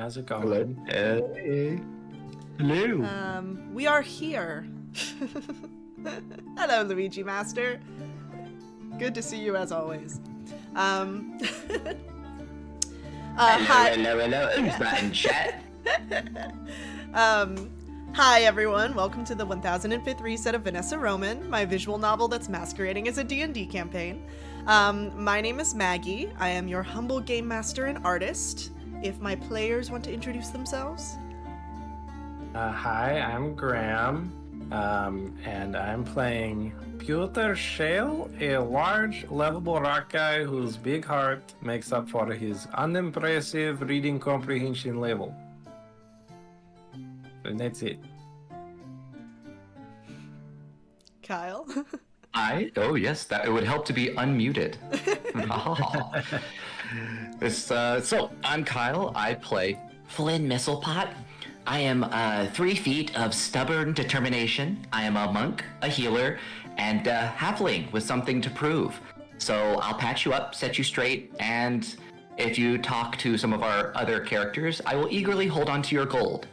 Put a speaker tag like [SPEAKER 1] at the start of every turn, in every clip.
[SPEAKER 1] how's it going?
[SPEAKER 2] Hey. Hello.
[SPEAKER 3] We are here. Hello, Luigi Master. Good to see you as always. Hi.
[SPEAKER 2] Hello. Who's that in chat?
[SPEAKER 3] Hi everyone, welcome to the 1005th reset of Vanessa Roman, my visual novel that's masquerading as a D&D campaign. My name is Maggie. I am your humble game master and artist. If my players want to introduce themselves.
[SPEAKER 1] Hi, I'm Graham, and I'm playing Peter Shale, a large, lovable rock guy whose big heart makes up for his unimpressive reading comprehension level. And that's it.
[SPEAKER 3] Kyle.
[SPEAKER 2] Oh yes, that it would help to be unmuted. So I'm Kyle. I play Flynn Misselpot. I am 3 feet of stubborn determination. I am a monk, a healer, and a halfling with something to prove. So I'll patch you up, set you straight, and if you talk to some of our other characters, I will eagerly hold on to your gold.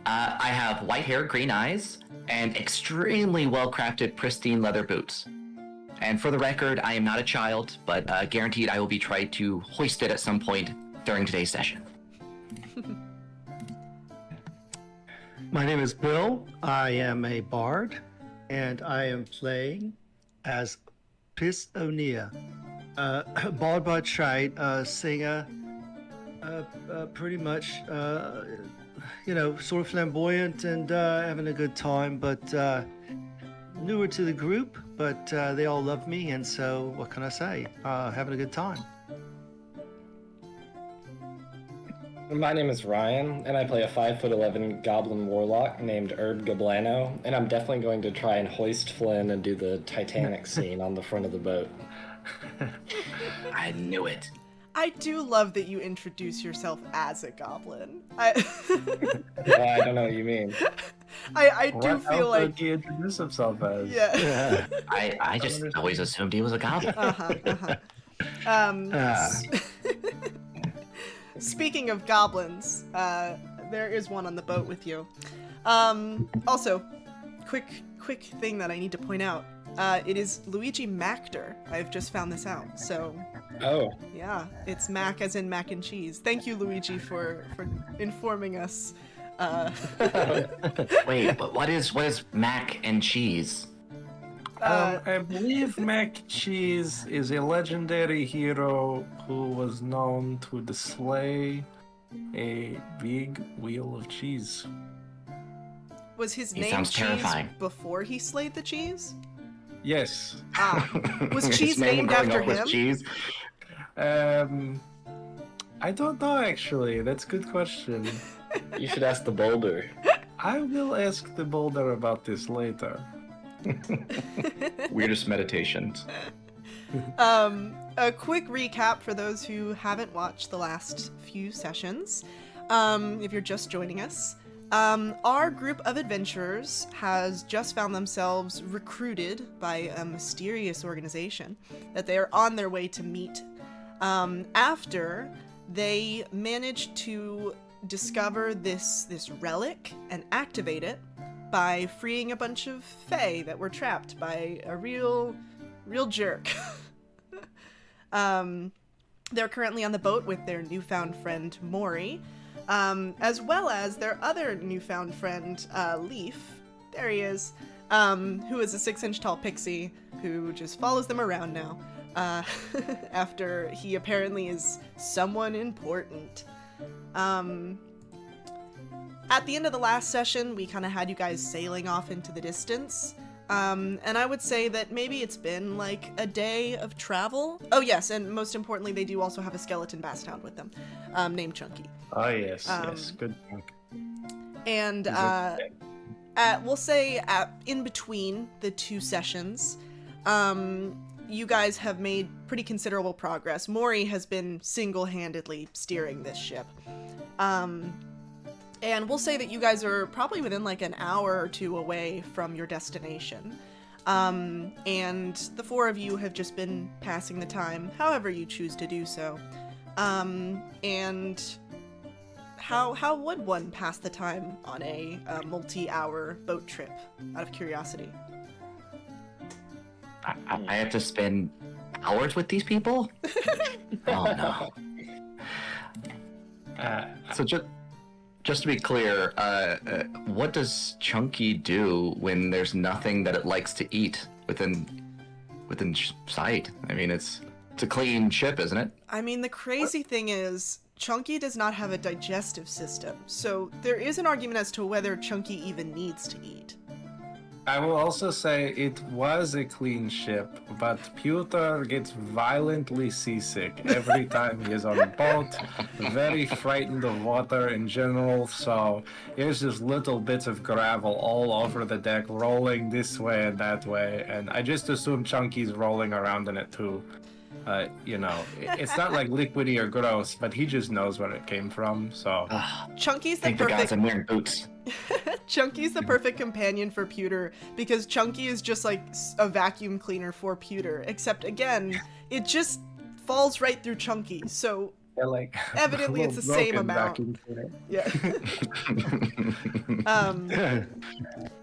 [SPEAKER 2] I have white hair, green eyes, and extremely well-crafted, pristine leather boots. And for the record, I am not a child, but guaranteed I will be trying to hoist it at some point during today's session.
[SPEAKER 4] My name is Bill. I am a bard, and I am playing as Piss O'Neill. Bard by trade, singer, pretty much, sort of flamboyant and having a good time, but newer to the group, but they all love me, and so what can I say? Having a good time.
[SPEAKER 5] My name is Ryan, and I play a 5'11" goblin warlock named Herb Gablano, and I'm definitely going to try and hoist Flynn and do the Titanic scene on the front of the boat.
[SPEAKER 2] I knew it.
[SPEAKER 3] I do love that you introduce yourself as a goblin. I
[SPEAKER 5] don't know what you mean.
[SPEAKER 3] I do feel like
[SPEAKER 1] What he introduce himself as?
[SPEAKER 3] Yeah.
[SPEAKER 2] I just always assumed he was a goblin.
[SPEAKER 3] Speaking of goblins, there is one on the boat with you. Also, quick thing that I need to point out. It is Luigi Mactor. I've just found this out. So,
[SPEAKER 5] Oh.
[SPEAKER 3] yeah, it's Mac as in mac and cheese. Thank you, Luigi, for informing us.
[SPEAKER 2] Wait, but what is mac and cheese?
[SPEAKER 1] I believe Mac Cheese is a legendary hero who was known to display a big wheel of cheese.
[SPEAKER 3] Was his
[SPEAKER 2] He
[SPEAKER 3] name
[SPEAKER 2] sounds
[SPEAKER 3] Cheese
[SPEAKER 2] terrifying.
[SPEAKER 3] before he slayed the cheese?
[SPEAKER 1] Yes.
[SPEAKER 3] Ah, was
[SPEAKER 2] His
[SPEAKER 3] cheese
[SPEAKER 2] name
[SPEAKER 3] named
[SPEAKER 2] growing
[SPEAKER 3] after
[SPEAKER 2] up was
[SPEAKER 3] him?
[SPEAKER 2] Cheese.
[SPEAKER 1] I don't know actually. That's a good question.
[SPEAKER 5] You should ask the boulder.
[SPEAKER 1] I will ask the boulder about this later.
[SPEAKER 2] Weirdest meditations.
[SPEAKER 3] A quick recap for those who haven't watched the last few sessions. If you're just joining us, our group of adventurers has just found themselves recruited by a mysterious organization that they are on their way to meet after they managed to discover this relic and activate it by freeing a bunch of fae that were trapped by a real jerk. They're currently on the boat with their newfound friend Maury, as well as their other newfound friend Leaf. There he is, who is a 6-inch tall pixie who just follows them around now after he apparently is someone important. At the end of the last session, we kind of had you guys sailing off into the distance. And I would say that maybe it's been like a day of travel. Oh yes, and most importantly, they do also have a skeleton basshound with them, named Chunky.
[SPEAKER 1] Oh yes, good talk.
[SPEAKER 3] And we'll say in between the two sessions, you guys have made pretty considerable progress. Maury has been single-handedly steering this ship. And we'll say that you guys are probably within like an hour or two away from your destination. And the four of you have just been passing the time, however you choose to do so. And how would one pass the time on a multi-hour boat trip? Out of curiosity.
[SPEAKER 2] I have to spend hours with these people? Oh no. So just to be clear, what does Chunky do when there's nothing that it likes to eat within sight? I mean, it's a clean ship, isn't it?
[SPEAKER 3] I mean, the crazy thing is, Chunky does not have a digestive system, so there is an argument as to whether Chunky even needs to eat.
[SPEAKER 1] I will also say it was a clean ship, but Pewter gets violently seasick every time he is on a boat, very frightened of water in general, so there's just little bits of gravel all over the deck, rolling this way and that way, and I just assume Chunky's rolling around in it too. It's not like liquidy or gross, but he just knows where it came from, so...
[SPEAKER 3] Chunky's the
[SPEAKER 2] Thank the
[SPEAKER 3] perfect...
[SPEAKER 2] gods I'm wearing boots.
[SPEAKER 3] Chunky's the perfect companion for Pewter, because Chunky is just like a vacuum cleaner for Pewter, except again, it just falls right through Chunky, so
[SPEAKER 1] Yeah, like
[SPEAKER 3] evidently it's the same amount. Yeah.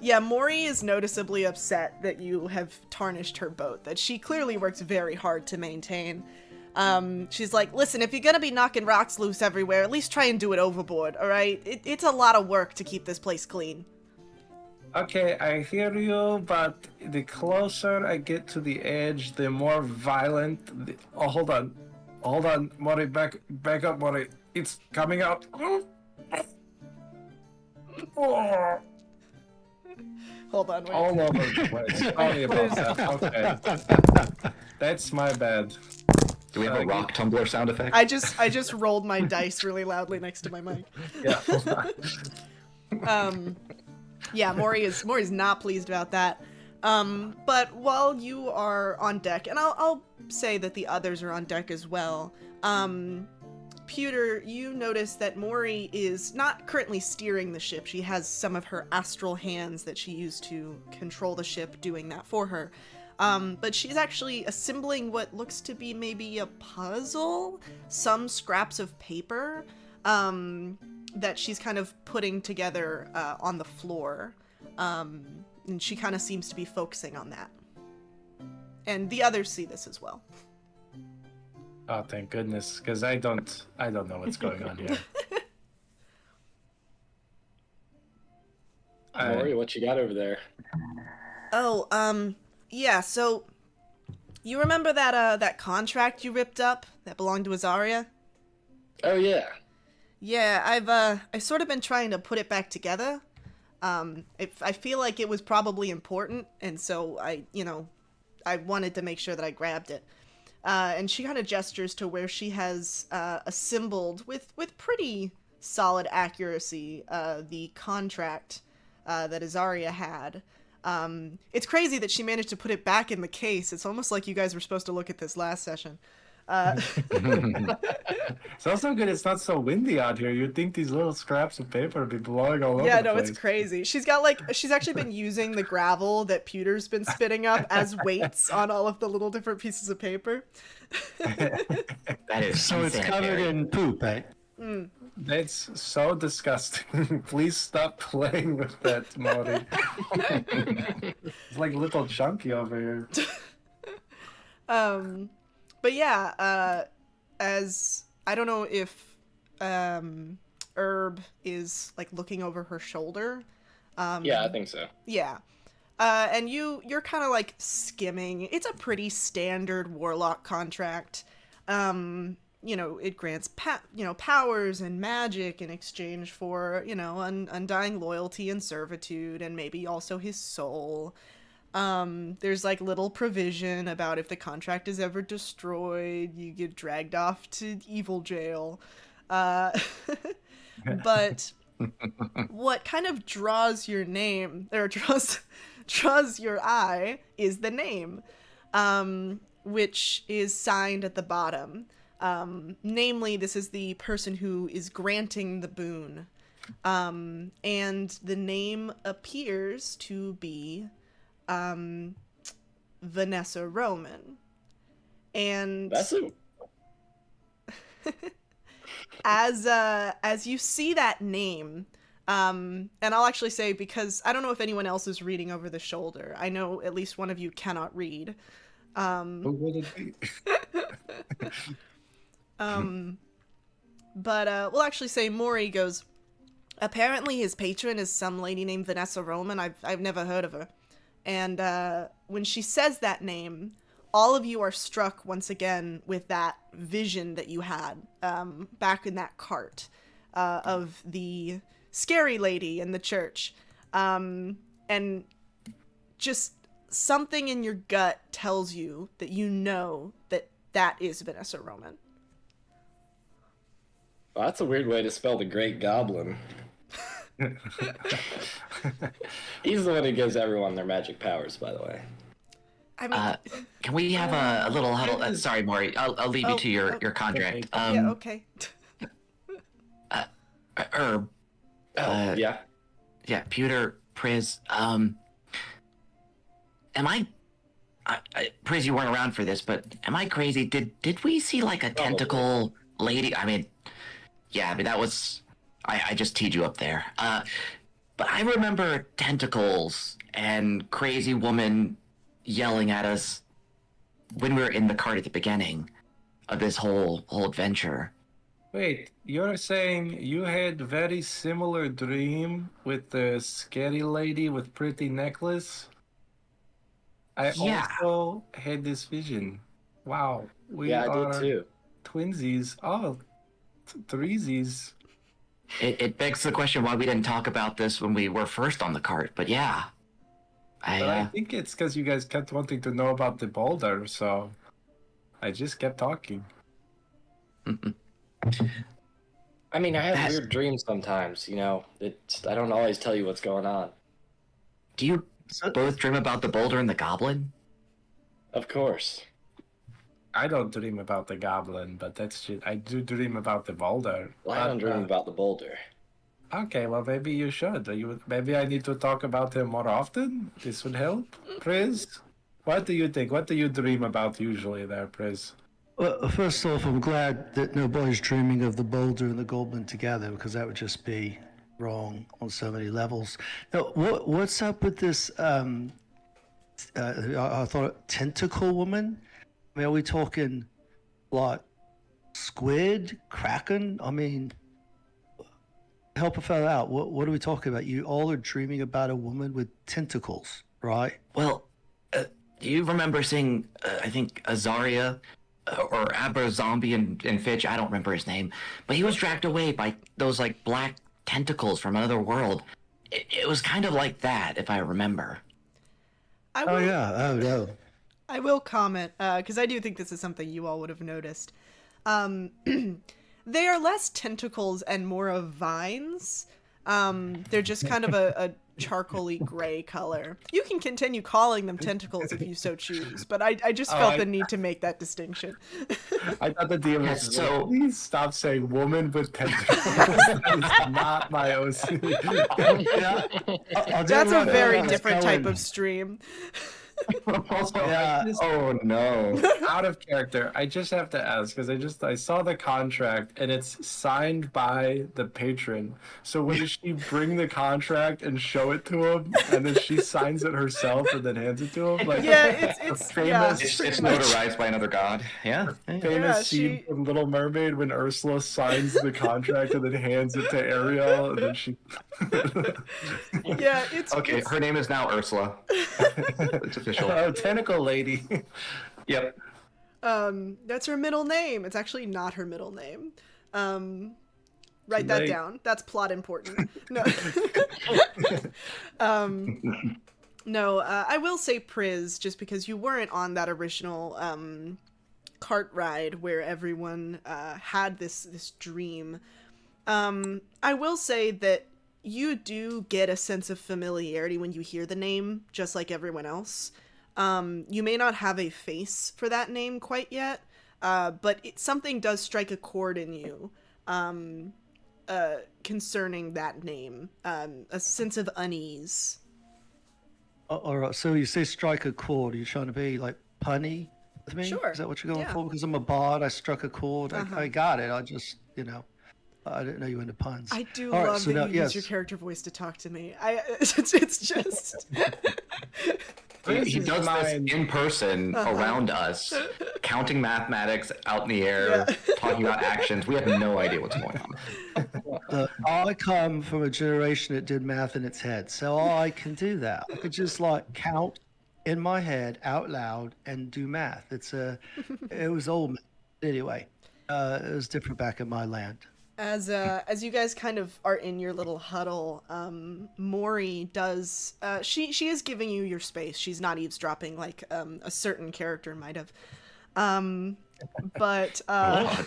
[SPEAKER 3] Yeah, Mori is noticeably upset that you have tarnished her boat, that she clearly works very hard to maintain. She's like, listen, if you're gonna be knocking rocks loose everywhere, at least try and do it overboard, alright? It's a lot of work to keep this place clean.
[SPEAKER 1] Okay, I hear you, but the closer I get to the edge, the more violent... Oh, hold on. Hold on, Mori, back up, Mori. It's coming out.
[SPEAKER 3] Hold on, wait.
[SPEAKER 1] All over the place. Sorry about that. Okay. That's my bad.
[SPEAKER 2] Do we have a rock tumbler sound effect?
[SPEAKER 3] I just rolled my dice really loudly next to my mic.
[SPEAKER 1] Yeah.
[SPEAKER 3] Yeah, Maury's not pleased about that. But while you are on deck, and I'll say that the others are on deck as well, Pewter, you notice that Maury is not currently steering the ship. She has some of her astral hands that she used to control the ship doing that for her. But she's actually assembling what looks to be maybe a puzzle, some scraps of paper, that she's kind of putting together on the floor. And she kind of seems to be focusing on that. And the others see this as well.
[SPEAKER 1] Oh, thank goodness, because I don't know what's going on here.
[SPEAKER 5] Maury, what you got over there?
[SPEAKER 3] Oh, yeah, so you remember that contract you ripped up that belonged to Azaria?
[SPEAKER 5] Oh yeah.
[SPEAKER 3] Yeah, I've sort of been trying to put it back together. I feel like it was probably important, and so I wanted to make sure that I grabbed it. And she kind of gestures to where she has assembled with pretty solid accuracy the contract that Azaria had. It's crazy that she managed to put it back in the case. It's almost like you guys were supposed to look at this last session.
[SPEAKER 1] It's also good it's not so windy out here. You'd think these little scraps of paper would be blowing all over
[SPEAKER 3] Yeah,
[SPEAKER 1] the
[SPEAKER 3] no,
[SPEAKER 1] place.
[SPEAKER 3] it's crazy. She's actually been using the gravel that Pewter's been spitting up as weights on all of the little different pieces of paper.
[SPEAKER 2] That is
[SPEAKER 4] So it's covered
[SPEAKER 2] unsanitary.
[SPEAKER 4] in poop, eh?
[SPEAKER 1] That's so disgusting. Please stop playing with that, Mori. It's like little chunky over here.
[SPEAKER 3] But yeah, as I don't know if Herb is like looking over her shoulder.
[SPEAKER 5] Yeah, I think so.
[SPEAKER 3] Yeah. And you're kind of like skimming. It's a pretty standard warlock contract. It grants powers and magic in exchange for, undying loyalty and servitude, and maybe also his soul. There's like little provision about if the contract is ever destroyed, you get dragged off to evil jail. But what kind of draws your name, or draws your eye, is the name, which is signed at the bottom. Namely, this is the person who is granting the boon. And the name appears to be Vanessa Roman. And
[SPEAKER 5] That's a
[SPEAKER 3] As you see that name, and I'll actually say, because I don't know if anyone else is reading over the shoulder. I know at least one of you cannot read.
[SPEAKER 1] Who would it be?
[SPEAKER 3] But we'll actually say Maury goes, apparently his patron is some lady named Vanessa Roman. I've never heard of her. And when she says that name, all of you are struck once again with that vision that you had back in that cart of the scary lady in the church. And just something in your gut tells you that you know that that is Vanessa Roman.
[SPEAKER 5] Well, that's a weird way to spell the Great Goblin. He's the one who gives everyone their magic powers, by the way.
[SPEAKER 3] I mean,
[SPEAKER 2] Can we have a little huddle? Sorry, Maury. I'll leave you to your contract.
[SPEAKER 3] yeah, okay.
[SPEAKER 2] Herb.
[SPEAKER 5] Yeah.
[SPEAKER 2] Yeah, Pewter, Priz. Am I Priz, you weren't around for this, but am I crazy? Did we see like a tentacle lady? I mean, that was. I just teed you up there. But I remember tentacles and crazy woman yelling at us when we were in the cart at the beginning of this whole adventure.
[SPEAKER 1] Wait, you're saying you had very similar dream with the scary lady with pretty necklace? I also had this vision. Wow, we
[SPEAKER 5] I
[SPEAKER 1] are
[SPEAKER 5] did too.
[SPEAKER 1] twinsies. Oh, threesies.
[SPEAKER 2] It begs the question why we didn't talk about this when we were first on the cart, but yeah.
[SPEAKER 1] But I think it's because you guys kept wanting to know about the boulder, so I just kept talking.
[SPEAKER 5] I mean, I have weird dreams sometimes, you know. I don't always tell you what's going on.
[SPEAKER 2] Do you both dream about the boulder and the goblin?
[SPEAKER 5] Of course.
[SPEAKER 1] I don't dream about the goblin, but that's just, I do dream about the boulder.
[SPEAKER 5] Well, I don't dream about the boulder.
[SPEAKER 1] Okay, well, maybe you should. Maybe I need to talk about him more often. This would help. Priz, what do you think? What do you dream about usually there, Priz?
[SPEAKER 4] Well, first off, I'm glad that nobody's dreaming of the boulder and the goblin together, because that would just be wrong on so many levels. Now, what's up with this? I thought tentacle woman. I mean, are we talking like squid, kraken? I mean, help a fellow out. What are we talking about? You all are dreaming about a woman with tentacles, right?
[SPEAKER 2] Well, do you remember seeing, I think, Azaria or Abra Zombie in Fitch? I don't remember his name. But he was dragged away by those, like, black tentacles from another world. It was kind of like that, if I remember.
[SPEAKER 4] Oh, yeah. Oh, no.
[SPEAKER 3] I will comment, because I do think this is something you all would have noticed. They are less tentacles and more of vines. They're just kind of a charcoaly gray color. You can continue calling them tentacles if you so choose, but I just felt the need to make that distinction.
[SPEAKER 1] I thought the DM was
[SPEAKER 2] So-
[SPEAKER 1] please stop saying woman with tentacles. That is not my OC.
[SPEAKER 3] That's a very different type of stream.
[SPEAKER 1] Yeah.
[SPEAKER 2] Oh, no.
[SPEAKER 1] Out of character, I just have to ask because I saw the contract and it's signed by the patron. So when does she bring the contract and show it to him, and then she signs it herself and then hands it to him? Like,
[SPEAKER 3] Yeah, it's
[SPEAKER 1] famous.
[SPEAKER 2] It's notarized by another god. Yeah.
[SPEAKER 1] Famous
[SPEAKER 3] Yeah,
[SPEAKER 1] scene from Little Mermaid when Ursula signs the contract and then hands it to Ariel, and then she.
[SPEAKER 3] Yeah, it's
[SPEAKER 2] Okay,
[SPEAKER 3] it's-
[SPEAKER 2] her name is now Ursula. It's official.
[SPEAKER 1] Oh, tentacle lady.
[SPEAKER 2] Yep.
[SPEAKER 3] that's her middle name. It's actually not her middle name. Write that
[SPEAKER 1] Late.
[SPEAKER 3] down. That's plot important. No. No, I will say Priz, just because you weren't on that original cart ride where everyone had this dream. I will say that you do get a sense of familiarity when you hear the name, just like everyone else. You may not have a face for that name quite yet, but something does strike a chord in you concerning that name, a sense of unease.
[SPEAKER 4] All right, so you say strike a chord. Are you trying to be like punny with me?
[SPEAKER 3] Sure,
[SPEAKER 4] Is that what you're going
[SPEAKER 3] yeah.
[SPEAKER 4] for? Because I'm a bard, I struck a chord.
[SPEAKER 3] Uh-huh.
[SPEAKER 4] I got it. I just, I didn't know you were into puns.
[SPEAKER 3] I do
[SPEAKER 4] All right,
[SPEAKER 3] love
[SPEAKER 4] so
[SPEAKER 3] that
[SPEAKER 4] now,
[SPEAKER 3] you
[SPEAKER 4] yes.
[SPEAKER 3] use your character voice to talk to me. It's just.
[SPEAKER 2] He
[SPEAKER 1] is
[SPEAKER 2] does
[SPEAKER 1] mine.
[SPEAKER 2] this in person around us, counting mathematics out in the air,
[SPEAKER 3] Yeah.
[SPEAKER 2] talking about actions. We have no idea what's going on.
[SPEAKER 4] I come from a generation that did math in its head, so I can do that. I could just like count in my head out loud and do math. It was old anyway. It was different back in my land.
[SPEAKER 3] As you guys kind of are in your little huddle, Mori does she is giving you your space. She's not eavesdropping like a certain character might have. But
[SPEAKER 2] Oh,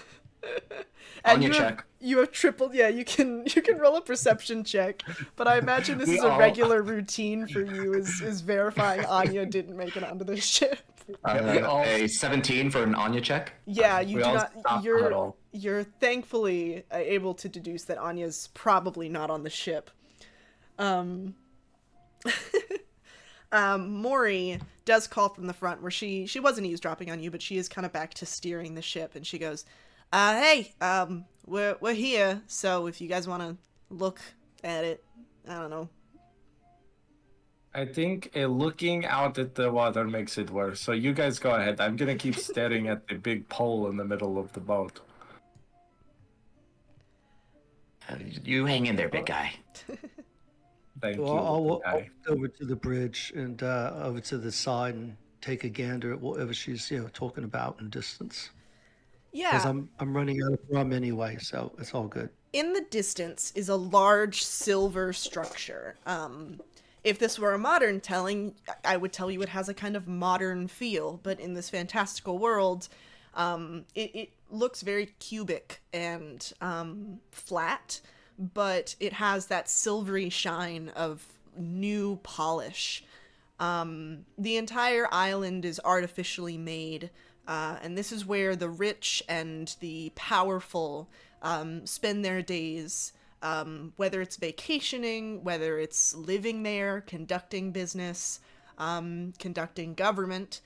[SPEAKER 3] and
[SPEAKER 2] Anya
[SPEAKER 3] you
[SPEAKER 2] check.
[SPEAKER 3] you have tripled. Yeah, you can roll a perception check. But I imagine this
[SPEAKER 1] We
[SPEAKER 3] is a
[SPEAKER 1] all-
[SPEAKER 3] regular routine for you is verifying Anya didn't make it onto the ship.
[SPEAKER 2] A 17 for an Anya check.
[SPEAKER 3] Yeah, you
[SPEAKER 1] We
[SPEAKER 3] do
[SPEAKER 1] all
[SPEAKER 3] not.
[SPEAKER 1] stop the
[SPEAKER 3] You're
[SPEAKER 1] huddle.
[SPEAKER 3] you're thankfully able to deduce that Anya's probably not on the ship. Mori does call from the front where she wasn't eavesdropping on you, but she is kind of back to steering the ship, and she goes, "Hey, we're here. So if you guys want to look at it, I don't know."
[SPEAKER 1] I think looking out at the water makes it worse. So you guys go ahead. I'm gonna keep staring at the big pole in the middle of the boat.
[SPEAKER 2] You hang in there, big guy.
[SPEAKER 1] Thank
[SPEAKER 4] Well,
[SPEAKER 1] you.
[SPEAKER 4] I'll
[SPEAKER 1] little
[SPEAKER 4] walk
[SPEAKER 1] guy.
[SPEAKER 4] over to the bridge and over to the side and take a gander at whatever she's talking about in distance. Because
[SPEAKER 3] Yeah.
[SPEAKER 4] I'm running out of rum anyway, so it's all good.
[SPEAKER 3] In the distance is a large silver structure. If this were a modern telling, I would tell you it has a kind of modern feel, but in this fantastical world, it looks very cubic and flat, but it has that silvery shine of new polish. The entire island is artificially made, and this is where the rich and the powerful spend their days, whether it's vacationing, whether it's living there, conducting business, conducting government,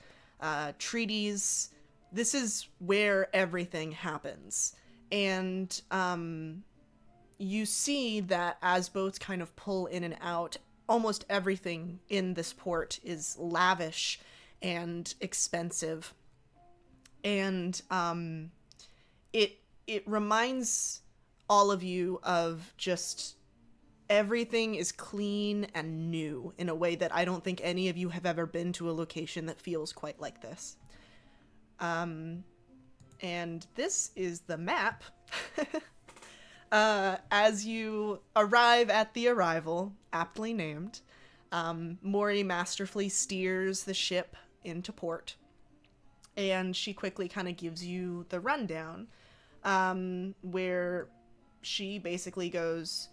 [SPEAKER 3] treaties. This is where everything happens. And you see that as boats kind of pull in and out, almost everything in this port is lavish and expensive. And it reminds all of you of just everything is clean and new in a way that I don't think any of you have ever been to a location that feels quite like this. And this is the map. As you arrive at the arrival, aptly named, Mori masterfully steers the ship into port. And she quickly kind of gives you the rundown, where she basically goes,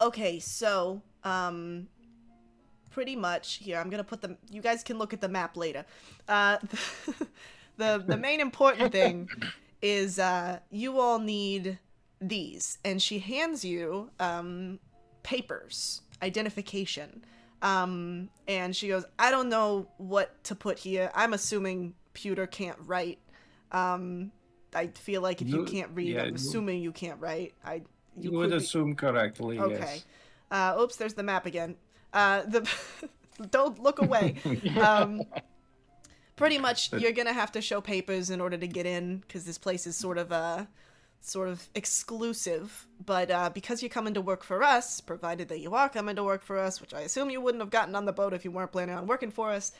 [SPEAKER 3] okay, so, pretty much, here, I'm gonna put the, you guys can look at the map later. The main important thing is, you all need these, and she hands you, papers, identification, and she goes, I don't know what to put here. I'm assuming Pewter can't write. I feel like if you can't read, I'm assuming you can't write.
[SPEAKER 1] You would assume correctly,
[SPEAKER 3] Okay.
[SPEAKER 1] yes.
[SPEAKER 3] Oops, there's the map again. Don't look away. Pretty much, you're gonna have to show papers in order to get in, because this place is sort of exclusive. But because you're coming to work for us, provided that you are coming to work for us, which I assume you wouldn't have gotten on the boat if you weren't planning on working for us,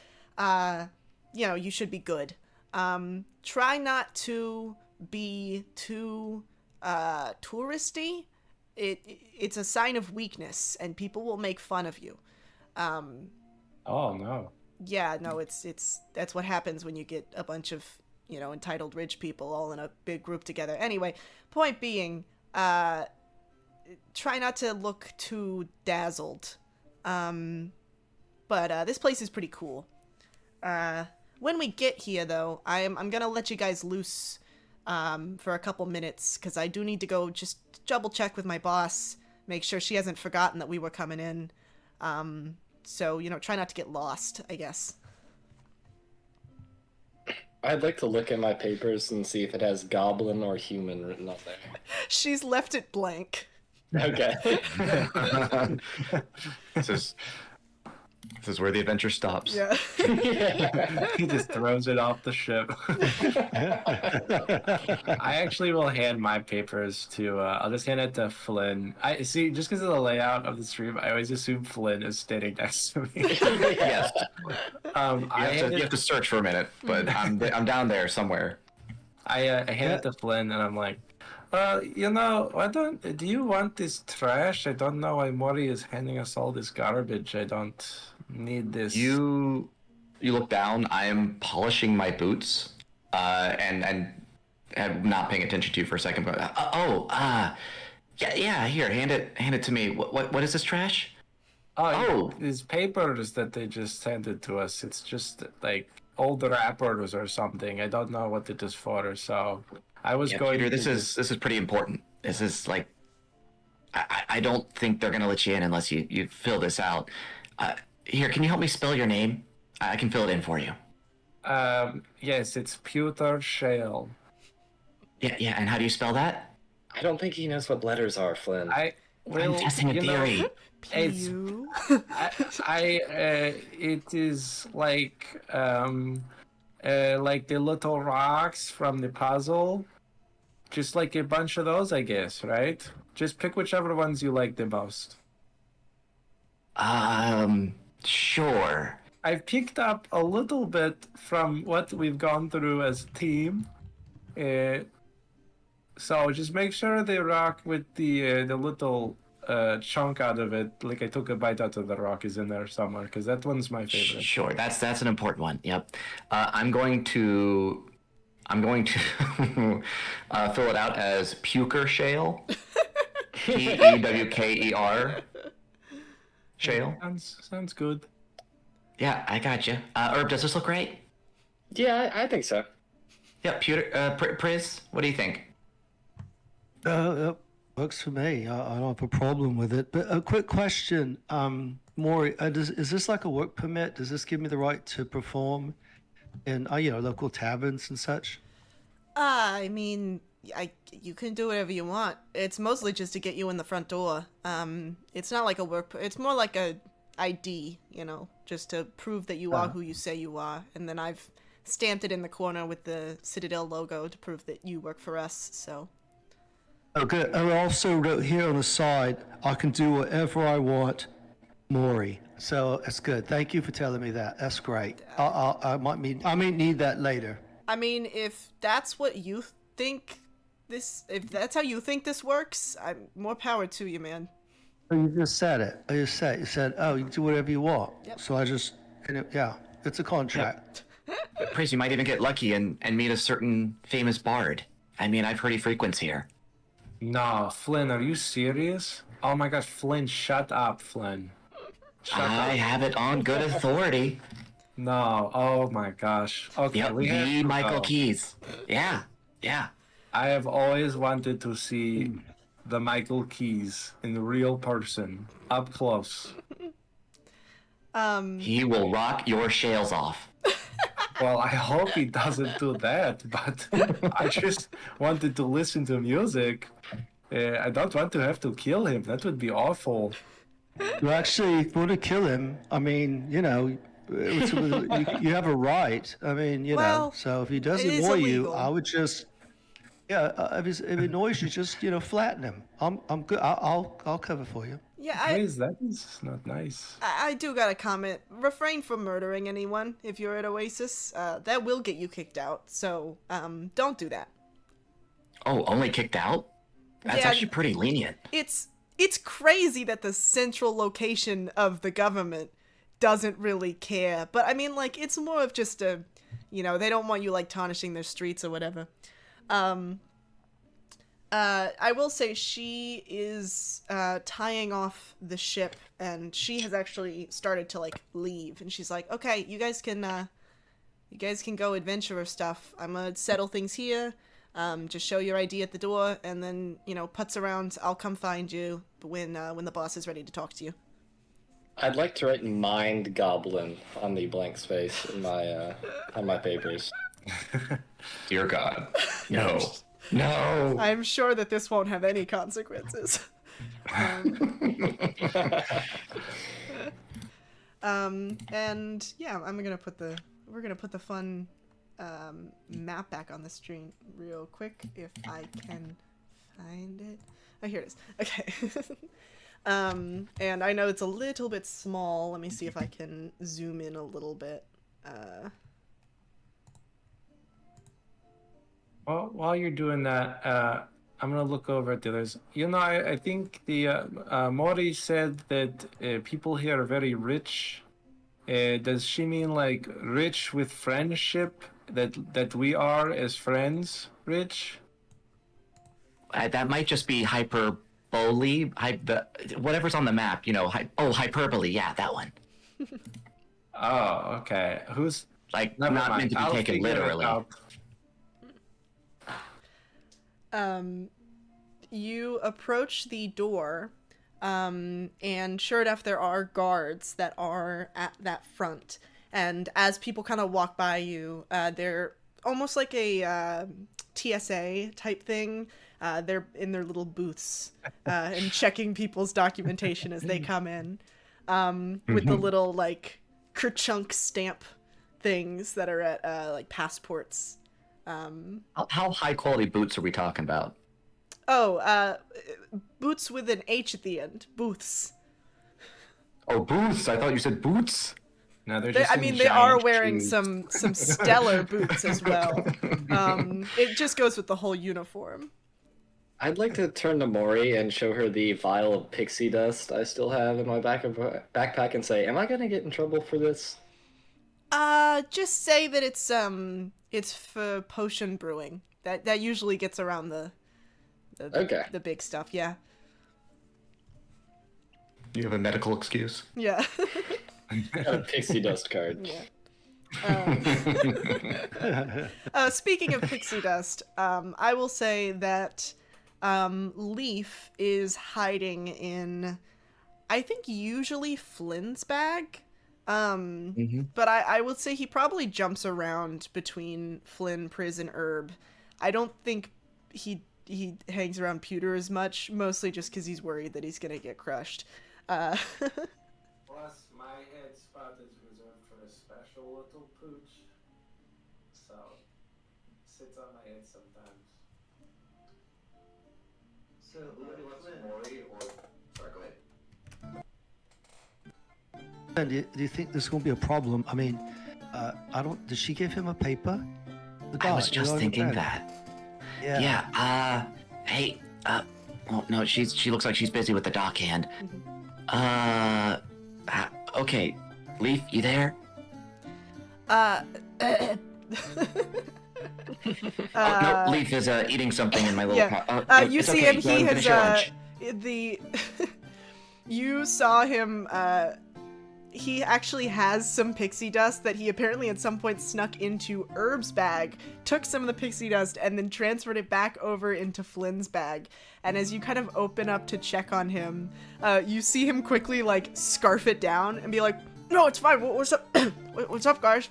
[SPEAKER 3] you should be good. Try not to be too touristy. It's a sign of weakness, and people will make fun of you.
[SPEAKER 1] Oh no.
[SPEAKER 3] Yeah, no, it's that's what happens when you get a bunch of entitled rich people all in a big group together. Anyway, point being, try not to look too dazzled. But this place is pretty cool. When we get here, though, I'm gonna let you guys loose for a couple minutes, because I do need to go just double check with my boss, make sure she hasn't forgotten that we were coming in. So, try not to get lost, I guess.
[SPEAKER 5] I'd like to look at my papers and see if it has goblin or human written on there.
[SPEAKER 3] She's left it blank.
[SPEAKER 5] Okay.
[SPEAKER 2] This is this is where the adventure stops.
[SPEAKER 3] Yeah.
[SPEAKER 1] He just throws it off the ship. I actually will hand my papers to. I'll just hand it to Flynn. I see, just because of the layout of the stream, I always assume Flynn is standing next to me.
[SPEAKER 2] Yes.
[SPEAKER 1] I
[SPEAKER 2] You have to search for a minute, but I'm down there somewhere.
[SPEAKER 1] I hand it to Flynn, and I'm like, do you want this trash? I don't know why Mori is handing us all this garbage. I don't need this.
[SPEAKER 2] You look down. I am polishing my boots, and not paying attention to you for a second. But yeah. Here, hand it to me. What is this trash? Oh.
[SPEAKER 1] These papers that they just handed to us. It's just like old wrappers or something. I don't know what it is for. So I was going.
[SPEAKER 2] Peter, this is pretty important. This is like, I don't think they're gonna let you in unless you fill this out. Here, can you help me spell your name? I can fill it in for you.
[SPEAKER 1] Yes, it's Pewter Shale.
[SPEAKER 2] Yeah. And how do you spell that?
[SPEAKER 5] I don't think he knows what letters are, Flynn.
[SPEAKER 2] I'm testing a theory.
[SPEAKER 1] It's,
[SPEAKER 3] Pew.
[SPEAKER 1] it is like the little rocks from the puzzle. Just like a bunch of those, I guess, right? Just pick whichever ones you like the most.
[SPEAKER 2] Sure.
[SPEAKER 1] I've picked up a little bit from what we've gone through as a team. So just make sure they rock with the little chunk out of it. Like I took a bite out of the rock is in there somewhere, because that one's my favorite.
[SPEAKER 2] Sure, that's an important one. Yep. I'm going to fill it out as Puker Shale. Pewker Shale.
[SPEAKER 1] Sounds good.
[SPEAKER 2] Yeah, I got you. Herb, does this look right?
[SPEAKER 5] Yeah, I think so.
[SPEAKER 2] Yeah, Priz, what do you think?
[SPEAKER 4] Works for me. I don't have a problem with it. But a quick question, Maury, is this like a work permit? Does this give me the right to perform in local taverns and such?
[SPEAKER 3] I mean, you can do whatever you want. It's mostly just to get you in the front door. It's not like a work. It's more like a ID, just to prove that you are who you say you are. And then I've stamped it in the corner with the Citadel logo to prove that you work for us. So.
[SPEAKER 4] Oh, good. I also wrote here on the side, I can do whatever I want, Maury. So that's good. Thank you for telling me that. That's great. I might need that later.
[SPEAKER 3] I mean, if that's what you think if that's how you think this works, more power to you, man.
[SPEAKER 4] Oh, you just said it. You said, oh, you can do whatever you want.
[SPEAKER 3] Yep.
[SPEAKER 4] So it's a contract.
[SPEAKER 2] Priz, you might even get lucky and meet a certain famous bard. I mean, I've heard he frequents here.
[SPEAKER 1] No, Flynn, are you serious? Oh my gosh, Flynn, shut up, Flynn.
[SPEAKER 2] I have it on good authority.
[SPEAKER 1] No, oh my gosh. Okay,
[SPEAKER 2] Yep, the Michael Keys. Yeah.
[SPEAKER 1] I have always wanted to see the Michael Keys in real person, up close.
[SPEAKER 2] He will rock your shales off.
[SPEAKER 1] Well, I hope he doesn't do that, but I just wanted to listen to music. I don't want to have to kill him. That would be awful.
[SPEAKER 4] You actually want to kill him. I mean, you have a right. I mean,
[SPEAKER 3] Well,
[SPEAKER 4] so if he doesn't
[SPEAKER 3] it is
[SPEAKER 4] annoy you,
[SPEAKER 3] illegal.
[SPEAKER 4] I would just, if it annoys you, just, flatten him. I'm good. I'll cover for you.
[SPEAKER 3] Yeah,
[SPEAKER 1] Please, that is not nice.
[SPEAKER 3] I do got a comment. Refrain from murdering anyone if you're at Oasis. That will get you kicked out. So, don't do that.
[SPEAKER 2] Oh, only kicked out? That's
[SPEAKER 3] Yeah.
[SPEAKER 2] actually pretty lenient.
[SPEAKER 3] It's crazy that the central location of the government doesn't really care. But I mean, like, it's more of just they don't want you like tarnishing their streets or whatever. I will say she is tying off the ship, and she has actually started to like leave. And she's like, "Okay, you guys can go adventure or stuff. I'm gonna settle things here. Just show your ID at the door, and then putz around. I'll come find you when the boss is ready to talk to you."
[SPEAKER 5] I'd like to write mind goblin on the blank space in my on my papers.
[SPEAKER 2] Dear God. No. No.
[SPEAKER 3] I'm sure that this won't have any consequences. And yeah, we're gonna put the fun map back on the screen real quick if I can find it. Oh, here it is. Okay. And I know it's a little bit small. Let me see if I can zoom in a little bit.
[SPEAKER 1] Well, while you're doing that, I'm gonna look over at the others. I think the Mori said that people here are very rich. Does she mean like rich with friendship? That we are as friends rich?
[SPEAKER 2] That might just be hyperbole. Whatever's on the map, hyperbole. Yeah, that one.
[SPEAKER 1] Oh, okay. Who's
[SPEAKER 2] Like,
[SPEAKER 1] never
[SPEAKER 2] not
[SPEAKER 1] mind.
[SPEAKER 2] meant to be
[SPEAKER 1] I'll
[SPEAKER 2] taken
[SPEAKER 1] figure it
[SPEAKER 2] literally.
[SPEAKER 1] out.
[SPEAKER 3] You approach the door, and sure enough, there are guards that are at that front. And as people kind of walk by you, they're almost like a TSA type thing. They're in their little booths and checking people's documentation as they come in, with the little like kerchunk stamp things that are at like passports.
[SPEAKER 2] How high quality boots are we talking about?
[SPEAKER 3] Oh, boots with an H at the end. Booths.
[SPEAKER 2] Oh, boots. I thought you said boots.
[SPEAKER 1] No, they're
[SPEAKER 3] They,
[SPEAKER 1] just
[SPEAKER 3] I
[SPEAKER 1] in
[SPEAKER 3] mean, they are
[SPEAKER 1] giant
[SPEAKER 3] wearing
[SPEAKER 1] shoes.
[SPEAKER 3] some stellar boots as well. It just goes with the whole uniform.
[SPEAKER 5] I'd like to turn to Mori and show her the vial of pixie dust I still have in my backpack and say, "Am I gonna get in trouble for this?"
[SPEAKER 3] Just say that it's for potion brewing. That usually gets around the
[SPEAKER 5] Okay.
[SPEAKER 3] the big stuff. Yeah.
[SPEAKER 2] You have a medical excuse?
[SPEAKER 3] Yeah.
[SPEAKER 5] Got a pixie dust card.
[SPEAKER 3] Yeah. Speaking of pixie dust, I will say that Leaf is hiding in, I think, usually Flynn's bag. But I would say he probably jumps around between Flynn, Priz, and Herb. I don't think he hangs around Pewter as much, mostly just because he's worried that he's gonna get crushed.
[SPEAKER 1] Plus, my head spot is reserved for a special little pooch, so sits on my head sometimes.
[SPEAKER 4] So,
[SPEAKER 2] Sorry, go ahead.
[SPEAKER 4] Do you think there's going to be a problem? I mean, did she give him a paper?
[SPEAKER 2] I was just thinking that.
[SPEAKER 4] Yeah.
[SPEAKER 2] Hey, well, no, she looks like she's busy with the dock hand. Okay, Leaf, you there?
[SPEAKER 3] Uh,
[SPEAKER 2] No, Leaf is eating something in my little.
[SPEAKER 3] yeah.
[SPEAKER 2] No,
[SPEAKER 3] You
[SPEAKER 2] it's
[SPEAKER 3] see
[SPEAKER 2] okay.
[SPEAKER 3] him.
[SPEAKER 2] Go ahead
[SPEAKER 3] He
[SPEAKER 2] and
[SPEAKER 3] has
[SPEAKER 2] finish your lunch.
[SPEAKER 3] the. You saw him. He actually has some pixie dust that he apparently at some point snuck into Herb's bag, took some of the pixie dust, and then transferred it back over into Flynn's bag. And as you kind of open up to check on him, you see him quickly like scarf it down and be like, "No, it's fine. What's up? What's up, guys?"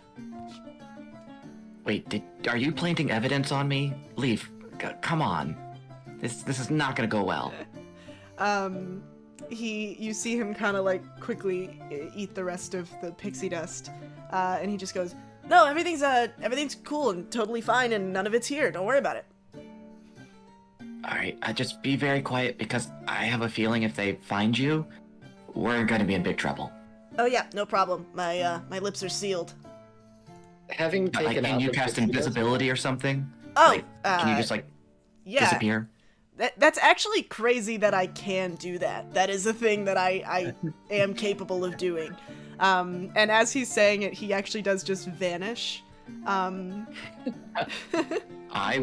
[SPEAKER 2] Wait, are you planting evidence on me, Leaf? Come on, this is not gonna go well.
[SPEAKER 3] You see him kind of like quickly eat the rest of the pixie dust, and he just goes, "No, everything's cool and totally fine, and none of it's here. Don't worry about it."
[SPEAKER 2] All right, just be very quiet because I have a feeling if they find you, we're gonna be in big trouble.
[SPEAKER 3] Oh yeah, no problem. My lips are sealed.
[SPEAKER 5] Having taken
[SPEAKER 2] Like,
[SPEAKER 5] out
[SPEAKER 2] can you
[SPEAKER 5] the
[SPEAKER 2] cast
[SPEAKER 5] pixie dust-
[SPEAKER 2] invisibility or something?
[SPEAKER 3] Oh,
[SPEAKER 2] Like, can you just like
[SPEAKER 3] Yeah,
[SPEAKER 2] disappear?
[SPEAKER 3] that's actually crazy that I can do that. That is a thing that I am capable of doing. And as he's saying it, he actually does just vanish.
[SPEAKER 2] I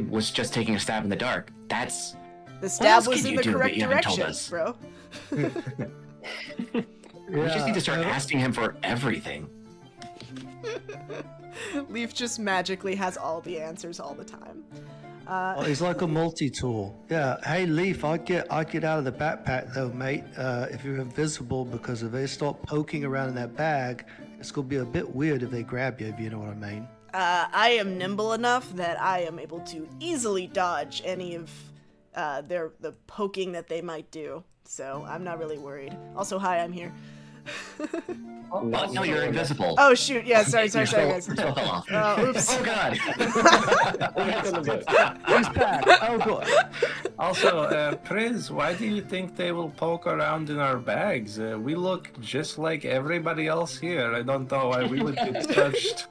[SPEAKER 2] was just taking a stab in the dark. That's
[SPEAKER 3] The
[SPEAKER 2] else
[SPEAKER 3] stab
[SPEAKER 2] can
[SPEAKER 3] was in
[SPEAKER 2] you
[SPEAKER 3] the
[SPEAKER 2] do that
[SPEAKER 3] correct
[SPEAKER 2] you haven't told
[SPEAKER 3] direction,
[SPEAKER 2] us?
[SPEAKER 3] bro.
[SPEAKER 2] we just need to start asking him for everything.
[SPEAKER 3] Leaf just magically has all the answers all the time.
[SPEAKER 4] Oh, he's like a multi-tool. Yeah. Hey, Leaf, I get out of the backpack though, mate. If you're invisible, because if they start poking around in that bag, it's gonna be a bit weird if they grab you. If you know what I mean.
[SPEAKER 3] I am nimble enough that I am able to easily dodge any of the poking that they might do. So I'm not really worried. Also, hi, I'm here.
[SPEAKER 2] Oh, no, you're invisible.
[SPEAKER 3] Oh shoot! Yeah, sorry, guys.
[SPEAKER 2] You're still off.
[SPEAKER 3] Oops.
[SPEAKER 2] Oh god.
[SPEAKER 4] He's back. Oh, good.
[SPEAKER 1] Also, Priz, why do you think they will poke around in our bags? We look just like everybody else here. I don't know why we would get touched.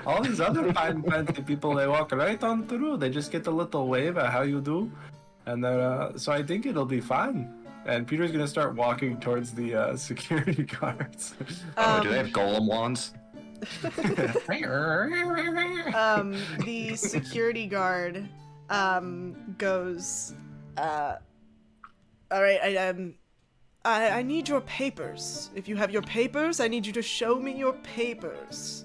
[SPEAKER 1] All these other fine, fancy people, they walk right on through. They just get a little wave at how you do. And so I think it'll be fine. And Peter's gonna start walking towards the security guards.
[SPEAKER 2] Do they have golem wands?
[SPEAKER 3] The security guard goes, all right, I need your papers. If you have your papers, I need you to show me your papers.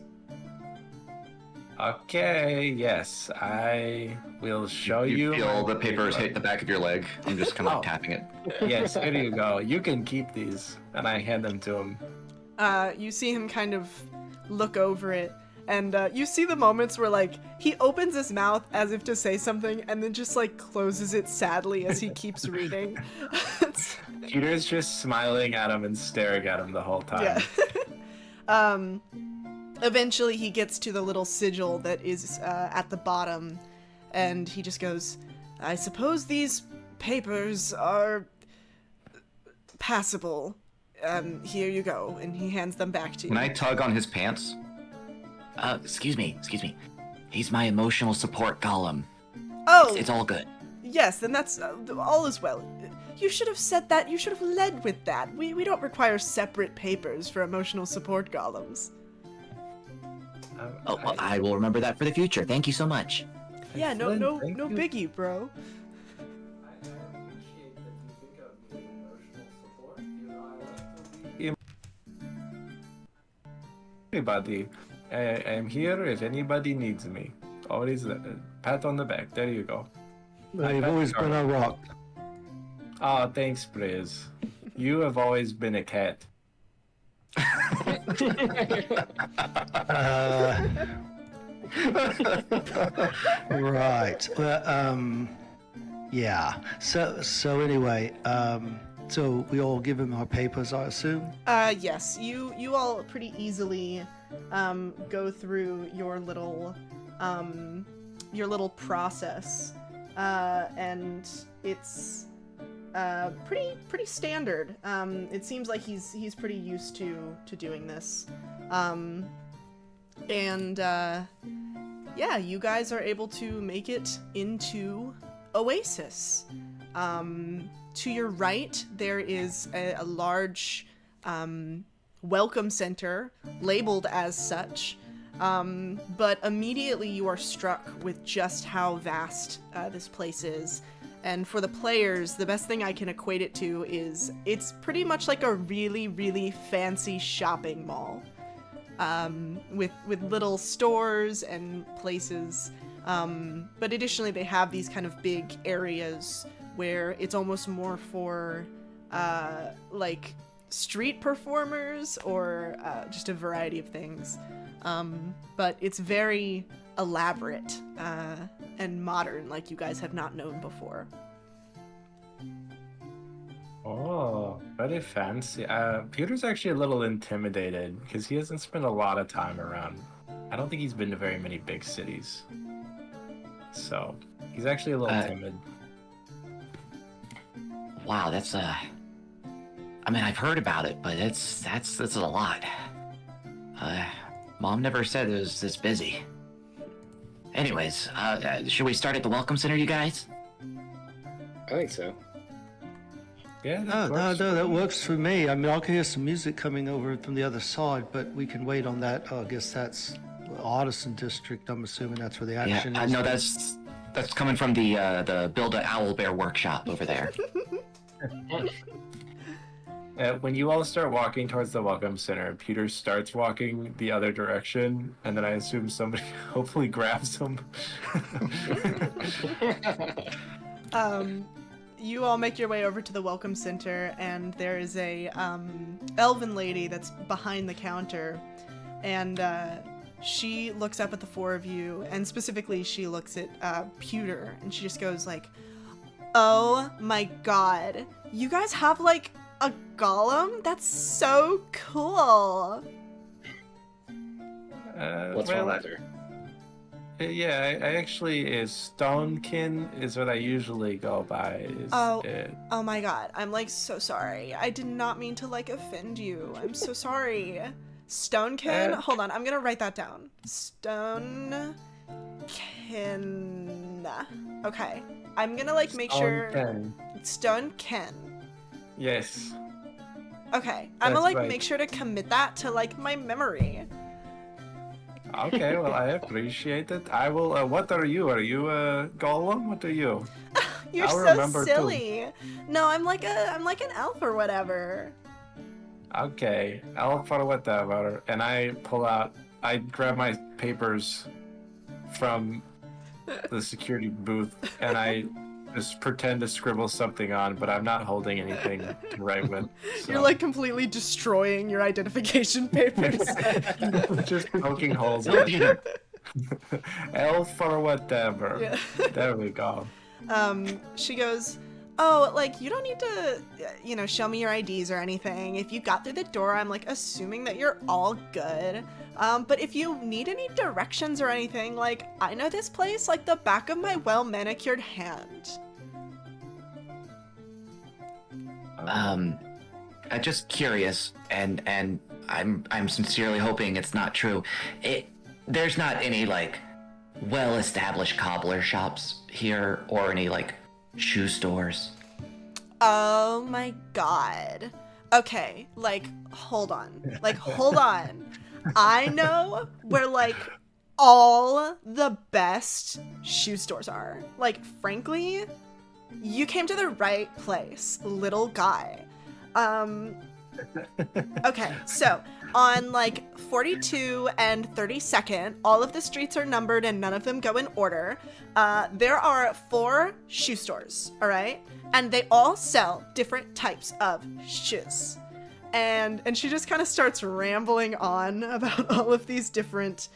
[SPEAKER 1] Okay, yes, I will show you.
[SPEAKER 2] You feel
[SPEAKER 1] my
[SPEAKER 2] the papers hit the back of your leg. I'm just kind of
[SPEAKER 1] Oh.
[SPEAKER 2] tapping it.
[SPEAKER 1] Yes, here you go. You can keep these. And I hand them to him.
[SPEAKER 3] You see him kind of look over it, and you see the moments where, like, he opens his mouth as if to say something, and then just, like, closes it sadly as he keeps reading.
[SPEAKER 1] Peter's just smiling at him and staring at him the whole time.
[SPEAKER 3] Yeah. Eventually he gets to the little sigil that is at the bottom, and he just goes, I suppose these papers are passable. Here you go. And he hands them back to you.
[SPEAKER 2] Can I tug on his pants? Excuse me. He's my emotional support golem.
[SPEAKER 3] Oh!
[SPEAKER 2] It's all good.
[SPEAKER 3] Yes, then that's all is well. You should have said that. You should have led with that. We don't require separate papers for emotional support golems.
[SPEAKER 2] Oh, well, I will remember that for the future. Thank you so much.
[SPEAKER 3] Yeah, no
[SPEAKER 1] Flynn, thank you.
[SPEAKER 3] biggie, bro.
[SPEAKER 1] Everybody, I am here if anybody needs me. Always pat on the back. There you go.
[SPEAKER 4] You've always been a rock.
[SPEAKER 1] Oh, thanks, Briz. You have always been a cat.
[SPEAKER 4] Right. Well, yeah. So anyway, so we all give him our papers, I assume.
[SPEAKER 3] Yes. You all pretty easily go through your little process, and it's pretty standard. It seems like he's pretty used to doing this, and yeah, you guys are able to make it into Oasis. To your right, there is a large welcome center labeled as such, but immediately you are struck with just how vast this place is. And for the players, the best thing I can equate it to is it's pretty much like a really, really fancy shopping mall, with little stores and places. But additionally, they have these kind of big areas where it's almost more for like street performers or just a variety of things. But it's very elaborate and modern, like you guys have not known before.
[SPEAKER 1] Oh, very fancy. Peter's actually a little intimidated because he hasn't spent a lot of time around. I don't think he's been to very many big cities. So he's actually a little timid.
[SPEAKER 2] Wow, that's I mean, I've heard about it, but that's a lot. Mom never said it was this busy. Anyways, should we start at the Welcome Center, you guys?
[SPEAKER 5] I think so.
[SPEAKER 1] Yeah,
[SPEAKER 4] No, that works for me. I mean, I can hear some music coming over from the other side, but we can wait on that. Oh, I guess that's Artisan District. I'm assuming that's where the action
[SPEAKER 2] Yeah,
[SPEAKER 4] is.
[SPEAKER 2] no, that's coming from the Build a Owl Bear workshop over there.
[SPEAKER 1] When you all start walking towards the Welcome Center, Peter starts walking the other direction, and then I assume somebody hopefully grabs him.
[SPEAKER 3] You all make your way over to the Welcome Center, and there is a elven lady that's behind the counter, and she looks up at the four of you, and specifically she looks at Pewter, and she just goes like, "Oh my god, you guys have like a golem? That's so cool."
[SPEAKER 5] What's wrong with her?
[SPEAKER 1] Yeah, I actually Stonekin is what I usually go by.
[SPEAKER 3] Oh my god, I'm like so sorry. I did not mean to like offend you. I'm so sorry. Stonekin? Hold on, I'm gonna write that down. Stonekin. Okay. I'm gonna like make sure. Stonekin.
[SPEAKER 1] Yes.
[SPEAKER 3] Okay. I'm gonna like
[SPEAKER 1] right.
[SPEAKER 3] make sure to commit that to like my memory.
[SPEAKER 1] Okay, well, I appreciate it. I will. What are you? Are you a golem? What are you?
[SPEAKER 3] You're
[SPEAKER 1] I'll
[SPEAKER 3] so
[SPEAKER 1] remember
[SPEAKER 3] silly. No, I'm like an elf or whatever.
[SPEAKER 1] Okay, elf or whatever. And I grab my papers from the security booth, and I just pretend to scribble something on, but I'm not holding anything to write with. So.
[SPEAKER 3] You're like completely destroying your identification papers.
[SPEAKER 1] Just poking holes in it. Elf or whatever.
[SPEAKER 3] Yeah.
[SPEAKER 1] There we go.
[SPEAKER 3] She goes, "Oh, like, you don't need to, show me your IDs or anything. If you got through the door, I'm, like, assuming that you're all good. But if you need any directions or anything, like, I know this place like the back of my well-manicured hand."
[SPEAKER 2] I'm just curious, and I'm sincerely hoping it's not true. There's not any like well-established cobbler shops here, or any like shoe stores.
[SPEAKER 3] Oh my god. Okay, like, hold on. Like, hold on. I know where, like, all the best shoe stores are. Like, frankly, you came to the right place, little guy. Okay, so on like 42 and 32nd, all of the streets are numbered and none of them go in order. There are 4 shoe stores, all right? And they all sell different types of shoes. And she just kind of starts rambling on about all of these different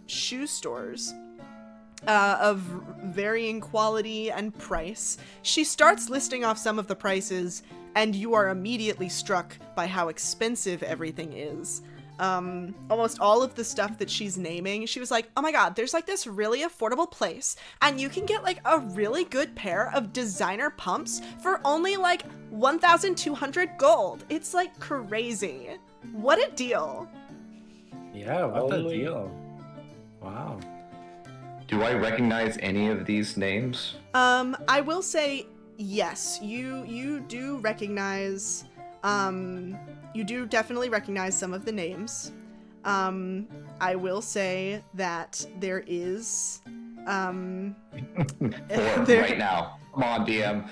[SPEAKER 3] shoe stores of varying quality and price. She starts listing off some of the prices, and you are immediately struck by how expensive everything is. Almost all of the stuff that she's naming, she was like, "Oh my god, there's like this really affordable place, and you can get like a really good pair of designer pumps for only like 1,200 gold. It's like crazy. What a deal."
[SPEAKER 1] Yeah, what a deal. Wow.
[SPEAKER 2] Do I recognize any of these names?
[SPEAKER 3] I will say yes, you do recognize, you do definitely recognize some of the names. I will say that there is,
[SPEAKER 2] 4
[SPEAKER 3] there-
[SPEAKER 2] right now. Come on, DM.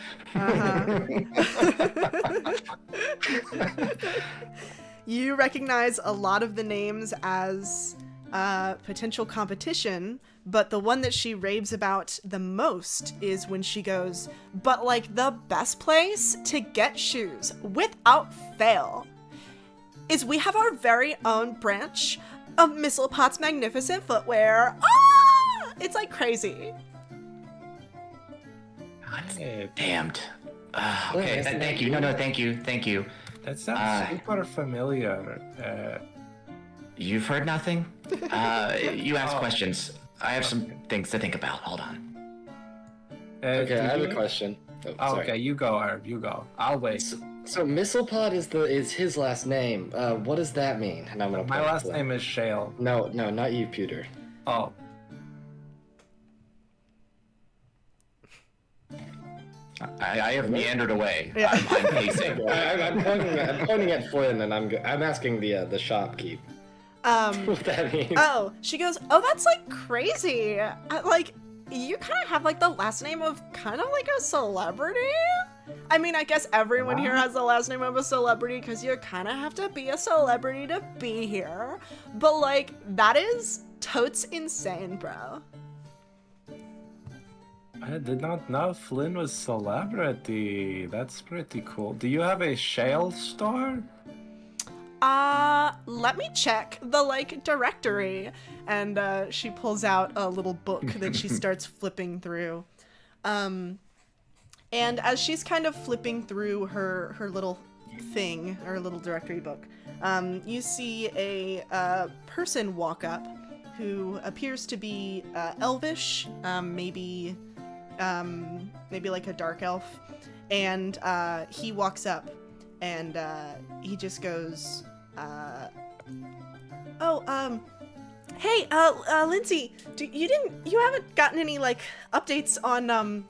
[SPEAKER 3] You recognize a lot of the names as potential competition, but the one that she raves about the most is when she goes, "But like the best place to get shoes without fail is we have our very own branch of Misselpot's Magnificent Footwear." Ah! It's like crazy.
[SPEAKER 1] Hey,
[SPEAKER 2] Damned. Okay, thank you. No, thank you.
[SPEAKER 1] that sounds super familiar.
[SPEAKER 2] You've heard nothing? You ask questions. I have some things to think about. Hold on.
[SPEAKER 5] Okay, I have a question. Oh, sorry.
[SPEAKER 1] Okay, you go, Arb. You go. I'll wait.
[SPEAKER 5] So Misselpot is his last name. What does that mean? And I'm gonna
[SPEAKER 1] My
[SPEAKER 5] point
[SPEAKER 1] last
[SPEAKER 5] to-
[SPEAKER 1] name is Shale.
[SPEAKER 5] No, not you, Pewter.
[SPEAKER 1] Oh.
[SPEAKER 2] I have meandered away.
[SPEAKER 3] Yeah.
[SPEAKER 2] I'm pacing.
[SPEAKER 5] I'm pointing at Flynn, and I'm asking the shopkeep what that means.
[SPEAKER 3] Oh, she goes, "Oh, that's like crazy. Like, you kind of have like the last name of kind of like a celebrity." I mean, I guess everyone here has the last name of a celebrity because you kind of have to be a celebrity to be here. But like, that is totes insane, bro.
[SPEAKER 1] I did not know Flynn was celebrity. That's pretty cool. Do you have a Shale store?
[SPEAKER 3] Let me check the, like, directory. And she pulls out a little book that she starts flipping through. And as she's kind of flipping through her little thing, her little directory book, you see a person walk up who appears to be elvish, maybe like a dark elf. And he walks up and he just goes, hey, Lindsay, you haven't gotten any, like, updates on,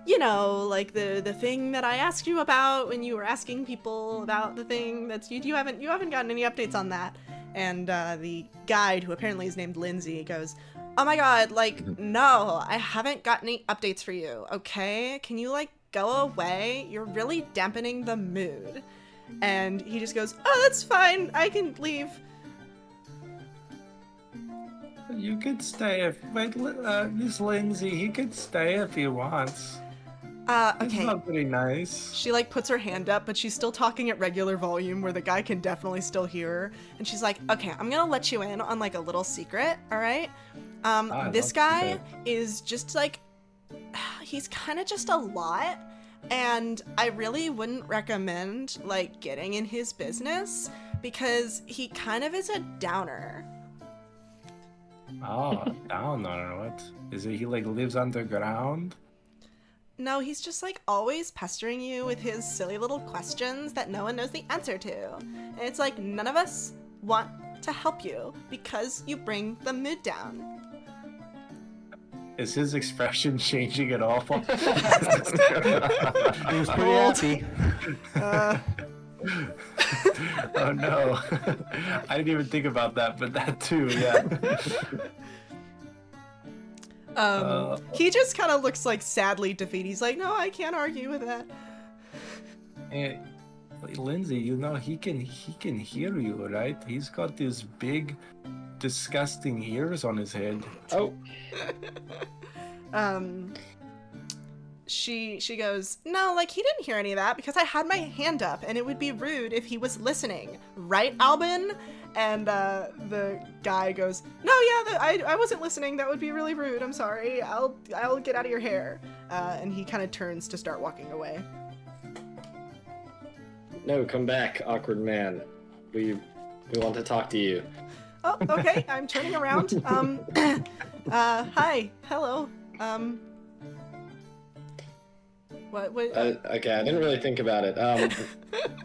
[SPEAKER 3] you know, like the thing that I asked you about when you were asking people about the thing that's you haven't gotten any updates on that. And the guide, who apparently is named Lindsay, goes, oh my god, like, no, I haven't got any updates for you, okay? Can you, like, go away? You're really dampening the mood. And he just goes, oh, that's fine, I can leave.
[SPEAKER 1] You could stay if Miss Lindsay. He could stay if he wants.
[SPEAKER 3] Okay.
[SPEAKER 1] It's not pretty nice.
[SPEAKER 3] She, like, puts her hand up, but she's still talking at regular volume where the guy can definitely still hear her. And she's like, okay, I'm gonna let you in on, like, a little secret, alright? This guy is just, like, he's kind of just a lot, and I really wouldn't recommend, like, getting in his business because he kind of is a downer.
[SPEAKER 1] Oh, downer. What? Is it he, like, lives underground?
[SPEAKER 3] No, he's just, like, always pestering you with his silly little questions that no one knows the answer to. And it's like, none of us want to help you because you bring the mood down.
[SPEAKER 1] Is his expression changing at all?
[SPEAKER 4] He was pretty happy.
[SPEAKER 1] Oh no. I didn't even think about that, but that too, yeah.
[SPEAKER 3] He just kind of looks, like, sadly defeated. He's like, no, I can't argue with that.
[SPEAKER 1] Hey, Lindsay, you know he can hear you, right? He's got these big, disgusting ears on his head.
[SPEAKER 5] Oh,
[SPEAKER 3] She goes, no, like, he didn't hear any of that because I had my hand up and it would be rude if he was listening. Right, Albin? And the guy goes, no, yeah, I wasn't listening. That would be really rude. I'm sorry. I'll get out of your hair. And he kind of turns to start walking away.
[SPEAKER 5] no, come back, awkward man. We want to talk to you.
[SPEAKER 3] Oh, okay. I'm turning around. Hi. Hello. What?
[SPEAKER 5] Okay, I didn't really think about it.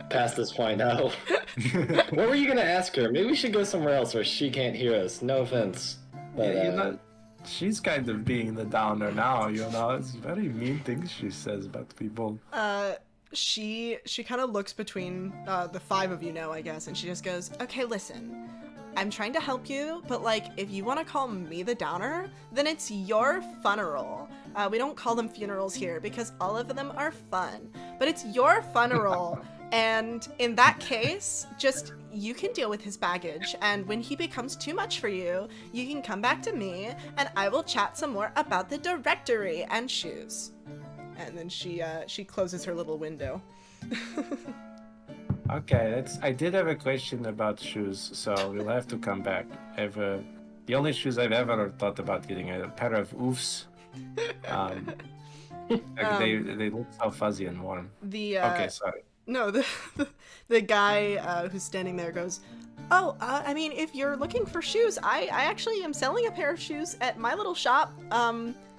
[SPEAKER 5] Past this point, no. What were you gonna ask her? Maybe we should go somewhere else where she can't hear us. No offense. But,
[SPEAKER 1] Yeah, you know, she's kind of being the downer now, you know. It's very mean things she says about people.
[SPEAKER 3] She kind of looks between the five of you now, I guess, and she just goes, okay, listen, I'm trying to help you, but, like, if you want to call me the downer, then it's your funeral. We don't call them funerals here because all of them are fun, but it's your funeral. And in that case, just, you can deal with his baggage, and when he becomes too much for you, you can come back to me, and I will chat some more about the directory and shoes. And then she closes her little window.
[SPEAKER 1] Okay, I did have a question about shoes, so we'll have to come back. The only shoes I've ever thought about getting are a pair of oofs. They look so fuzzy and warm. Okay, sorry.
[SPEAKER 3] No, the guy who's standing there goes, oh, I mean, if you're looking for shoes, I actually am selling a pair of shoes at my little shop.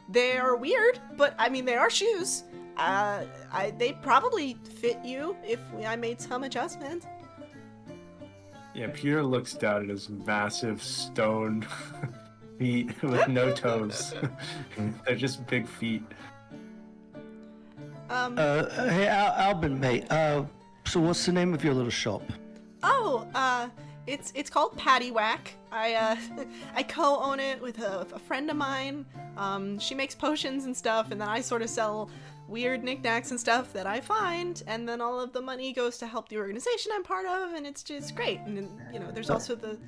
[SPEAKER 3] They're weird, but I mean, they are shoes. They'd probably fit you if I made some adjustments.
[SPEAKER 1] Yeah, Peter looks down at his massive stone feet with no toes. They're just big feet.
[SPEAKER 4] Hey, Albin, mate. So what's the name of your little shop?
[SPEAKER 3] Oh, it's called Paddywhack. I co-own it with a friend of mine. She makes potions and stuff, and then I sort of sell weird knickknacks and stuff that I find, and then all of the money goes to help the organization I'm part of, and it's just great. And then, you know, there's also the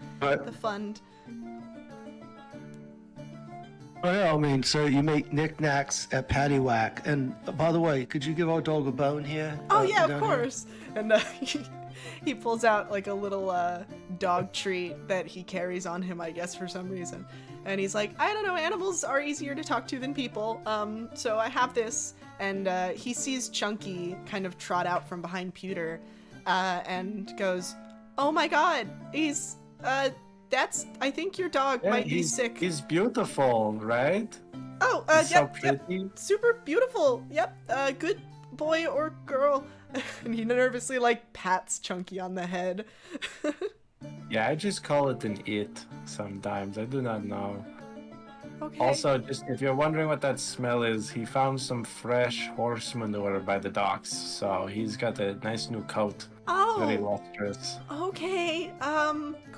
[SPEAKER 3] fund.
[SPEAKER 4] Oh, yeah, I mean, so you make knickknacks at Paddywhack. And by the way, could you give our dog a bone here?
[SPEAKER 3] Oh yeah, of
[SPEAKER 4] down
[SPEAKER 3] course. And he pulls out like a little dog treat that he carries on him, I guess, for some reason. And he's like, I don't know, animals are easier to talk to than people. So I have this. And he sees Chunky kind of trot out from behind Pewter and goes, oh my god, he's, I think your dog might be sick.
[SPEAKER 1] He's beautiful, right?
[SPEAKER 3] Oh,
[SPEAKER 1] He's so
[SPEAKER 3] yep,
[SPEAKER 1] pretty.
[SPEAKER 3] super beautiful. Yep, good boy or girl. And he nervously, like, pats Chunky on the head.
[SPEAKER 1] Yeah, I just call it an it sometimes. I do not know.
[SPEAKER 3] Okay.
[SPEAKER 1] Also, just if you're wondering what that smell is, he found some fresh horse manure by the docks, so he's got a nice new coat. Very
[SPEAKER 3] Oh,
[SPEAKER 1] lustrous.
[SPEAKER 3] okay.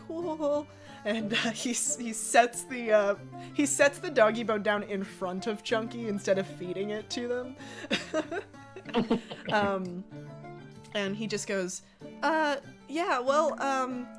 [SPEAKER 3] Cool. And he sets the doggy bone down in front of Chunky instead of feeding it to them. And he just goes, yeah, well,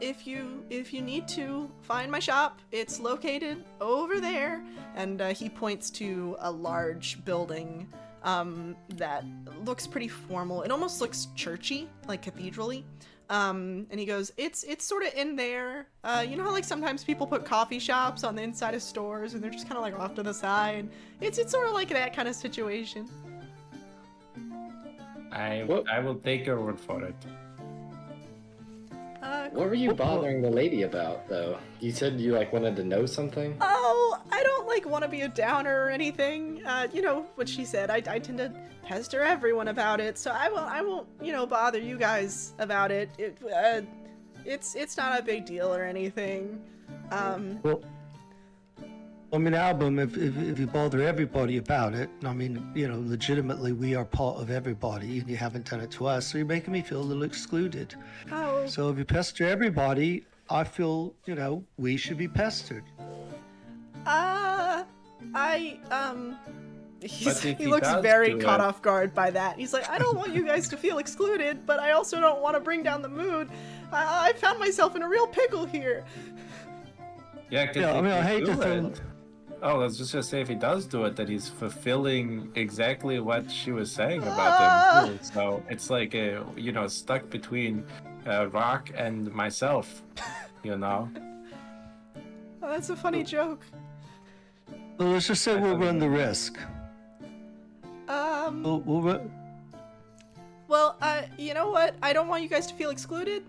[SPEAKER 3] if you need to find my shop, it's located over there. And he points to a large building that looks pretty formal. It almost looks churchy, like cathedral-y. And he goes, it's sort of in there. You know how like sometimes people put coffee shops on the inside of stores and they're just kind of like off to the side? It's sort of like that kind of situation.
[SPEAKER 1] I will take your word for it.
[SPEAKER 5] What were you bothering the lady about, though? You said you like wanted to know something.
[SPEAKER 3] Oh, I don't like want to be a downer or anything. You know what she said. I tend to pester everyone about it, so I won't bother you guys about it. It's not a big deal or anything.
[SPEAKER 4] Well, I mean, Album, if you bother everybody about it, I mean, legitimately we are part of everybody, and you haven't done it to us, so you're making me feel a little excluded.
[SPEAKER 3] Oh.
[SPEAKER 4] So if you pester everybody, I feel, we should be pestered.
[SPEAKER 3] He looks very caught off guard by that. He's like, I don't want you guys to feel excluded, but I also don't want to bring down the mood. I found myself in a real pickle here.
[SPEAKER 1] Yeah, cause
[SPEAKER 4] Yeah, I mean, I hate to
[SPEAKER 1] do
[SPEAKER 4] think.
[SPEAKER 1] it. Oh, let's just say if he does do it, that he's fulfilling exactly what she was saying about him too. So it's like stuck between Rock and myself,
[SPEAKER 3] Oh, that's a funny joke.
[SPEAKER 4] Well, let's just say we'll run the risk. We'll run.
[SPEAKER 3] Well, you know what? I don't want you guys to feel excluded.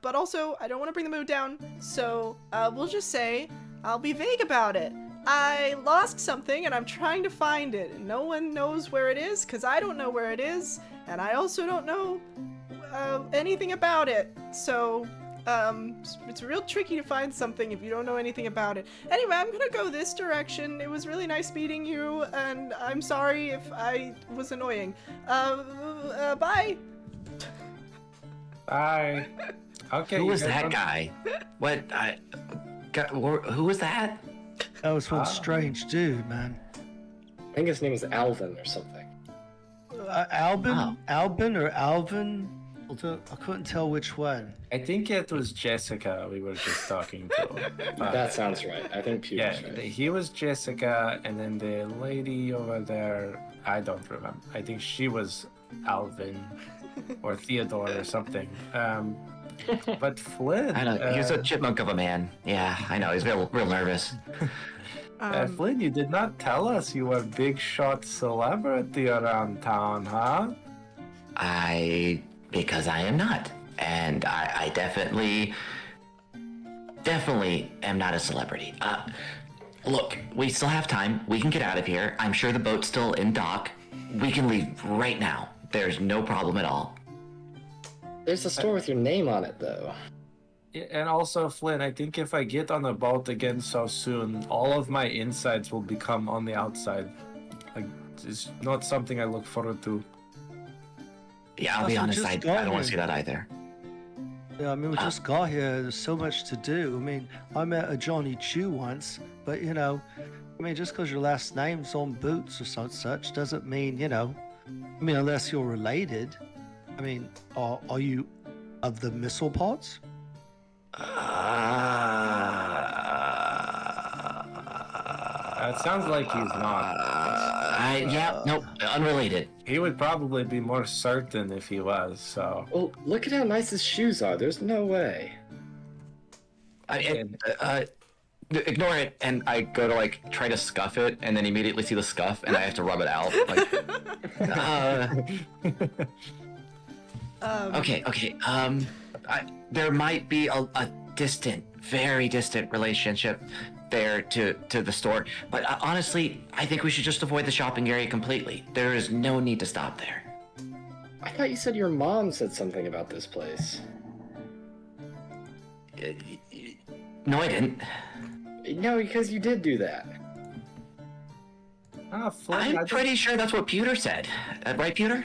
[SPEAKER 3] But also, I don't want to bring the mood down, so, we'll just say, I'll be vague about it. I lost something, and I'm trying to find it, and no one knows where it is, because I don't know where it is, and I also don't know, anything about it, so, it's real tricky to find something if you don't know anything about it. Anyway, I'm gonna go this direction. It was really nice meeting you, and I'm sorry if I was annoying. Bye!
[SPEAKER 1] Bye. Okay.
[SPEAKER 2] Who
[SPEAKER 1] you
[SPEAKER 2] was
[SPEAKER 1] guys
[SPEAKER 2] that
[SPEAKER 1] don't-
[SPEAKER 2] guy? Who was that?
[SPEAKER 4] That was one strange dude, man.
[SPEAKER 5] I think his name is Alvin or something.
[SPEAKER 4] Albin?
[SPEAKER 2] Oh.
[SPEAKER 4] Albin or Alvin? I couldn't tell which one.
[SPEAKER 1] I think it was Jessica we were just talking to.
[SPEAKER 5] That sounds right. I think Pewter's
[SPEAKER 1] Yeah,
[SPEAKER 5] right.
[SPEAKER 1] he was Jessica, and then the lady over there, I don't remember. I think she was Alvin or Theodore or something. But Flynn,
[SPEAKER 2] I know. He was a chipmunk of a man. Yeah, I know. He's real nervous.
[SPEAKER 1] Flynn, you did not tell us you were a big shot celebrity around town, huh?
[SPEAKER 2] Because I am not. And I definitely am not a celebrity. Look, we still have time. We can get out of here. I'm sure the boat's still in dock. We can leave right now. There's no problem at all.
[SPEAKER 5] There's a store with your name on it, though.
[SPEAKER 1] Yeah, and also, Flynn, I think if I get on the boat again so soon, all of my insides will become on the outside. Like, it's not something I look forward to.
[SPEAKER 2] Yeah, I'll be
[SPEAKER 4] Also,
[SPEAKER 2] honest.
[SPEAKER 4] just
[SPEAKER 2] I
[SPEAKER 4] go
[SPEAKER 2] don't want to see
[SPEAKER 4] ahead.
[SPEAKER 2] that either.
[SPEAKER 4] Yeah, I mean, we just got here. There's so much to do. I mean, I met a Johnny Chew once, but just because your last name's on boots or such doesn't mean, unless you're related. I mean, are you of the missile pods?
[SPEAKER 1] It sounds like he's not.
[SPEAKER 2] Nope, unrelated.
[SPEAKER 1] He would probably be more certain if he was, so.
[SPEAKER 5] Well, look at how nice his shoes are. There's no way.
[SPEAKER 2] Ignore it, and I go to like try to scuff it, and then immediately see the scuff, and I have to rub it out. Like, okay. There might be a distant, very distant relationship there to the store, but honestly, I think we should just avoid the shopping area completely. There is no need to stop there.
[SPEAKER 5] I thought you said your mom said something about this place.
[SPEAKER 2] No, I didn't.
[SPEAKER 5] No, because you did do that.
[SPEAKER 1] Flynn,
[SPEAKER 2] I'm pretty sure that's what Pewter said. Right, Pewter?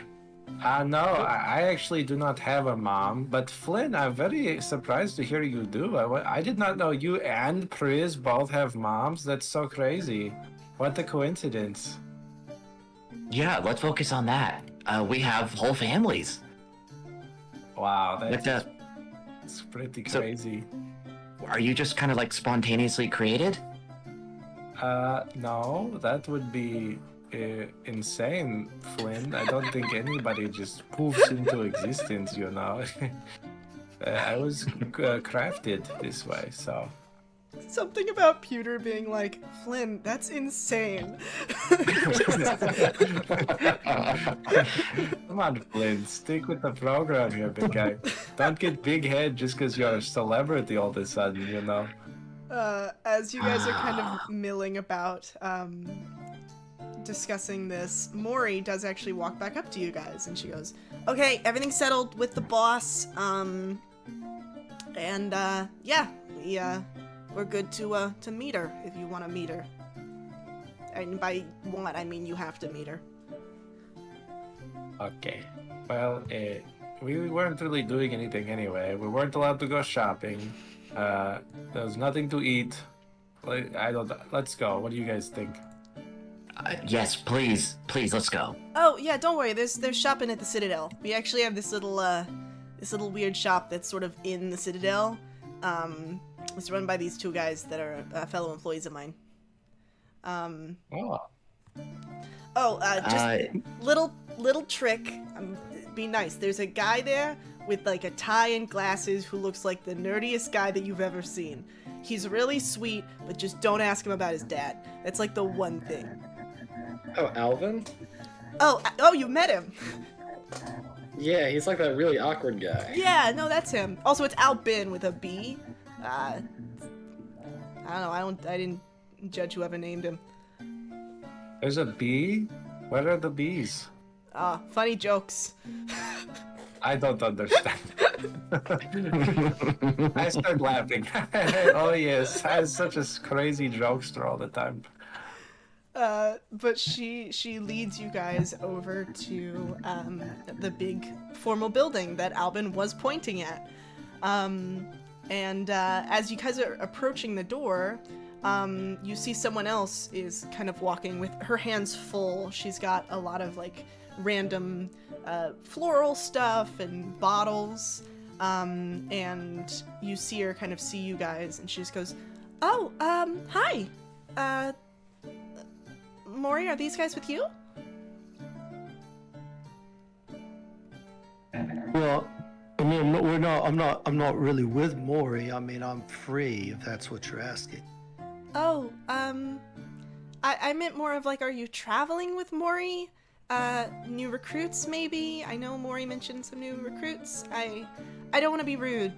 [SPEAKER 1] No, I actually do not have a mom, but Flynn, I'm very surprised to hear you do. I did not know you and Priz both have moms. That's so crazy. What a coincidence.
[SPEAKER 2] Yeah, let's focus on that. We have whole families.
[SPEAKER 1] Wow,
[SPEAKER 2] Like
[SPEAKER 1] that's pretty crazy.
[SPEAKER 2] Are you just kind of like spontaneously created?
[SPEAKER 1] No, that would be insane, Flynn. I don't think anybody just poofs into existence, you know. I was crafted this way, so.
[SPEAKER 3] Something about Pewter being like, Flynn, that's insane.
[SPEAKER 1] Come on, Flynn, stick with the program here, big guy. Don't get big head just because you're a celebrity all of a sudden, you know.
[SPEAKER 3] As you guys are kind of milling about, discussing this, Mori does actually walk back up to you guys, and she goes, "Okay, everything's settled with the boss. We're good to meet her if you want to meet her. And by what I mean, you have to meet her."
[SPEAKER 1] Okay. Well, we weren't really doing anything anyway. We weren't allowed to go shopping. There was nothing to eat. Let's go. What do you guys think?
[SPEAKER 2] Yes, please, let's go.
[SPEAKER 3] Oh yeah, don't worry. There's shopping at the Citadel. We actually have this little weird shop that's sort of in the Citadel. It's run by these two guys that are fellow employees of mine. Just little trick. Be nice. There's a guy there with like a tie and glasses who looks like the nerdiest guy that you've ever seen. He's really sweet, but just don't ask him about his dad. That's like the one thing.
[SPEAKER 5] Oh, Alvin?
[SPEAKER 3] Oh, you met him.
[SPEAKER 5] Yeah, he's like that really awkward guy.
[SPEAKER 3] Yeah, no, that's him. Also, it's Albin with a B. I don't know. I didn't judge whoever named him.
[SPEAKER 1] There's a bee? What are the bees?
[SPEAKER 3] Funny jokes.
[SPEAKER 1] I don't understand. I start laughing. Oh yes, I'm such a crazy jokester all the time.
[SPEAKER 3] But she leads you guys over to the big formal building that Albin was pointing at. And as you guys are approaching the door, you see someone else is kind of walking with her hands full. She's got a lot of like random floral stuff and bottles. And you see her kind of see you guys, and she just goes, "Oh, hi. Mori, are these guys with you?"
[SPEAKER 4] Well, I mean, we're not. I'm not really with Maury. I mean, I'm free. If that's what you're asking.
[SPEAKER 3] Oh, I meant more of like, are you traveling with Mori? New recruits maybe? I know Mori mentioned some new recruits. I don't want to be rude.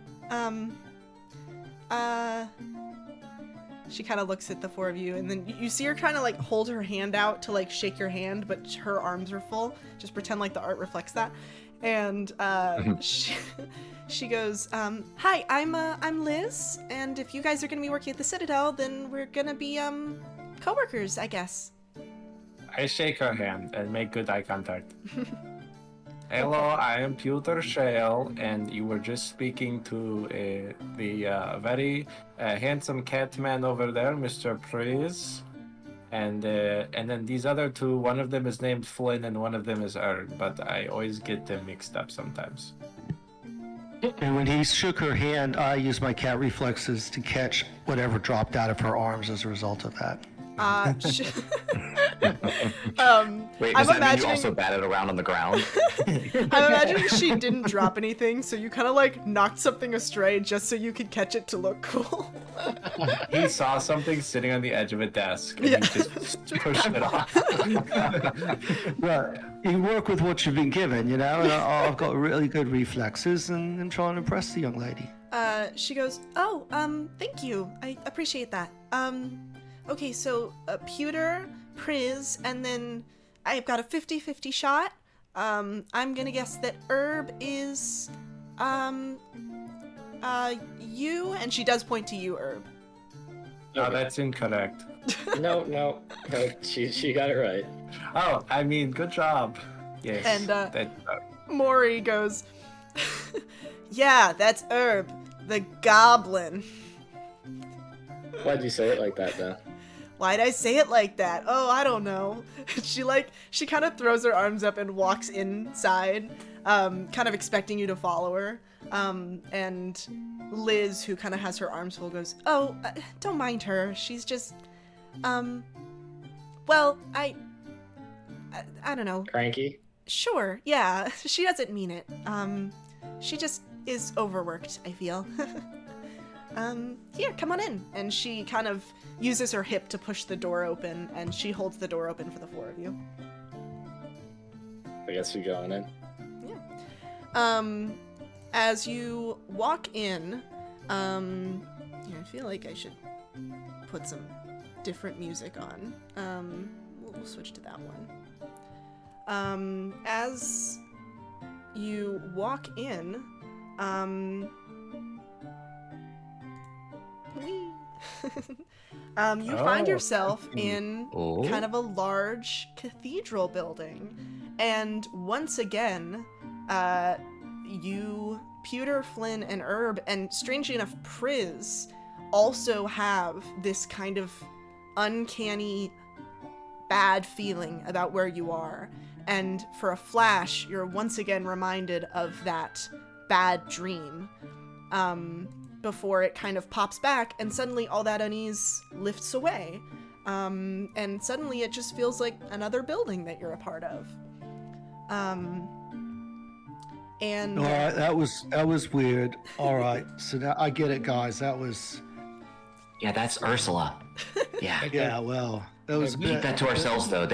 [SPEAKER 3] She kind of looks at the four of you, and then you see her kind of like hold her hand out to like shake your hand, but her arms are full. Just pretend like the art reflects that. And she goes, "Hi, I'm Liz, and if you guys are gonna be working at the Citadel, then we're gonna be coworkers, I guess."
[SPEAKER 1] I shake her hand and make good eye contact. Hello, I am Pewter Shale, and you were just speaking to the very handsome cat man over there, Mr. Priz. And then these other two, one of them is named Flynn and one of them is Erd, but I always get them mixed up sometimes.
[SPEAKER 4] And when he shook her hand, I used my cat reflexes to catch whatever dropped out of her arms as a result of that.
[SPEAKER 2] Wait,
[SPEAKER 3] I'm
[SPEAKER 2] does that mean you
[SPEAKER 3] imagining
[SPEAKER 2] also bat it around on the ground?
[SPEAKER 3] I'm imagining she didn't drop anything, so you kind of like knocked something astray just so you could catch it to look cool.
[SPEAKER 1] He saw something sitting on the edge of a desk and
[SPEAKER 3] Yeah.
[SPEAKER 1] he just pushed it off.
[SPEAKER 4] Well, you work with what you've been given, you know, and I've got really good reflexes and try and impress the young lady.
[SPEAKER 3] She goes, "Oh, thank you. I appreciate that. Okay, so pewter, priz, and then I've got a 50-50 shot. I'm gonna guess that herb is, you, and she does point to you, herb.
[SPEAKER 1] No, that's incorrect.
[SPEAKER 5] No, she got it right.
[SPEAKER 1] Oh, I mean, good job. Yes.
[SPEAKER 3] And, Maury goes, yeah, that's herb, the goblin.
[SPEAKER 5] Why'd you say it like that, though?
[SPEAKER 3] Why'd I say it like that? Oh, I don't know. She kind of throws her arms up and walks inside, kind of expecting you to follow her. And Liz, who kind of has her arms full, goes, "Oh, don't mind her. She's just, well, I don't know.
[SPEAKER 5] Cranky?
[SPEAKER 3] Sure, yeah. She doesn't mean it. She just is overworked, I feel." Here, come on in. And she kind of uses her hip to push the door open, and she holds the door open for the four of you.
[SPEAKER 5] I guess we go on in.
[SPEAKER 3] Yeah. As you walk in, yeah, I feel like I should put some different music on. We'll switch to that one. As you walk in, you find yourself in kind of a large cathedral building, and once again, you, Pewter, Flynn, and Herb, and strangely enough, Priz, also have this kind of uncanny bad feeling about where you are. And for a flash, you're once again reminded of that bad dream. Before it kind of pops back, and suddenly all that unease lifts away. And suddenly it just feels like another building that you're a part of. And
[SPEAKER 4] All right, that was weird. All right, so now I get it, guys. That was
[SPEAKER 2] Yeah, that's Ursula. Yeah.
[SPEAKER 4] yeah. Well, that was a
[SPEAKER 2] We keep
[SPEAKER 4] bit.
[SPEAKER 2] that to ourselves, though. I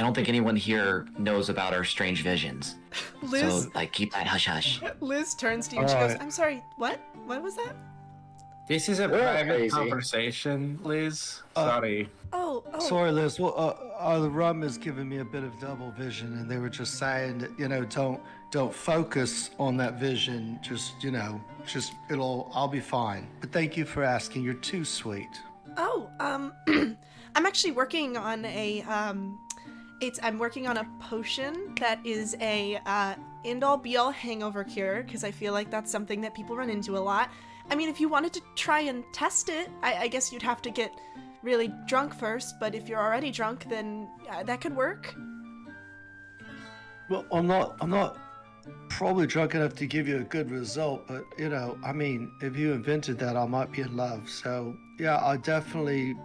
[SPEAKER 2] don't think anyone here knows about our strange visions.
[SPEAKER 3] Liz,
[SPEAKER 2] So, like, keep that hush hush.
[SPEAKER 3] Liz turns to you and she goes,
[SPEAKER 4] Alright.
[SPEAKER 3] "I'm sorry, what? What was that?"
[SPEAKER 1] This is a
[SPEAKER 5] We're
[SPEAKER 1] private
[SPEAKER 5] crazy.
[SPEAKER 1] conversation, Liz. Sorry.
[SPEAKER 3] Oh.
[SPEAKER 4] Sorry, Liz. Well, the rum is giving me a bit of double vision, and they were just saying that don't focus on that vision. I'll be fine. But thank you for asking. You're too sweet.
[SPEAKER 3] Oh, I'm actually working on I'm working on a potion that is a end-all be-all hangover cure, because I feel like that's something that people run into a lot. I mean, if you wanted to try and test it, I guess you'd have to get really drunk first, but if you're already drunk, then that could work.
[SPEAKER 4] Well, I'm not probably drunk enough to give you a good result, but I mean, if you invented that, I might be in love. So yeah, I definitely.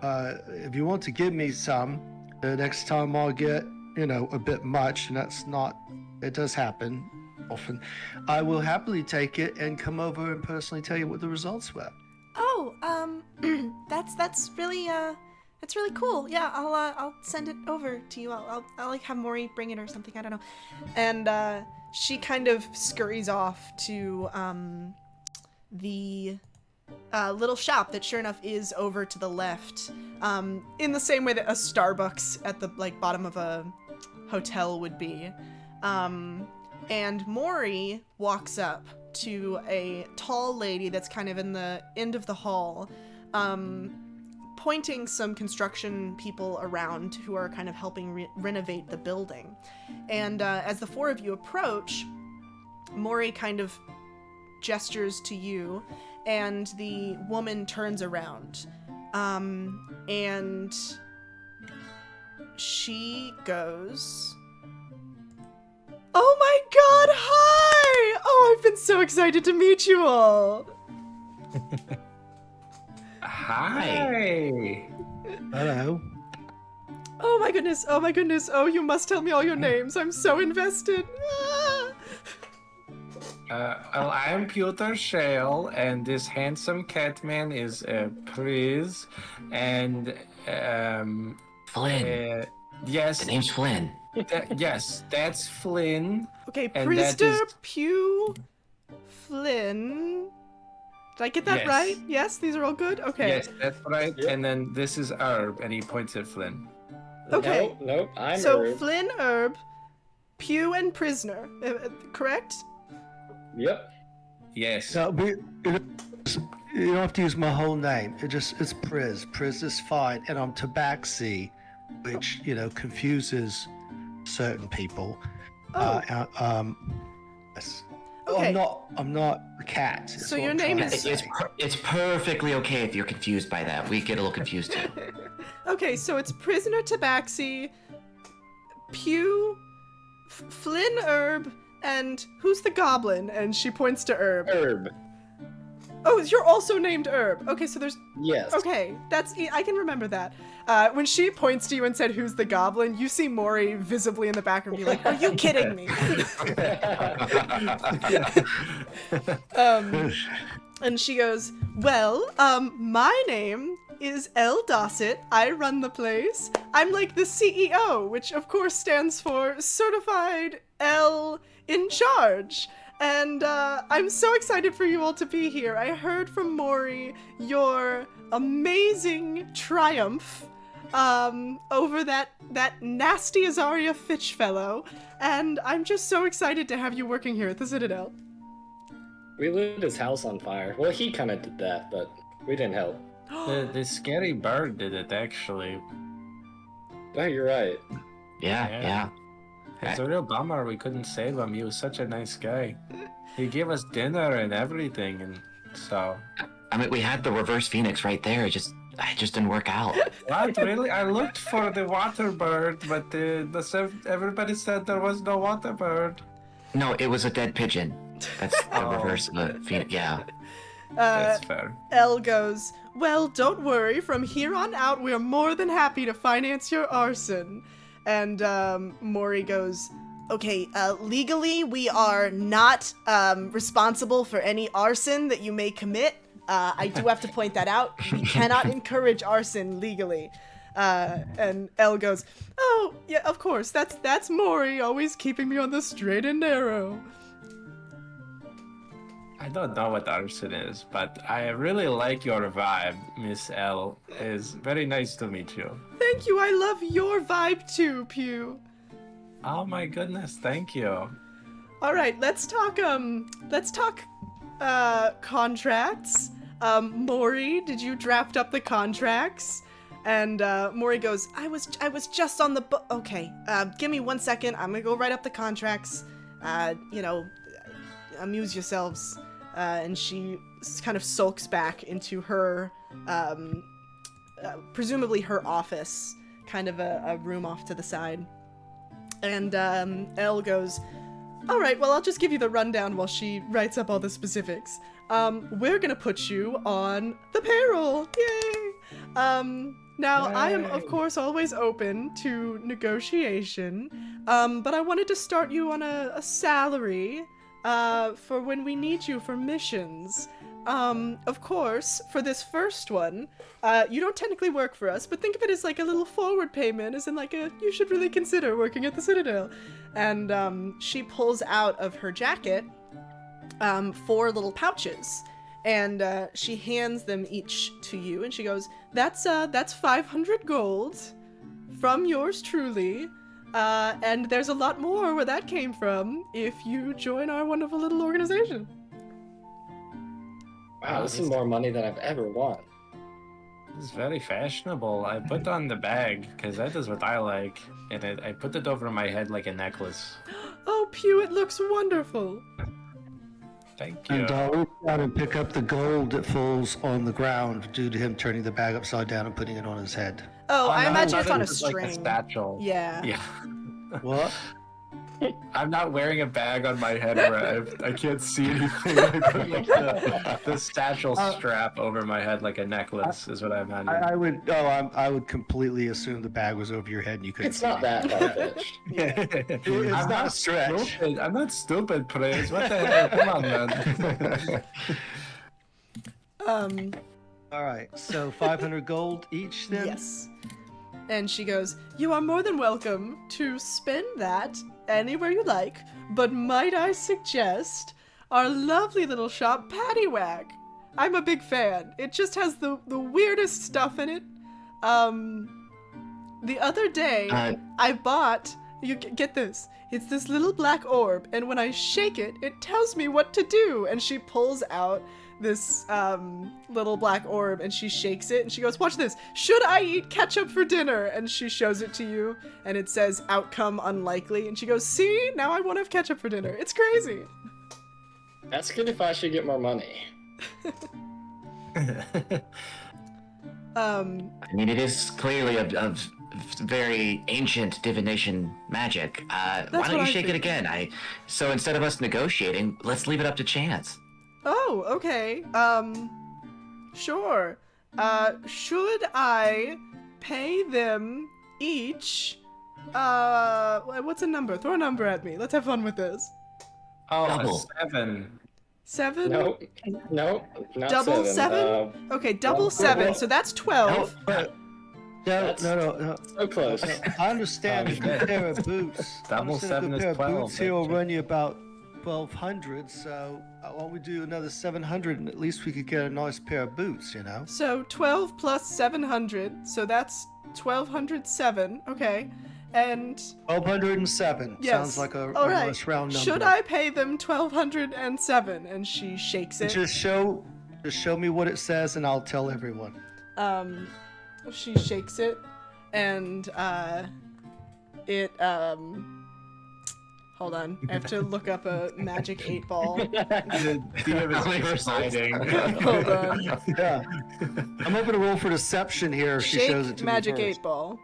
[SPEAKER 4] If you want to give me some, the next time I'll get a bit much, and it does happen often. I will happily take it and come over and personally tell you what the results were.
[SPEAKER 3] Oh, that's really cool. Yeah, I'll send it over to you. I'll like have Maury bring it or something. I don't know. And she kind of scurries off to the little shop that sure enough is over to the left. In the same way that a Starbucks at the bottom of a hotel would be. And Maury walks up to a tall lady that's kind of in the end of the hall, pointing some construction people around who are kind of helping renovate the building. And as the four of you approach, Maury kind of gestures to you, and the woman turns around. And she goes, "Oh my god, hi! Oh, I've been so excited to meet you all."
[SPEAKER 1] Hi.
[SPEAKER 4] Hello.
[SPEAKER 3] Oh my goodness, oh my goodness, oh, you must tell me all your names. I'm so invested. Ah.
[SPEAKER 1] Well, I'm Piotr Shale, and this handsome catman is Priz, and
[SPEAKER 2] Flynn.
[SPEAKER 1] yes,
[SPEAKER 2] The name's Flynn.
[SPEAKER 1] yes, that's Flynn.
[SPEAKER 3] Okay,
[SPEAKER 1] And that
[SPEAKER 3] Prister
[SPEAKER 1] is-
[SPEAKER 3] Pew Flynn. Did I get that
[SPEAKER 1] Yes.
[SPEAKER 3] right? Yes, these are all good? Okay.
[SPEAKER 1] Yes, that's right.
[SPEAKER 5] Yep.
[SPEAKER 1] And then this is Herb, and he points at Flynn.
[SPEAKER 3] Okay.
[SPEAKER 5] Nope, I'm
[SPEAKER 3] So
[SPEAKER 5] Herb.
[SPEAKER 3] Flynn, Herb, Pew, and Prisoner. Correct?
[SPEAKER 5] Yep.
[SPEAKER 1] Yes.
[SPEAKER 4] No, you don't have to use my whole name. It's Priz. Priz is fine, and I'm Tabaxi, which confuses certain people.
[SPEAKER 3] Oh.
[SPEAKER 4] Yes.
[SPEAKER 3] Okay.
[SPEAKER 4] I'm not a cat. is
[SPEAKER 3] So
[SPEAKER 4] what
[SPEAKER 3] your
[SPEAKER 4] I'm
[SPEAKER 3] name
[SPEAKER 4] trying to
[SPEAKER 3] is-
[SPEAKER 4] say.
[SPEAKER 2] It's perfectly okay if you're confused by that. We get a little confused too.
[SPEAKER 3] Okay, so it's Prisoner Tabaxi, Pew, Flynn, Herb, and who's the goblin? And she points to Herb.
[SPEAKER 5] Herb.
[SPEAKER 3] Oh, you're also named Herb. Okay, so there's.
[SPEAKER 5] Yes.
[SPEAKER 3] Okay, I can remember that. When she points to you and said, "Who's the goblin?" you see Maury visibly in the background be like, "Are you kidding me?" And she goes, "Well, my name is Elle Dossett. I run the place. I'm like the CEO, which of course stands for Certified L in Charge." And I'm so excited for you all to be here. I heard from Maury your amazing triumph over that nasty Azaria Fitch fellow, and I'm just so excited to have you working here at the Citadel.
[SPEAKER 5] We lit his house on fire. Well, he kind of did that, but we didn't help.
[SPEAKER 1] The scary bird did it, actually.
[SPEAKER 5] Oh, you're right.
[SPEAKER 2] Yeah.
[SPEAKER 1] It's a real bummer we couldn't save him. He was such a nice guy. He gave us dinner and everything, and so...
[SPEAKER 2] I mean, we had the reverse phoenix right there. It just didn't work out.
[SPEAKER 1] What, really? I looked for the water bird, but everybody said there was no water bird.
[SPEAKER 2] No, it was a dead pigeon. That's the
[SPEAKER 1] Oh.
[SPEAKER 2] reverse of the phoenix. Yeah.
[SPEAKER 1] That's fair.
[SPEAKER 3] Elle goes, "Well, don't worry. From here on out, we're more than happy to finance your arson." And Maury goes, "Okay, legally, we are not responsible for any arson that you may commit. I do have to point that out. We cannot encourage arson legally." And Elle goes, "Oh, yeah, of course. That's Maury, always keeping me on the straight and narrow."
[SPEAKER 1] I don't know what arson is, but I really like your vibe, Miss L. It's very nice to meet you.
[SPEAKER 3] Thank you. I love your vibe too, Pew.
[SPEAKER 1] Oh my goodness, thank you.
[SPEAKER 3] All right, let's talk contracts. Maury, did you draft up the contracts? And Maury goes, I was just on the okay, give me 1 second. I'm gonna go write up the contracts. Amuse yourselves. And she kind of sulks back into her, presumably her office, kind of a room off to the side. And Elle goes, "All right, well, I'll just give you the rundown while she writes up all the specifics. We're gonna put you on the payroll. Yay! Now, I am, of course, always open to negotiation, but I wanted to start you on a salary for when we need you for missions. Of course, for this first one, you don't technically work for us, but think of it as like a little forward payment, as in like you should really consider working at the Citadel." And she pulls out of her jacket 4 little pouches, and she hands them each to you, and she goes, that's 500 gold from yours truly. And there's a lot more where that came from if you join our wonderful little organization.
[SPEAKER 5] Wow, this is more money than I've ever won.
[SPEAKER 1] It's very fashionable. I put on the bag because that is what I like, and I put it over my head like a necklace.
[SPEAKER 3] Oh, Pew, it looks wonderful.
[SPEAKER 1] Thank you.
[SPEAKER 4] And I'll reach out and pick up the gold that falls on the ground due to him turning the bag upside down and putting it on his head.
[SPEAKER 3] Oh, I
[SPEAKER 1] no,
[SPEAKER 3] imagine it's on a
[SPEAKER 1] it's like
[SPEAKER 3] string.
[SPEAKER 1] a satchel.
[SPEAKER 3] Yeah.
[SPEAKER 1] Yeah.
[SPEAKER 4] What?
[SPEAKER 1] I'm not wearing a bag on my head where I can't see anything. I put like the satchel strap over my head like a necklace is what I imagine.
[SPEAKER 4] I would completely assume the bag was over your head and you couldn't
[SPEAKER 5] It's
[SPEAKER 4] see
[SPEAKER 5] not that far-fetched.
[SPEAKER 4] It's
[SPEAKER 1] I'm
[SPEAKER 4] not a stretch.
[SPEAKER 1] Stupid. I'm not stupid, Praise. What the hell? Come on, man.
[SPEAKER 4] All right, so 500 gold each then?
[SPEAKER 3] Yes. And she goes, "You are more than welcome to spend that anywhere you like, but might I suggest our lovely little shop, Paddywhack. I'm a big fan. It just has the weirdest stuff in it. The other day, I bought, you get this, it's this little black orb, and when I shake it, it tells me what to do." And she pulls out this little black orb and she shakes it and she goes, "Watch this. Should I eat ketchup for dinner?" And she shows it to you and it says outcome unlikely. And she goes, "See, now I won't have ketchup for dinner." It's crazy.
[SPEAKER 5] Ask it if I should get more money.
[SPEAKER 2] I mean, it is clearly of very ancient divination magic. Why don't you
[SPEAKER 3] what I
[SPEAKER 2] shake it
[SPEAKER 3] think.
[SPEAKER 2] again? So instead of us negotiating, let's leave it up to chance.
[SPEAKER 3] Oh, okay. Sure. Should I pay them each? What's a number? Throw a number at me. Let's have fun with this.
[SPEAKER 1] Oh,
[SPEAKER 2] Double.
[SPEAKER 1] 7.
[SPEAKER 3] 7?
[SPEAKER 5] Nope, not
[SPEAKER 3] Double
[SPEAKER 5] 7.
[SPEAKER 3] 7? Okay, double
[SPEAKER 5] well,
[SPEAKER 3] 7.
[SPEAKER 5] well,
[SPEAKER 3] So that's 12.
[SPEAKER 4] No,
[SPEAKER 5] That's-
[SPEAKER 4] no.
[SPEAKER 5] So close.
[SPEAKER 4] I understand a good pair of boots.
[SPEAKER 1] Double
[SPEAKER 4] I understand
[SPEAKER 1] 7
[SPEAKER 4] a
[SPEAKER 1] is
[SPEAKER 4] good pair
[SPEAKER 1] 12,
[SPEAKER 4] of boots here will
[SPEAKER 1] actually.
[SPEAKER 4] run you about 1,200. So why don't we do another 700, and at least we could get a nice pair of boots, you know?
[SPEAKER 3] So 12 plus 700. So that's 1,207. Okay. And
[SPEAKER 4] 1,207
[SPEAKER 3] yes.
[SPEAKER 4] sounds like a
[SPEAKER 3] All right.
[SPEAKER 4] nice round number.
[SPEAKER 3] Should I pay them 1,207? And she shakes it.
[SPEAKER 4] Just show me what it says, and I'll tell everyone.
[SPEAKER 3] She shakes it, and it hold on, I have to look up a magic 8-ball.
[SPEAKER 1] The DM is exciting.
[SPEAKER 3] Hold on.
[SPEAKER 4] Yeah, I'm hoping to roll for deception here if she shows it
[SPEAKER 3] Shake
[SPEAKER 4] to
[SPEAKER 3] magic
[SPEAKER 4] me first.
[SPEAKER 3] 8-ball.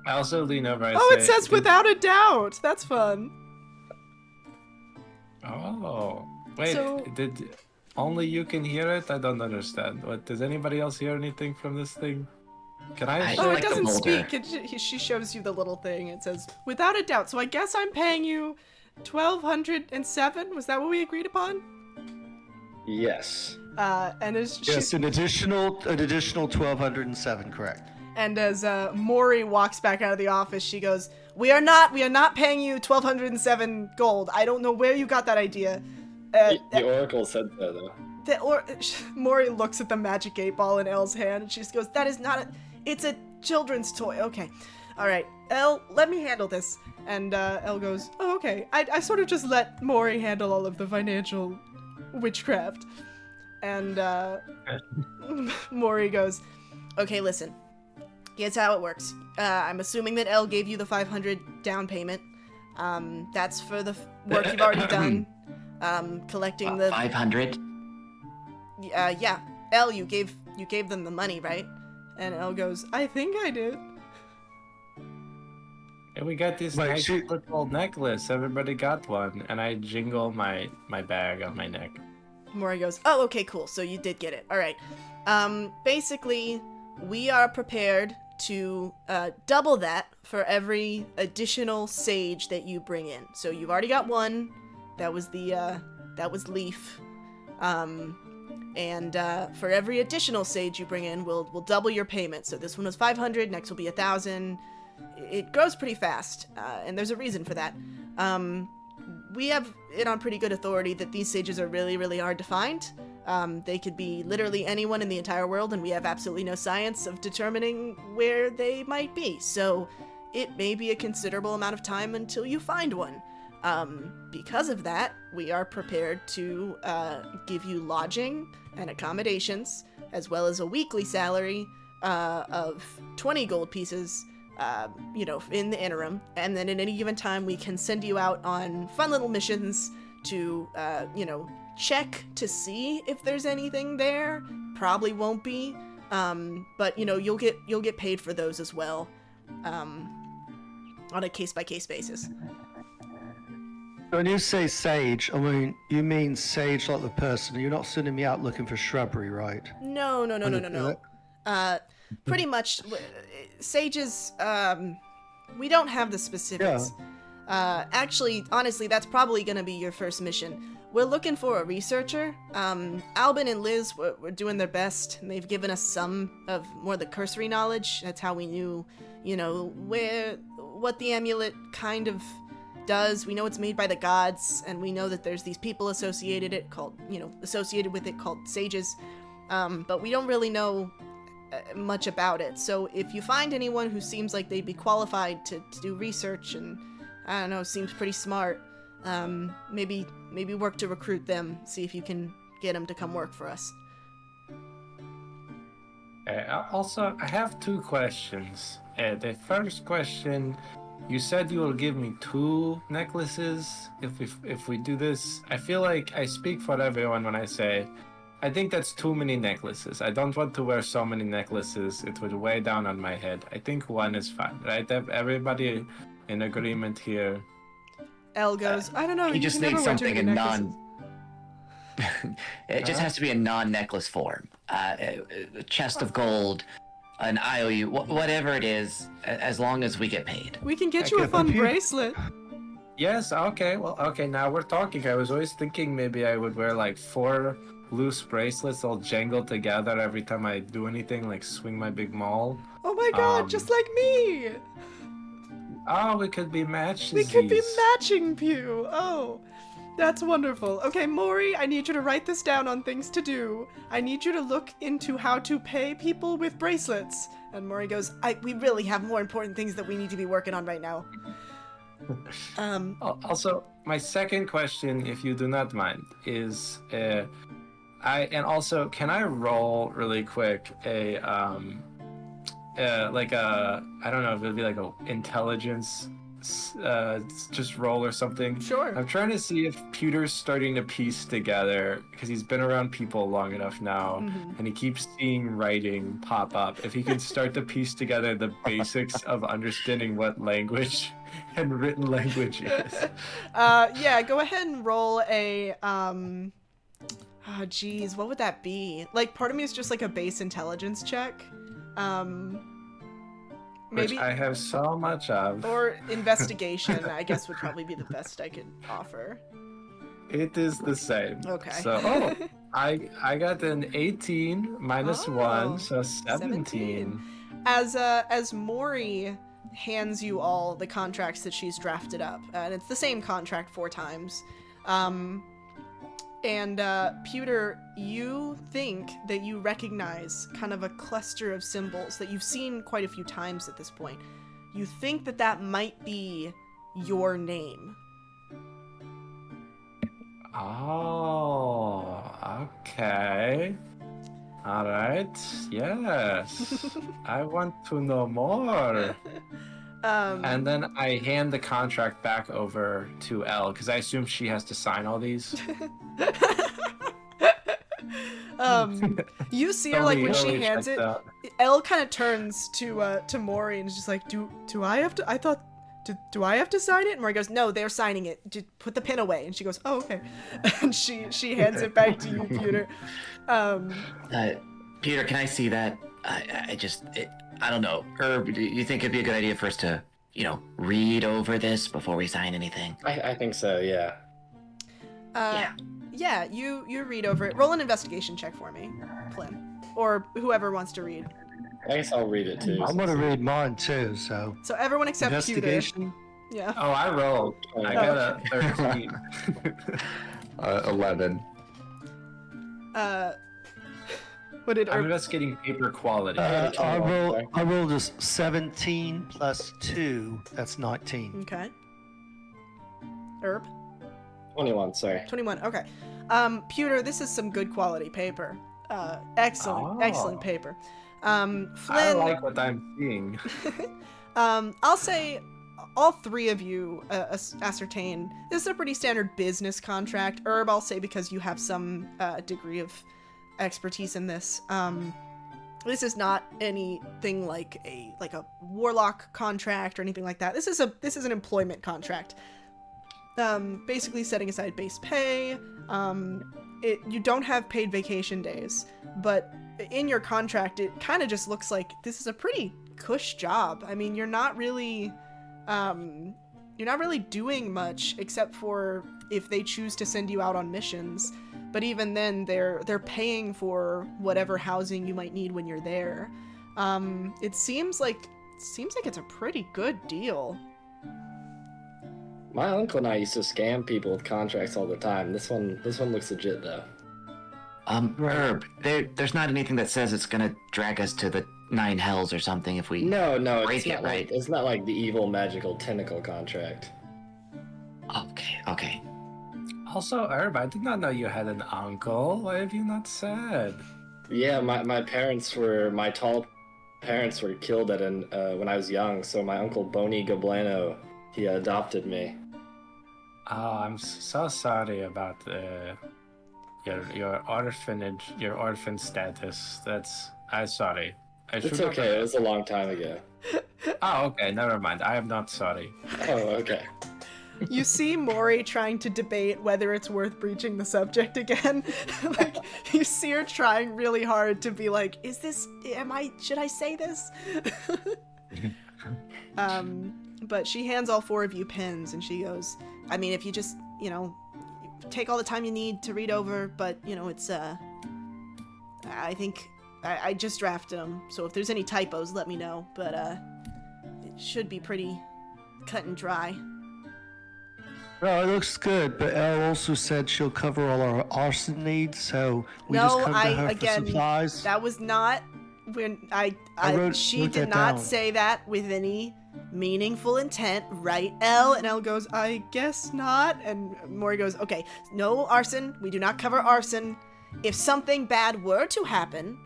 [SPEAKER 1] I also lean over.
[SPEAKER 3] Oh, it says without a doubt. That's fun.
[SPEAKER 1] Oh, wait.
[SPEAKER 3] So-
[SPEAKER 1] Did only you can hear it? I don't understand. What? Does anybody else hear anything from this thing? Can I?
[SPEAKER 2] I-
[SPEAKER 3] Oh,
[SPEAKER 2] like
[SPEAKER 3] it
[SPEAKER 2] the
[SPEAKER 3] doesn't
[SPEAKER 2] molder.
[SPEAKER 3] speak. She shows you the little thing. It says without a doubt. So I guess I'm paying you 1,207. Was that what we agreed upon?
[SPEAKER 5] Yes.
[SPEAKER 3] And as
[SPEAKER 4] Yes, an additional 1,207, correct.
[SPEAKER 3] And as Maury walks back out of the office, she goes, we are not paying you 1,207 gold. I don't know where you got that idea."
[SPEAKER 5] The Oracle said so, though.
[SPEAKER 3] Maury looks at the magic 8-ball in Elle's hand, and she just goes, "That is not it's a children's toy." Okay. All right, Elle, let me handle this. And Elle goes, "Oh, okay. I sort of just let Maury handle all of the financial witchcraft." And Maury goes, "Okay, listen. Here's how it works. I'm assuming that Elle gave you the 500 down payment. That's for the work you've already done. Collecting the
[SPEAKER 2] 500.
[SPEAKER 3] yeah. Elle, you gave them the money, right?" And Elle goes, "I think I did."
[SPEAKER 1] And we got this
[SPEAKER 4] Wait,
[SPEAKER 1] nice
[SPEAKER 4] she-
[SPEAKER 1] little necklace. Everybody got one, and I jingle my bag on my neck.
[SPEAKER 3] Maury goes, "Oh, okay, cool. So you did get it. All right. Basically, we are prepared to double that for every additional sage that you bring in. So you've already got one. That was Leaf. And for every additional sage you bring in, we'll double your payment. So this one was 500. Next will be 1,000. It grows pretty fast, and there's a reason for that. We have it on pretty good authority that these sages are really, really hard to find. They could be literally anyone in the entire world, and we have absolutely no science of determining where they might be. So it may be a considerable amount of time until you find one. Because of that, we are prepared to give you lodging and accommodations, as well as a weekly salary of 20 gold pieces, in the interim. And then at any given time, we can send you out on fun little missions to, check to see if there's anything there. Probably won't be, but you'll get paid for those as well, on a case-by-case basis.
[SPEAKER 4] When you say sage, I mean, you mean sage like the person. You're not sending me out looking for shrubbery, right?
[SPEAKER 3] No. Pretty much, sages. We don't have the specifics. Actually, honestly, that's probably gonna be your first mission. We're looking for a researcher. Albin and Liz were doing their best, and they've given us some of more of the cursory knowledge. That's how we knew, what the amulet kind of does. We know it's made by the gods, and we know that there's these people associated with it called sages. But we don't really know much about it. So if you find anyone who seems like they'd be qualified to do research and, I don't know, seems pretty smart, maybe work to recruit them, see if you can get them to come work for us.
[SPEAKER 1] Also, I have 2 questions. The first question, you said you will give me 2 necklaces if we do this. I feel like I speak for everyone when I say I think that's too many necklaces. I don't want to wear so many necklaces. It would weigh down on my head. I think 1 is fine, right? Everybody in agreement here.
[SPEAKER 3] Elle goes, I don't know.
[SPEAKER 2] You just
[SPEAKER 3] can
[SPEAKER 2] need
[SPEAKER 3] never wear too
[SPEAKER 2] something
[SPEAKER 3] many
[SPEAKER 2] in
[SPEAKER 3] necklaces."
[SPEAKER 2] It just has to be a non-necklace form. A chest of gold, an IOU, whatever it is, as long as we get paid.
[SPEAKER 3] We can get you a fun bracelet.
[SPEAKER 1] Yes, okay. Well, okay, now we're talking. I was always thinking maybe I would wear like 4 loose bracelets all jangled together every time I do anything, like swing my big maul.
[SPEAKER 3] Oh my god, just like me!
[SPEAKER 1] Oh, we could be matched.
[SPEAKER 3] We could be matching, Pew! Oh, that's wonderful. Okay, Maury, I need you to write this down on things to do. I need you to look into how to pay people with bracelets. And Maury goes, we really have more important things that we need to be working on right now.
[SPEAKER 1] Also, my second question, if you do not mind, is can I roll really quick I don't know if it'd be like a intelligence just roll or something.
[SPEAKER 3] Sure.
[SPEAKER 1] I'm trying to see if Pewter's starting to piece together, because he's been around people long enough now, and he keeps seeing writing pop up. If he can start to piece together the basics of understanding what language and written language is.
[SPEAKER 3] Yeah, go ahead and roll a oh geez, what would that be? Like, part of me is just like a base intelligence check. Maybe.
[SPEAKER 1] Which I have so much of.
[SPEAKER 3] Or investigation, I guess, would probably be the best I could offer.
[SPEAKER 1] It is the same.
[SPEAKER 3] Okay.
[SPEAKER 1] So, I got an 18 minus 1, so 17.
[SPEAKER 3] As Maury hands you all the contracts that she's drafted up, and it's the same contract 4 times. Pewter, you think that you recognize kind of a cluster of symbols that you've seen quite a few times at this point. You think that might be your name.
[SPEAKER 1] Oh, okay. All right. Yes. I want to know more. And then I hand the contract back over to Elle, because I assume she has to sign all these.
[SPEAKER 3] You see her, like, when she hands it, Elle kind of turns to Maury and is just like, do I have to? I thought, do I have to sign it? And Maury goes, no, they're signing it. Just put the pen away. And she goes, oh, okay. And she hands it back to you, Pewter.
[SPEAKER 2] Peter, can I see that? I don't know. Herb, do you think it'd be a good idea for us to, read over this before we sign anything?
[SPEAKER 5] I think so, yeah.
[SPEAKER 3] Yeah, you read over it. Roll an investigation check for me, Flynn. Or whoever wants to read.
[SPEAKER 5] I guess I'll read it too.
[SPEAKER 4] I'm going to read mine too, so.
[SPEAKER 3] So everyone except
[SPEAKER 4] Investigation?
[SPEAKER 3] Pewter. Yeah.
[SPEAKER 1] Oh, I rolled. I got a 13.
[SPEAKER 2] 11.
[SPEAKER 3] What did
[SPEAKER 1] I'm investigating paper quality.
[SPEAKER 4] I rolled a 17 plus 2. That's 19.
[SPEAKER 3] Okay. Herb?
[SPEAKER 5] 21, sorry.
[SPEAKER 3] 21, okay. Pewter, this is some good quality paper. Excellent paper. Flynn...
[SPEAKER 1] I like what I'm seeing.
[SPEAKER 3] I'll say all 3 of you ascertain this is a pretty standard business contract. Herb, I'll say, because you have some degree of expertise in this. This is not anything like a warlock contract or anything like that. This is an employment contract. basically setting aside base pay. You don't have paid vacation days, but in your contract, it kind of just looks like this is a pretty cush job. I mean, you're not really doing much except for if they choose to send you out on missions. But even then, they're paying for whatever housing you might need when you're there. It seems like it's a pretty good deal.
[SPEAKER 5] My uncle and I used to scam people with contracts all the time. This one looks legit though.
[SPEAKER 2] Herb, there's not anything that says it's gonna drag us to the 9 hells or something if we
[SPEAKER 5] No,
[SPEAKER 2] break
[SPEAKER 5] it's
[SPEAKER 2] it,
[SPEAKER 5] not
[SPEAKER 2] right?
[SPEAKER 5] like it's not like the evil magical tentacle contract.
[SPEAKER 2] Okay.
[SPEAKER 1] Also, Herb, I did not know you had an uncle. Why have you not said?
[SPEAKER 5] Yeah, my tall parents were killed when I was young. So my uncle Boni Gablano, he adopted me.
[SPEAKER 1] Oh, I'm so sorry about your orphanage, your orphan status. I'm sorry.
[SPEAKER 5] It's okay. It was a long time ago.
[SPEAKER 1] Oh, okay. Never mind. I am not sorry.
[SPEAKER 5] Oh, okay.
[SPEAKER 3] You see Mori trying to debate whether it's worth breaching the subject again. Like, you see her trying really hard to be like, should I say this? But she hands all 4 of you pins and she goes, I mean, if you just, take all the time you need to read over, but, it's, I think I just drafted them, so if there's any typos, let me know, but, it should be pretty cut and dry.
[SPEAKER 4] No, it looks good, but Elle also said she'll cover all our arson needs, so we just come to her for supplies.
[SPEAKER 3] That was not when she
[SPEAKER 4] wrote
[SPEAKER 3] did
[SPEAKER 4] that
[SPEAKER 3] not
[SPEAKER 4] down.
[SPEAKER 3] say that with any meaningful intent, right, Elle? And Elle goes, I guess not. And Mori goes, okay, no arson. We do not cover arson. If something bad were to happen,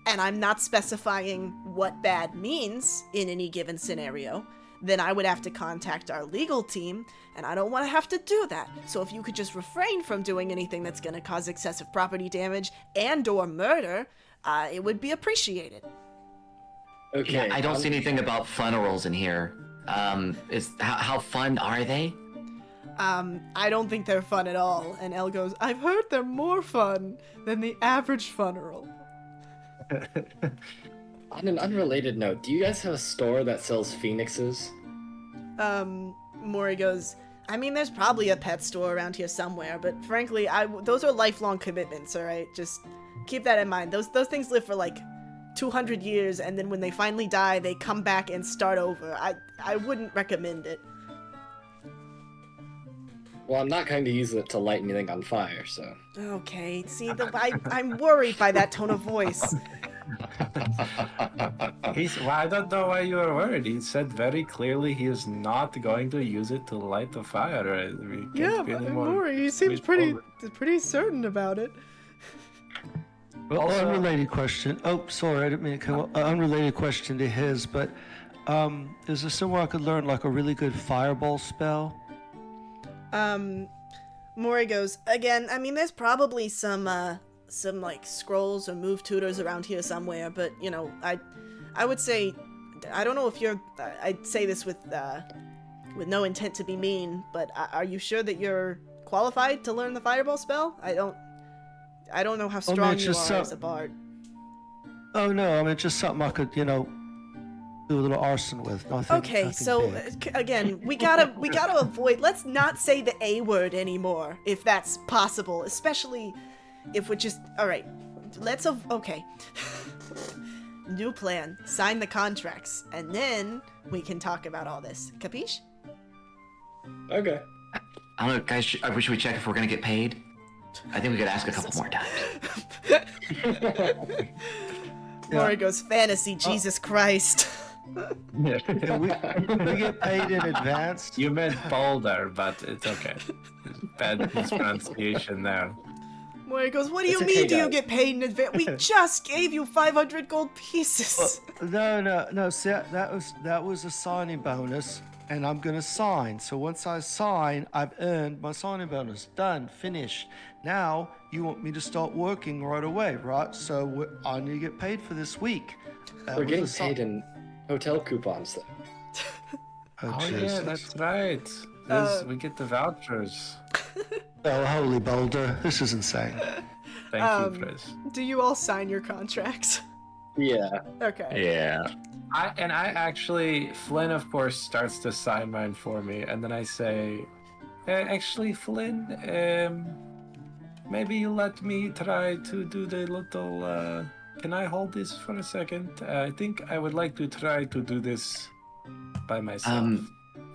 [SPEAKER 3] and I'm not specifying what bad means in any given scenario, then I would have to contact our legal team, and I don't want to have to do that. So if you could just refrain from doing anything that's going to cause excessive property damage and/or murder, it would be appreciated.
[SPEAKER 5] Okay.
[SPEAKER 2] Yeah, I don't see anything about funerals in here. How fun are they?
[SPEAKER 3] I don't think they're fun at all. And Elle goes, I've heard they're more fun than the average funeral.
[SPEAKER 5] On an unrelated note, do you guys have a store that sells phoenixes?
[SPEAKER 3] Mori goes, I mean, there's probably a pet store around here somewhere, but frankly, those are lifelong commitments, alright? Just keep that in mind. Those things live for like 200 years, and then when they finally die, they come back and start over. I wouldn't recommend it.
[SPEAKER 5] Well, I'm not going to use it to light anything on fire, so...
[SPEAKER 3] Okay, see, I'm worried by that tone of voice.
[SPEAKER 1] Well, I don't know why you are worried. He said very clearly he is not going to use it to light the fire. We can't be any more
[SPEAKER 3] Mori, he seems pretty certain about it.
[SPEAKER 4] Well,
[SPEAKER 1] Also-
[SPEAKER 4] unrelated question. Oh, sorry, I didn't mean to come up. Unrelated question to his, but is there somewhere I could learn like a really good fireball spell?
[SPEAKER 3] Mori goes, again, I mean, there's probably some like scrolls or move tutors around here somewhere, but, I would say, I don't know if I'd say this with no intent to be mean, but are you sure that you're qualified to learn the fireball spell? I don't know how strong you are as a bard.
[SPEAKER 4] Oh no, I mean, just something I could, do a little arson with.
[SPEAKER 3] Okay, so again, we gotta avoid. Let's not say the A word anymore, if that's possible. Especially if we're just all right. Okay. New plan. Sign the contracts, and then we can talk about all this. Capiche?
[SPEAKER 5] Okay.
[SPEAKER 2] I don't know, guys. Should we check if we're gonna get paid? I think we could ask a couple more times.
[SPEAKER 3] Mori goes, fantasy, Jesus Christ.
[SPEAKER 4] we get paid in advance.
[SPEAKER 1] You meant Boulder, but it's okay. Bad mispronunciation there.
[SPEAKER 3] Mori goes, what do you
[SPEAKER 5] It's
[SPEAKER 3] mean
[SPEAKER 5] okay,
[SPEAKER 3] do you
[SPEAKER 5] guys.
[SPEAKER 3] get paid in advance? We just gave you 500 gold pieces.
[SPEAKER 4] No. See, that was a signing bonus, and I'm gonna sign. So once I sign, I've earned my signing bonus. Done, finished. Now you want me to start working right away, right? So I need to get paid for this week.
[SPEAKER 5] We're getting paid in hotel coupons, though.
[SPEAKER 4] Oh,
[SPEAKER 1] Oh yeah,
[SPEAKER 4] Jesus.
[SPEAKER 1] that's right. We get the vouchers.
[SPEAKER 4] Oh, holy boulder. This is insane.
[SPEAKER 1] Thank you, Chris.
[SPEAKER 3] Do you all sign your contracts?
[SPEAKER 5] Yeah.
[SPEAKER 3] Okay.
[SPEAKER 2] Yeah.
[SPEAKER 1] Flynn, of course, starts to sign mine for me, and then I say, actually, Flynn, maybe you let me try to do the little, can I hold this for a second? I think I would like to try to do this by myself.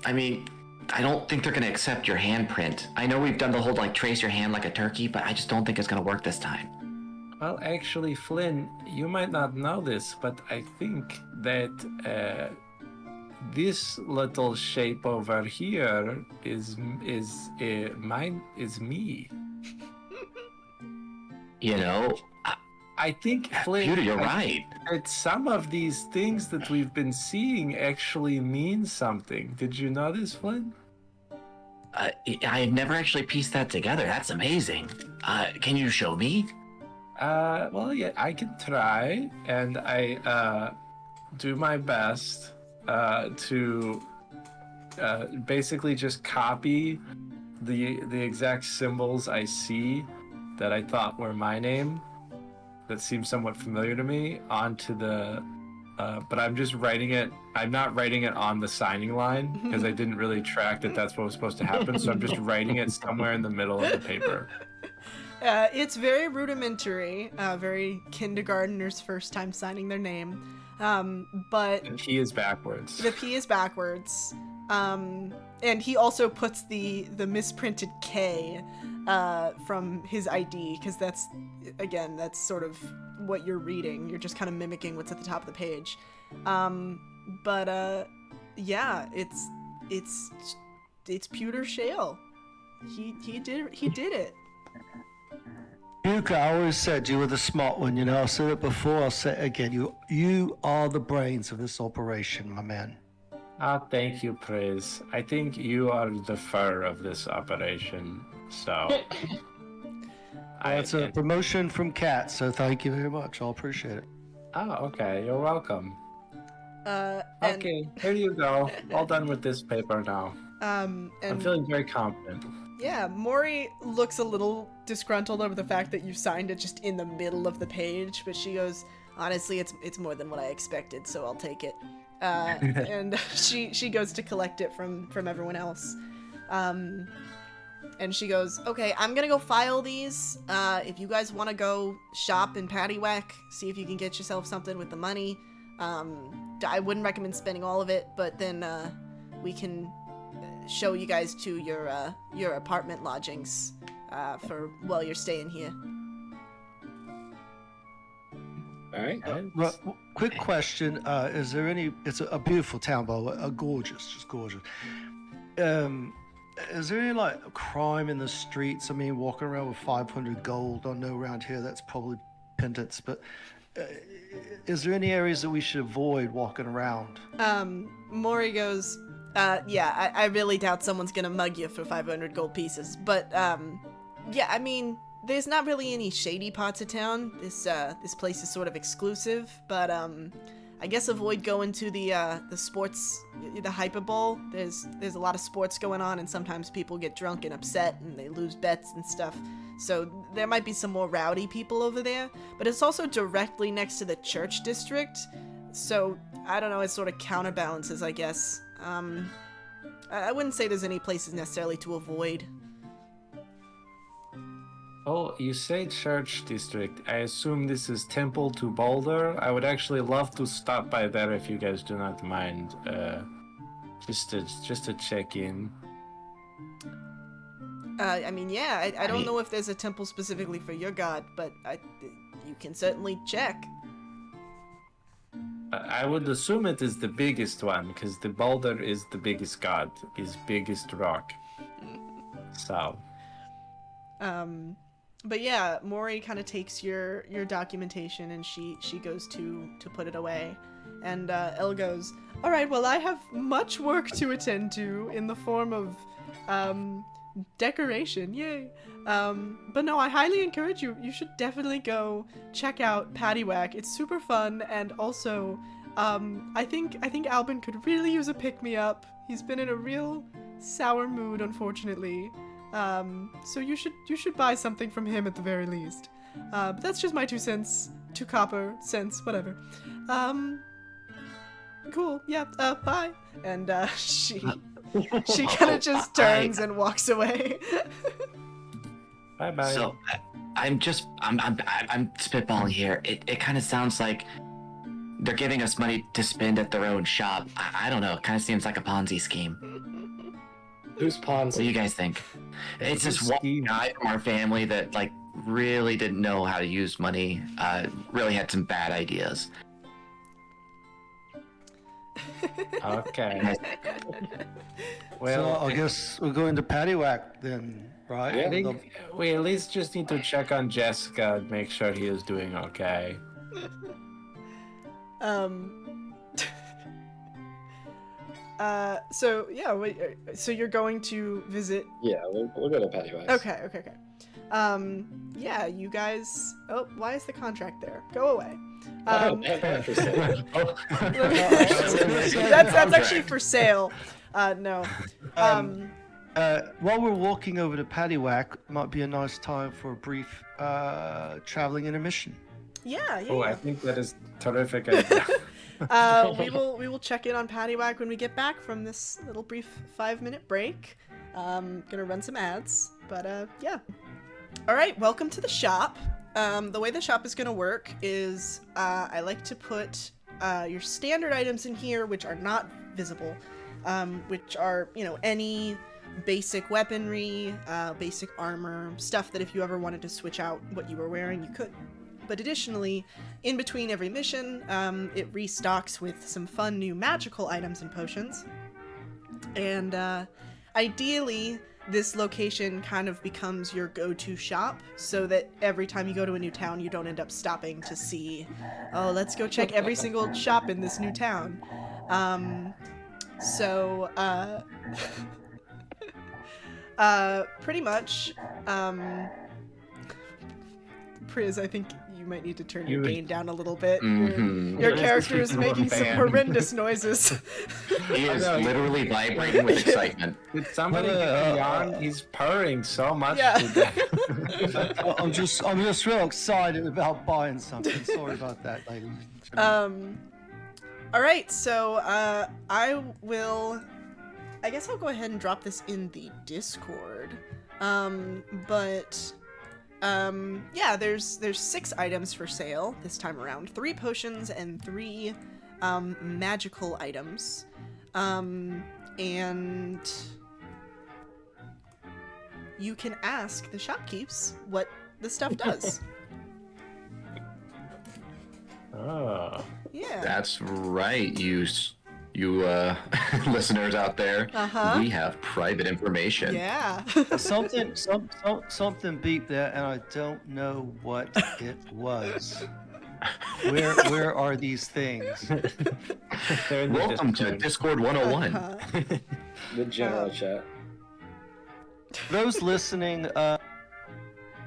[SPEAKER 2] I mean, I don't think they're gonna accept your handprint. I know we've done the whole like trace your hand like a turkey, but I just don't think it's gonna work this time.
[SPEAKER 1] Well, actually, Flynn, you might not know this, but I think that this little shape over here is mine is me.
[SPEAKER 2] You know,
[SPEAKER 1] I think, Flynn,
[SPEAKER 2] Peter, you're right.
[SPEAKER 1] that some of these things that we've been seeing actually mean something. Did you know this, Flynn?
[SPEAKER 2] I've never actually pieced that together. That's amazing. Can you show me?
[SPEAKER 1] Well, yeah, I can try, and I do my best to basically just copy the exact symbols I see that I thought were my name, that seem somewhat familiar to me, onto the. But I'm just writing it. I'm not writing it on the signing line because I didn't really track that that's what was supposed to happen. So I'm just writing it somewhere in the middle of the paper.
[SPEAKER 3] It's very rudimentary, very kindergartner's first time signing their name. But
[SPEAKER 1] And he is backwards.
[SPEAKER 3] the P is backwards. And he also puts the misprinted K from his ID, because that's sort of what you're reading. You're just kind of mimicking what's at the top of the page. Yeah, it's Pewter Shale. He did it.
[SPEAKER 4] Yuka, I always said you were the smart one, you know. I said it before, I'll say it again. You are the brains of this operation, my man.
[SPEAKER 1] Thank you, Praise. I think you are the fur of this operation, so...
[SPEAKER 4] That's a promotion from Kat, so thank you very much. I'll appreciate it.
[SPEAKER 1] Oh, okay. You're welcome.
[SPEAKER 3] And,
[SPEAKER 1] Okay, here you go. All done with this paper now. I'm
[SPEAKER 3] and
[SPEAKER 1] feeling very confident.
[SPEAKER 3] yeah, Mori looks a little disgruntled over the fact that you signed it just in the middle of the page, but she goes, honestly, it's more than what I expected, so I'll take it. And she goes to collect it from everyone else. And she goes, okay, I'm gonna go file these. If you guys want to go shop in Paddywhack, see if you can get yourself something with the money. I wouldn't recommend spending all of it, but then we can show you guys to your apartment lodgings for while you're staying here.
[SPEAKER 5] All right.
[SPEAKER 4] Right, quick question: is there any? It's a beautiful town, by the way, gorgeous, just gorgeous. Is there any like crime in the streets? I mean, walking around with 500 gold. I know around here that's probably pendants, but is there any areas that we should avoid walking around?
[SPEAKER 3] Mori goes, yeah, I really doubt someone's gonna mug you for 500 gold pieces, but yeah, I mean, there's not really any shady parts of town. This place is sort of exclusive, but I guess avoid going to the sports, the Hyper Bowl. There's a lot of sports going on, and sometimes people get drunk and upset, and they lose bets and stuff. So there might be some more rowdy people over there, but it's also directly next to the church district. So I don't know, it sort of counterbalances, I guess. I wouldn't say there's any places necessarily to avoid.
[SPEAKER 1] Oh, you say church district. I assume this is Temple to Boulder. I would actually love to stop by there if you guys do not mind. Just to check in.
[SPEAKER 3] I mean, yeah, I don't know if there's a temple specifically for your god, but you can certainly check.
[SPEAKER 1] I would assume it is the biggest one, because the boulder is the biggest god, is biggest rock. So.
[SPEAKER 3] But yeah, Mori kind of takes your documentation and she goes to put it away. And Elle goes, all right, well, I have much work to attend to in the form of decoration, yay. But no, I highly encourage you. You should definitely go check out Paddywhack. It's super fun, and also, I think Albin could really use a pick-me-up. He's been in a real sour mood, unfortunately. So you should buy something from him at the very least. But that's just my 2 cents, 2 copper cents, whatever. Cool. Yeah. Bye. And she kind of just turns and walks away.
[SPEAKER 1] Bye bye.
[SPEAKER 2] So I'm spitballing here. It kind of sounds like they're giving us money to spend at their own shop. I don't know. It kind of seems like a Ponzi scheme.
[SPEAKER 5] Who's
[SPEAKER 2] What do you
[SPEAKER 5] Ponzi?
[SPEAKER 2] guys think? It's this one guy from our family that like really didn't know how to use money. Really had some bad ideas.
[SPEAKER 1] Okay.
[SPEAKER 4] So
[SPEAKER 1] Well,
[SPEAKER 4] I guess we're going to Paddywhack then, right?
[SPEAKER 5] Yeah.
[SPEAKER 1] I think we at least just need to check on Jessica and make sure he is doing okay.
[SPEAKER 3] So yeah, wait, so you're going to visit?
[SPEAKER 5] Yeah, we'll go to Paddywhack.
[SPEAKER 3] Okay. Yeah, you guys. Oh, why is the contract there? Go away.
[SPEAKER 5] For sale.
[SPEAKER 3] That's actually for sale. No.
[SPEAKER 4] While we're walking over to Paddywhack, might be a nice time for a brief traveling intermission.
[SPEAKER 3] Yeah.
[SPEAKER 1] Oh, I think that is terrific idea.
[SPEAKER 3] We will check in on Paddywhack when we get back from this little brief 5-minute break. Gonna run some ads, but yeah. All right, welcome to the shop. The way the shop is gonna work is I like to put your standard items in here, which are not visible, which are any basic weaponry, basic armor, stuff that if you ever wanted to switch out what you were wearing, you could. But additionally, in between every mission, it restocks with some fun new magical items and potions. And ideally, this location kind of becomes your go-to shop, so that every time you go to a new town, you don't end up stopping to see, oh, let's go check every single shop in this new town. Pretty much, Priz, I think you might need to turn your gain down a little bit.
[SPEAKER 2] Mhm.
[SPEAKER 3] Your character is making some
[SPEAKER 1] Fan.
[SPEAKER 3] horrendous noises.
[SPEAKER 2] He is literally vibrating with excitement.
[SPEAKER 1] Did somebody get me on? He's purring so much
[SPEAKER 3] Yeah.
[SPEAKER 1] today.
[SPEAKER 4] I'm just real excited about buying something. Sorry about that, ladies.
[SPEAKER 3] All right, so I guess I'll go ahead and drop this in the Discord. Yeah, there's 6 items for sale this time around. 3 potions and 3 magical items. And you can ask the shopkeepers what the stuff does.
[SPEAKER 1] Oh.
[SPEAKER 3] Yeah.
[SPEAKER 2] That's right, you listeners out there.
[SPEAKER 3] Uh-huh.
[SPEAKER 2] We have private information.
[SPEAKER 3] Yeah.
[SPEAKER 4] Something beeped there, and I don't know what it was. Where are these things?
[SPEAKER 1] They're in the
[SPEAKER 2] Welcome to
[SPEAKER 1] Discord.
[SPEAKER 2] Discord 101.
[SPEAKER 3] Uh-huh.
[SPEAKER 5] The general chat.
[SPEAKER 4] For those listening,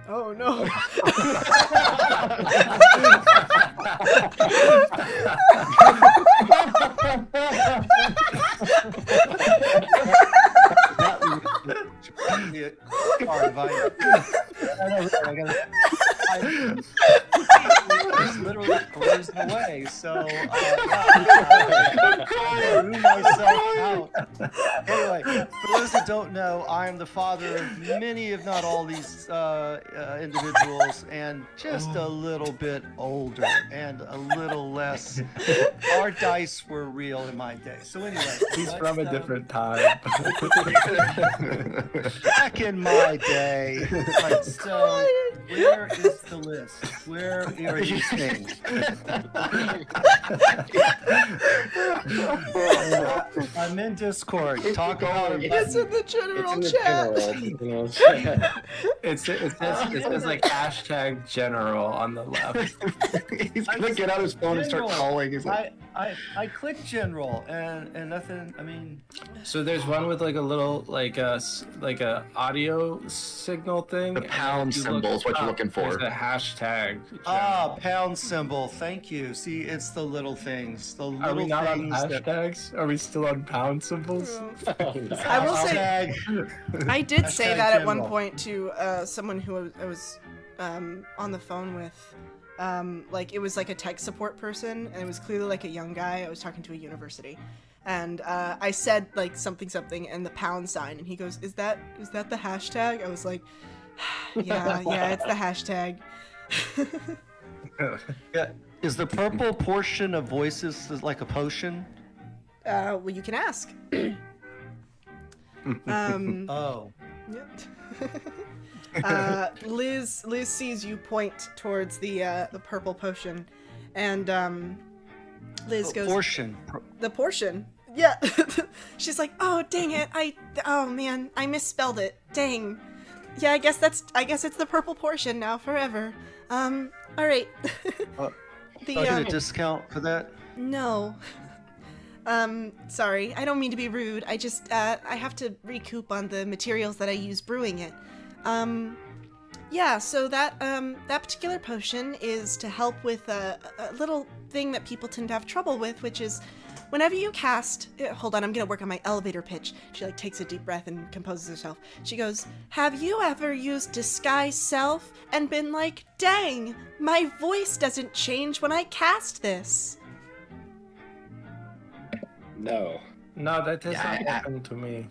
[SPEAKER 3] Oh no.
[SPEAKER 4] It's literally frozen away, so I threw myself out. Anyway, for those that don't know, I am the father of many, if not all, these individuals, and just a little bit older and a little less. Our dice were real in my day. So anyway,
[SPEAKER 1] He's
[SPEAKER 4] let's,
[SPEAKER 1] from a different time.
[SPEAKER 4] back in my day. Right, so where is the list? Where are these things? I'm in Discord. Talk about it.
[SPEAKER 3] It's in the
[SPEAKER 5] It's
[SPEAKER 3] general
[SPEAKER 5] in the
[SPEAKER 3] chat.
[SPEAKER 5] general, chat.
[SPEAKER 1] It says like hashtag general on the left.
[SPEAKER 2] He's gonna get out his phone and start
[SPEAKER 4] General.
[SPEAKER 2] calling. He's like,
[SPEAKER 4] I clicked general and nothing. I mean,
[SPEAKER 1] So there's one with like a little like a audio signal thing.
[SPEAKER 2] The
[SPEAKER 1] and
[SPEAKER 2] pound
[SPEAKER 1] if you
[SPEAKER 2] symbol
[SPEAKER 1] look
[SPEAKER 2] is what you're
[SPEAKER 1] up,
[SPEAKER 2] looking for.
[SPEAKER 1] There's a hashtag.
[SPEAKER 4] Ah, pound symbol. Thank you. See, it's the little things. The
[SPEAKER 1] Are
[SPEAKER 4] little
[SPEAKER 1] we not on
[SPEAKER 4] things that.
[SPEAKER 1] hashtags? Are we still on pound symbols?
[SPEAKER 5] Oh, no.
[SPEAKER 3] I will say,
[SPEAKER 4] Hashtag-
[SPEAKER 3] I did say
[SPEAKER 4] Hashtag
[SPEAKER 3] that at one
[SPEAKER 4] general.
[SPEAKER 3] point to someone who I was on the phone with. Like, it was like a tech support person, and it was clearly like a young guy. I was talking to a university. And I said, like, something, and the pound sign, and he goes, is that the hashtag? I was like, yeah, it's the hashtag.
[SPEAKER 4] Yeah. Is the purple portion of voices like a potion?
[SPEAKER 3] Well, you can ask.
[SPEAKER 4] Oh.
[SPEAKER 3] Yeah. Liz sees you point towards the purple potion, and Liz goes,
[SPEAKER 4] Portion.
[SPEAKER 3] the portion. Yeah. She's like, oh dang it, oh man, I misspelled it. Dang. Yeah, I guess it's the purple portion now forever. All right.
[SPEAKER 4] Do I get a discount for that?
[SPEAKER 3] No. Sorry, I don't mean to be rude. I just, I have to recoup on the materials that I use brewing it. Yeah, so that particular potion is to help with a little thing that people tend to have trouble with, which is whenever you cast, hold on, I'm gonna work on my elevator pitch. She like takes a deep breath and composes herself. She goes, have you ever used disguise self and been like, dang, my voice doesn't change when I cast this?
[SPEAKER 5] No.
[SPEAKER 1] No, that has
[SPEAKER 2] Yeah,
[SPEAKER 1] not
[SPEAKER 2] I-
[SPEAKER 1] happened to me.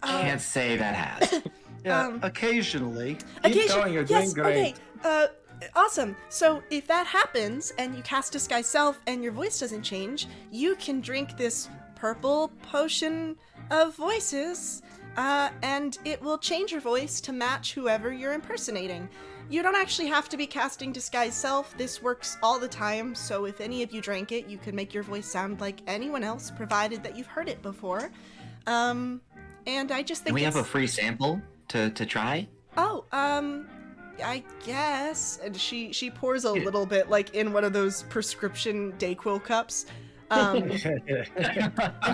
[SPEAKER 2] Can't say that has.
[SPEAKER 4] Yeah, occasionally.
[SPEAKER 1] Keep going, you're doing great.
[SPEAKER 3] Okay, awesome. So if that happens and you cast Disguise Self and your voice doesn't change, you can drink this purple potion of voices, and it will change your voice to match whoever you're impersonating. You don't actually have to be casting Disguise Self. This works all the time, so if any of you drank it, you can make your voice sound like anyone else, provided that you've heard it before. And I just think
[SPEAKER 2] Can we have a
[SPEAKER 3] it's-
[SPEAKER 2] free sample to try?
[SPEAKER 3] Oh, I guess. And she pours a little bit, like in one of those prescription Dayquil cups. And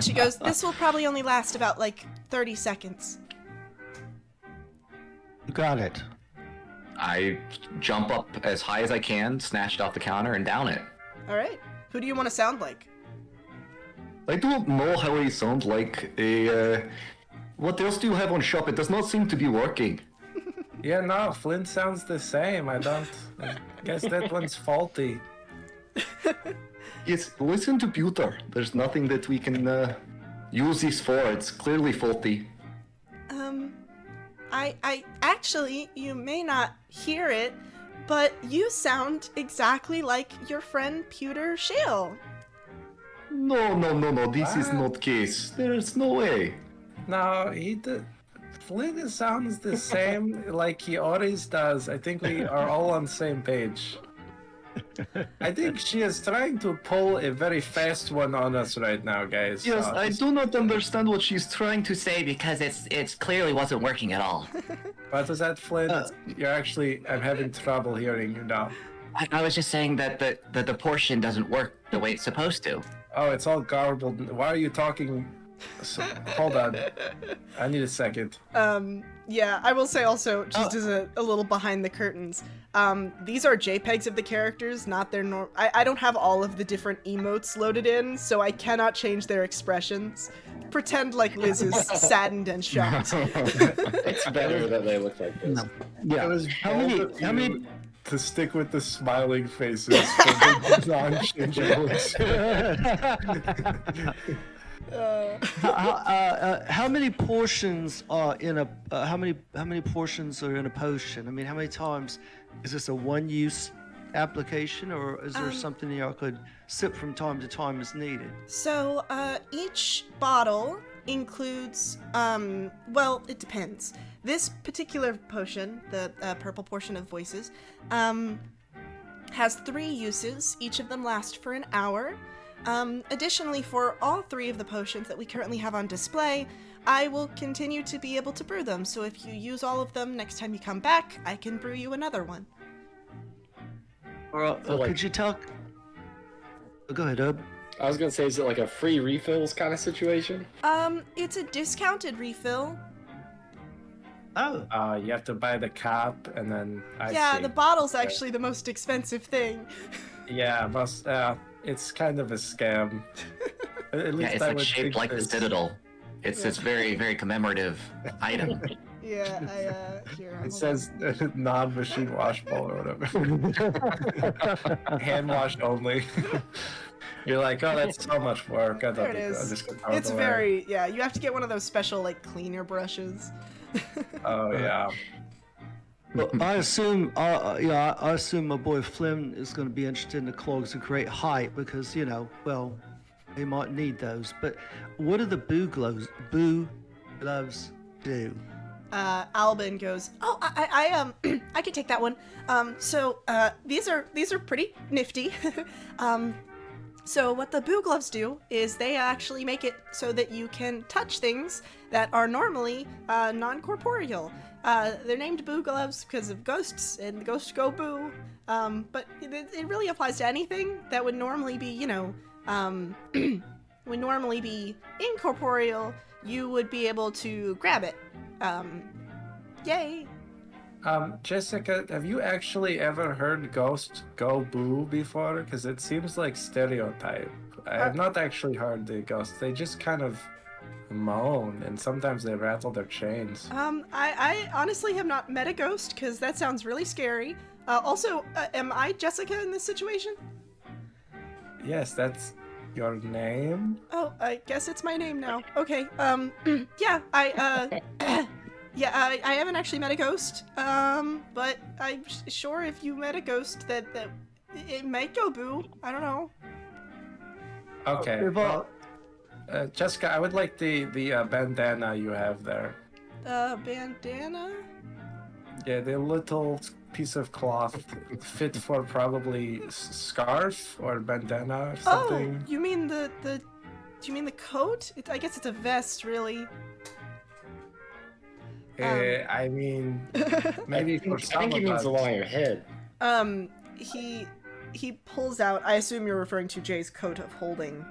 [SPEAKER 3] she goes, this will probably only last about like 30 seconds.
[SPEAKER 4] You got it.
[SPEAKER 2] I jump up as high as I can, snatch it off the counter, and down it.
[SPEAKER 3] All right. Who do you want to sound like?
[SPEAKER 2] I don't know how I sound like a. What else do you have on shop? It does not seem to be working.
[SPEAKER 1] Yeah, no, Flint sounds the same. I guess that one's faulty.
[SPEAKER 2] Yes, listen to Pewter. There's nothing that we can use this for. It's clearly faulty.
[SPEAKER 3] I actually, you may not hear it, but you sound exactly like your friend Pewter Shale.
[SPEAKER 2] No. This is
[SPEAKER 1] What?
[SPEAKER 2] not case. There's no way.
[SPEAKER 1] No, Flint sounds the same like he always does. I think we are all on the same page. I think she is trying to pull a very fast one on us right now, guys.
[SPEAKER 2] Yes, I
[SPEAKER 1] just-
[SPEAKER 2] do not understand what she's trying to say because it's clearly wasn't working at all.
[SPEAKER 1] What was that, Flint? I'm having trouble hearing you now.
[SPEAKER 2] I was just saying that the portion doesn't work the way it's supposed to.
[SPEAKER 1] Oh, it's all garbled. Why are you talking? Hold on. I need a second.
[SPEAKER 3] Yeah, I will say also, just as a little behind the curtains, these are JPEGs of the characters, not their norm. I don't have all of the different emotes loaded in, so I cannot change their expressions. Pretend like Liz is saddened and shocked.
[SPEAKER 5] It's better that they look like this.
[SPEAKER 4] Yeah.
[SPEAKER 1] It was
[SPEAKER 4] How many?
[SPEAKER 1] to stick with the smiling faces for the non-changeables.
[SPEAKER 4] How many portions are in a? How many portions are in a potion? I mean, how many times is this a one-use application, or is there something y'all could sip from time to time as needed?
[SPEAKER 3] So, each bottle includes, well, it depends. This particular potion, the purple portion of voices, has 3 uses. Each of them last for an hour. Additionally, for all 3 of the potions that we currently have on display, I will continue to be able to brew them. So if you use all of them next time you come back, I can brew you another one.
[SPEAKER 4] Or
[SPEAKER 5] So, like-
[SPEAKER 4] could you tell? Go ahead, Ub.
[SPEAKER 5] I was gonna say, is it like a free refills kind of situation?
[SPEAKER 3] It's a discounted refill.
[SPEAKER 4] Oh,
[SPEAKER 1] You have to buy the cap, and then
[SPEAKER 3] Yeah,
[SPEAKER 1] see.
[SPEAKER 3] the bottle's actually the most expensive thing.
[SPEAKER 1] Yeah, it's kind of a scam. At
[SPEAKER 2] Yeah,
[SPEAKER 1] least
[SPEAKER 2] it's
[SPEAKER 1] I
[SPEAKER 2] like
[SPEAKER 1] would
[SPEAKER 2] shaped
[SPEAKER 1] think
[SPEAKER 2] like the
[SPEAKER 1] there's-
[SPEAKER 2] Citadel. It's this very, very commemorative item.
[SPEAKER 3] Yeah, here.
[SPEAKER 1] It
[SPEAKER 3] hold
[SPEAKER 1] says non-machine washable or whatever. Hand wash only. You're like, oh, that's so much work. I
[SPEAKER 3] There
[SPEAKER 1] don't
[SPEAKER 3] it
[SPEAKER 1] think I'll
[SPEAKER 3] is.
[SPEAKER 1] just throw it
[SPEAKER 3] It's
[SPEAKER 1] away.
[SPEAKER 3] very, yeah, you have to get one of those special, like, cleaner brushes.
[SPEAKER 1] Oh yeah.
[SPEAKER 4] but I assume, I assume my boy Flynn is going to be interested in the clogs of great height because well, he might need those. But what do the boo gloves do?
[SPEAKER 3] Albin goes, oh, I can take that one. These are pretty nifty. So what the boo gloves do is they actually make it so that you can touch things that are normally non-corporeal. They're named boo gloves because of ghosts, and the ghosts go boo. But it really applies to anything that would normally be, would normally be incorporeal. You would be able to grab it. Yay!
[SPEAKER 1] Jessica, have you actually ever heard ghosts go boo before? Because it seems like stereotype. I have not actually heard the ghosts. They just kind of moan, and sometimes they rattle their chains.
[SPEAKER 3] I honestly have not met a ghost because that sounds really scary. Also, am I Jessica in this situation?
[SPEAKER 1] Yes, that's your name.
[SPEAKER 3] Oh, I guess it's my name now. Okay. Yeah, yeah, I haven't actually met a ghost. But I'm sure if you met a ghost that it might go boo. I don't know.
[SPEAKER 1] Okay. Well, Jessica, I would like the bandana you have there.
[SPEAKER 3] Bandana?
[SPEAKER 1] Yeah, the little piece of cloth fit for probably scarf or bandana or something.
[SPEAKER 3] Oh, you mean do you mean the coat? I guess it's a vest, really.
[SPEAKER 1] I mean, maybe for
[SPEAKER 5] I
[SPEAKER 1] some
[SPEAKER 5] think he
[SPEAKER 1] of
[SPEAKER 5] means
[SPEAKER 1] us.
[SPEAKER 5] along your head.
[SPEAKER 3] He pulls out, I assume you're referring to Jay's coat of holding.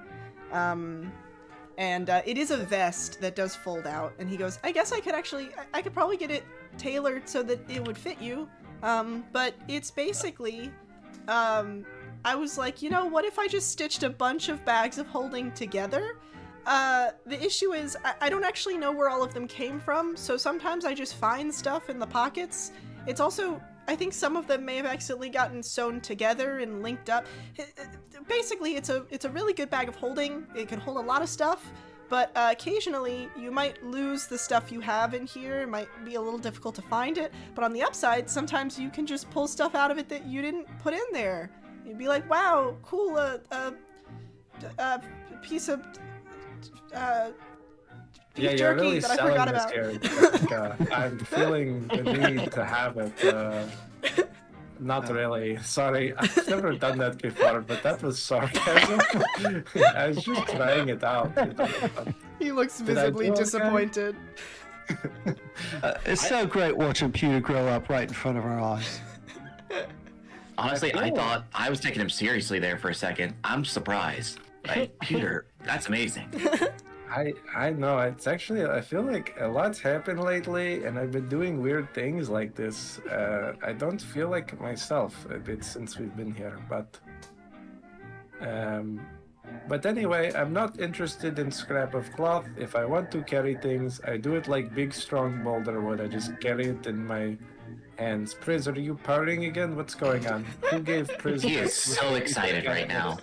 [SPEAKER 3] And it is a vest that does fold out, and he goes, I guess I could probably get it tailored so that it would fit you. But it's basically, I was like, what if I just stitched a bunch of bags of holding together? The issue is, I don't actually know where all of them came from, so sometimes I just find stuff in the pockets. It's also, I think some of them may have accidentally gotten sewn together and linked up. Basically, it's a really good bag of holding. It can hold a lot of stuff, but occasionally you might lose the stuff you have in here. It might be a little difficult to find it, but on the upside, sometimes you can just pull stuff out of it that you didn't put in there. You'd be like, wow, cool, piece of beef
[SPEAKER 1] Yeah, you're
[SPEAKER 3] jerky
[SPEAKER 1] really
[SPEAKER 3] that I
[SPEAKER 1] selling
[SPEAKER 3] forgot
[SPEAKER 1] this
[SPEAKER 3] about.
[SPEAKER 1] here, Jessica. I'm feeling the need to have it. Not really. Sorry, I've never done that before, but that was sarcasm. I was just trying it out.
[SPEAKER 3] He looks
[SPEAKER 1] Did I
[SPEAKER 3] visibly
[SPEAKER 1] do okay?
[SPEAKER 3] disappointed.
[SPEAKER 4] It's so great watching Peter grow up right in front of our eyes.
[SPEAKER 2] Honestly, I thought I was taking him seriously there for a second. I'm surprised. Like, Peter, that's amazing.
[SPEAKER 1] I know. It's actually, I feel like a lot's happened lately, and I've been doing weird things like this. I don't feel like myself a bit since we've been here, but anyway, I'm not interested in scrap of cloth. If I want to carry things, I do it like big, strong boulder wood. I just carry it in my hands. Priz, are you purring again? What's going on? Who gave Priz?
[SPEAKER 2] He is so excited right now.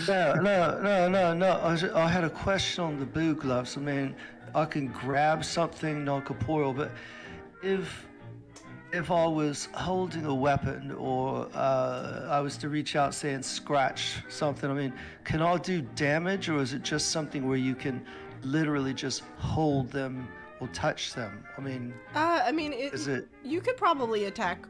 [SPEAKER 4] No. I had a question on the boo gloves. I mean, I can grab something non-corporeal, but if I was holding a weapon or I was to reach out, say, and scratch something, I mean, can I do damage, or is it just something where you can literally just hold them or touch them? I mean,
[SPEAKER 3] Is it? You could probably attack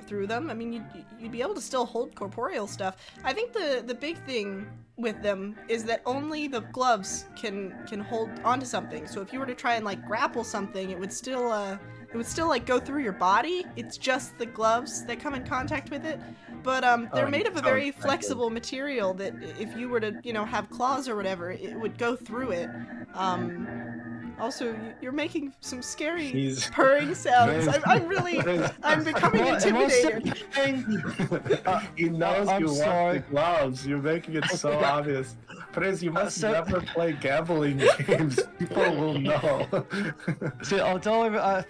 [SPEAKER 3] through them. I mean, you'd be able to still hold corporeal stuff. I think the big thing with them is that only the gloves can hold onto something. So if you were to try and like grapple something, it would still like go through your body. It's just the gloves that come in contact with it. But they're made of a very flexible material that if you were to have claws or whatever, it would go through it. Also, you're making some scary
[SPEAKER 1] He's-
[SPEAKER 3] purring sounds. I'm becoming
[SPEAKER 4] Am I still
[SPEAKER 3] intimidated.
[SPEAKER 4] playing?
[SPEAKER 1] He knows
[SPEAKER 4] I'm
[SPEAKER 1] you want
[SPEAKER 4] sorry.
[SPEAKER 1] the gloves. You're making it so obvious. Prince, you must
[SPEAKER 4] so-
[SPEAKER 1] never play gambling games. People will know.
[SPEAKER 4] So I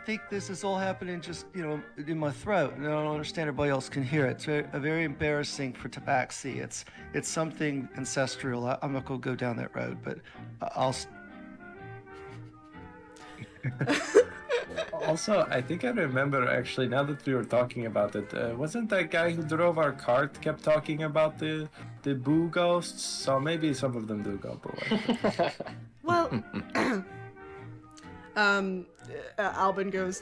[SPEAKER 4] think this is all happening just in my throat, and I don't understand everybody else can hear it. It's very embarrassing for Tabaxi. It's something ancestral. I'm not gonna go down that road, but I'll.
[SPEAKER 1] Also, I think I remember actually, now that we were talking about it, wasn't that guy who drove our cart kept talking about the boo ghosts? So maybe some of them do go boo.
[SPEAKER 3] Well, Albin goes,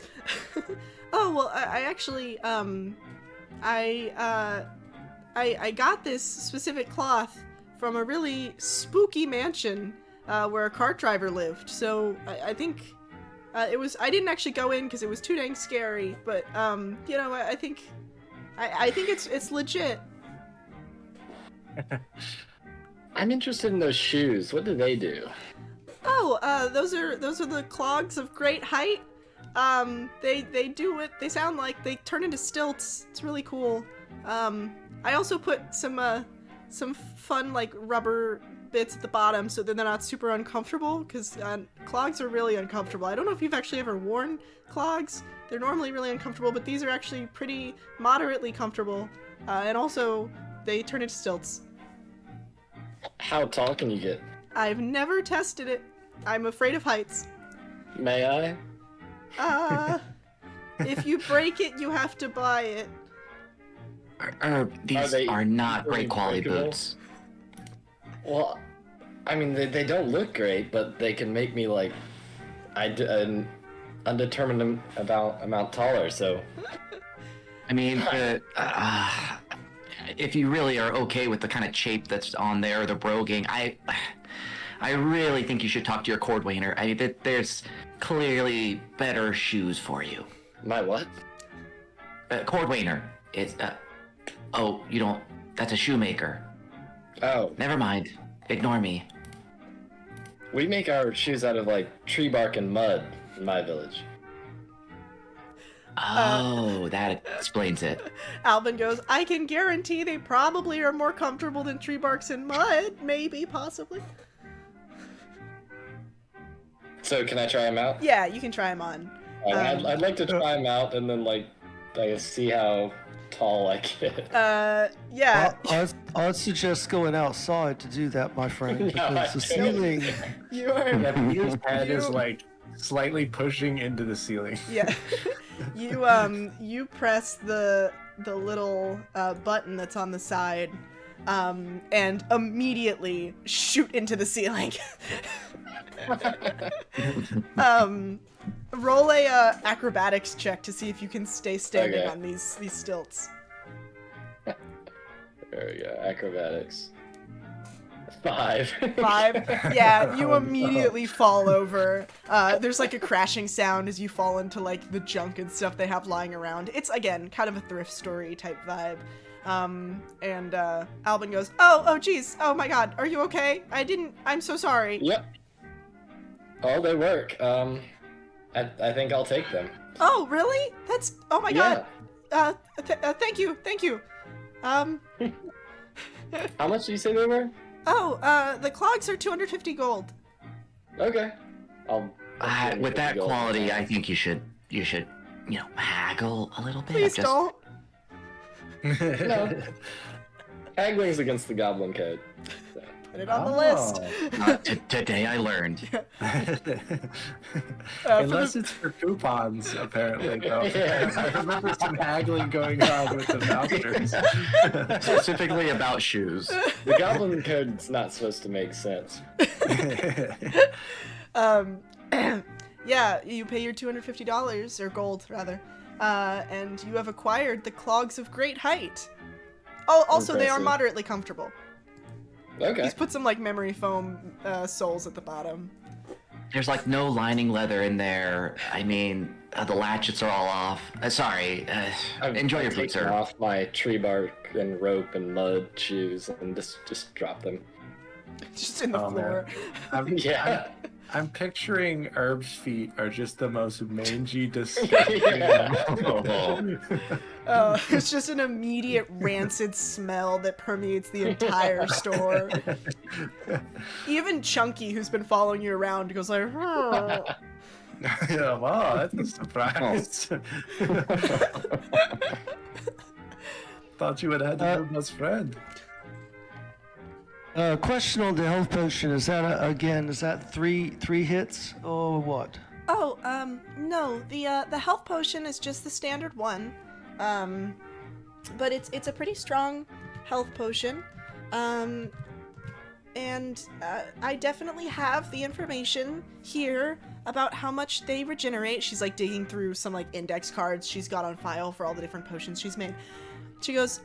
[SPEAKER 3] oh, well, I actually, I got this specific cloth from a really spooky mansion where a cart driver lived. So I think I didn't actually go in because it was too dang scary. But I think it's legit.
[SPEAKER 5] I'm interested in those shoes. What do they do?
[SPEAKER 3] Oh, those are the clogs of great height. They do what they sound like. They turn into stilts. It's really cool. I also put some fun like rubber bits at the bottom so that they're not super uncomfortable, because clogs are really uncomfortable. I don't know if you've actually ever worn clogs. They're normally really uncomfortable, but these are actually pretty moderately comfortable. And also, they turn into stilts.
[SPEAKER 5] How tall can you get?
[SPEAKER 3] I've never tested it. I'm afraid of heights.
[SPEAKER 5] May I?
[SPEAKER 3] If you break it, you have to buy it.
[SPEAKER 2] These
[SPEAKER 5] they
[SPEAKER 2] are not
[SPEAKER 5] easily
[SPEAKER 2] great quality
[SPEAKER 5] breakable?
[SPEAKER 2] boots.
[SPEAKER 5] Well, I mean, they don't look great, but they can make me like an undetermined amount taller. So
[SPEAKER 2] I mean, if you really are okay with the kind of shape that's on there, the broguing, I really think you should talk to your cordwainer. I mean, there's clearly better shoes for you.
[SPEAKER 5] my what?
[SPEAKER 2] Cordwainer is, oh, you don't, that's a shoemaker.
[SPEAKER 5] Oh,
[SPEAKER 2] Never mind. Ignore me.
[SPEAKER 5] we make our shoes out of like tree bark and mud in my village.
[SPEAKER 2] Oh, that explains it.
[SPEAKER 3] Alvin goes, I can guarantee they probably are more comfortable than tree barks and mud. Maybe, possibly.
[SPEAKER 5] So can I try them out?
[SPEAKER 3] Yeah, you can try them on.
[SPEAKER 5] I'd like to try them out and then like I guess see how tall I get.
[SPEAKER 3] Yeah.
[SPEAKER 4] I'd suggest going outside to do that, my friend,
[SPEAKER 5] No,
[SPEAKER 4] because the
[SPEAKER 5] I don't.
[SPEAKER 4] ceiling.
[SPEAKER 3] You are.
[SPEAKER 1] Yeah, his head is
[SPEAKER 3] You-
[SPEAKER 1] like slightly pushing into the ceiling.
[SPEAKER 3] Yeah. You press the little button that's on the side, and immediately shoot into the ceiling. Roll a acrobatics check to see if you can stay standing
[SPEAKER 5] Okay.
[SPEAKER 3] on these stilts.
[SPEAKER 5] There we go. Acrobatics. 5.
[SPEAKER 3] 5. Yeah, you
[SPEAKER 1] Oh,
[SPEAKER 3] immediately fall over. There's like a crashing sound as you fall into like the junk and stuff they have lying around. It's again kind of a thrift story type vibe. And Albin goes, oh geez, oh my god, are you okay? I'm so sorry.
[SPEAKER 5] Yep. Oh, they work. I think I'll take them.
[SPEAKER 3] Oh really? Oh my
[SPEAKER 5] Yeah.
[SPEAKER 3] god. Thank you.
[SPEAKER 5] How much did you say they were?
[SPEAKER 3] The clogs are 250 gold.
[SPEAKER 5] Okay. I'll
[SPEAKER 2] With that
[SPEAKER 5] go.
[SPEAKER 2] quality, I think you should, haggle a little bit.
[SPEAKER 3] Please
[SPEAKER 2] Just-
[SPEAKER 3] don't.
[SPEAKER 5] No. Haggling's against the goblin code. So.
[SPEAKER 3] Put it on the list.
[SPEAKER 2] Today I learned.
[SPEAKER 1] Unless it's for coupons, apparently, though.
[SPEAKER 5] Yeah.
[SPEAKER 1] I remember some haggling going on with the vouchers.
[SPEAKER 2] Specifically about shoes.
[SPEAKER 5] The goblin code's not supposed to make sense.
[SPEAKER 3] Yeah, you pay your $250, or gold, rather, and you have acquired the clogs of great height. Oh, also, they are
[SPEAKER 5] Impressive.
[SPEAKER 3] moderately comfortable.
[SPEAKER 5] Okay.
[SPEAKER 3] He's put some, like, memory foam soles at the bottom.
[SPEAKER 2] There's like no lining leather in there. I mean, the latchets are all off. Sorry. Enjoy your food,
[SPEAKER 5] taken
[SPEAKER 2] sir.
[SPEAKER 5] off my tree bark and rope and mud shoes and just drop them.
[SPEAKER 3] Just in the
[SPEAKER 1] Oh, man.
[SPEAKER 3] floor.
[SPEAKER 1] I'm,
[SPEAKER 5] Yeah.
[SPEAKER 1] I'm picturing Herb's feet are just the most mangy, disgusting.
[SPEAKER 2] Oh.
[SPEAKER 3] It's just an immediate rancid smell that permeates the entire store. Even Chunky, who's been following you around, goes like, "Hmm."
[SPEAKER 1] Yeah, wow, that's a surprise. Thought you would have had to be best friend.
[SPEAKER 4] Question on the health potion. Is that three hits or what?
[SPEAKER 3] Oh, no. The health potion is just the standard one. But it's a pretty strong health potion. And I definitely have the information here about how much they regenerate. She's like digging through some like index cards she's got on file for all the different potions she's made. She goes,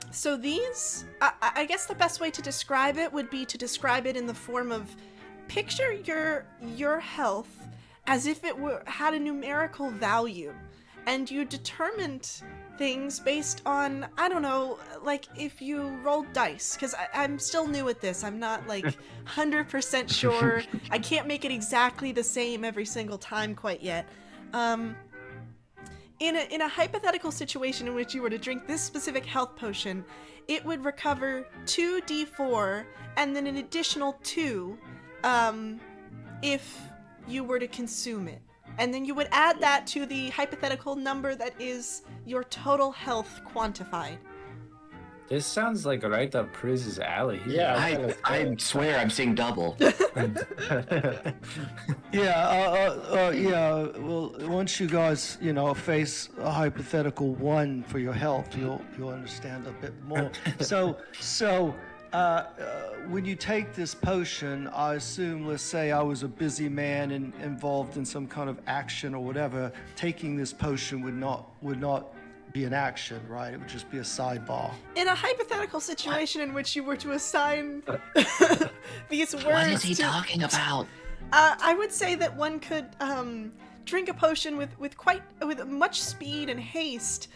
[SPEAKER 3] so these, I guess the best way to describe it would be to describe it in the form of picture your health as if it had a numerical value, and you determined things based on, I don't know, like if you rolled dice, because I'm still new at this. I'm not like 100% sure. I can't make it exactly the same every single time quite yet. In a hypothetical situation in which you were to drink this specific health potion, it would recover 2d4 and then an additional 2 if you were to consume it. And then you would add that to the hypothetical number that is your total health quantified.
[SPEAKER 1] This sounds like right up Priz's alley.
[SPEAKER 5] Yeah.
[SPEAKER 2] I swear I'm seeing double.
[SPEAKER 4] Yeah. Well, once you guys, face a hypothetical 1 for your health, you'll understand a bit more. So, when you take this potion, I assume, let's say I was a busy man and involved in some kind of action or whatever, taking this potion would not be an action, right? It would just be a sidebar.
[SPEAKER 3] In a hypothetical situation in which you were to assign these words
[SPEAKER 2] What is he
[SPEAKER 3] to,
[SPEAKER 2] talking about?
[SPEAKER 3] I would say that one could drink a potion with much speed and haste,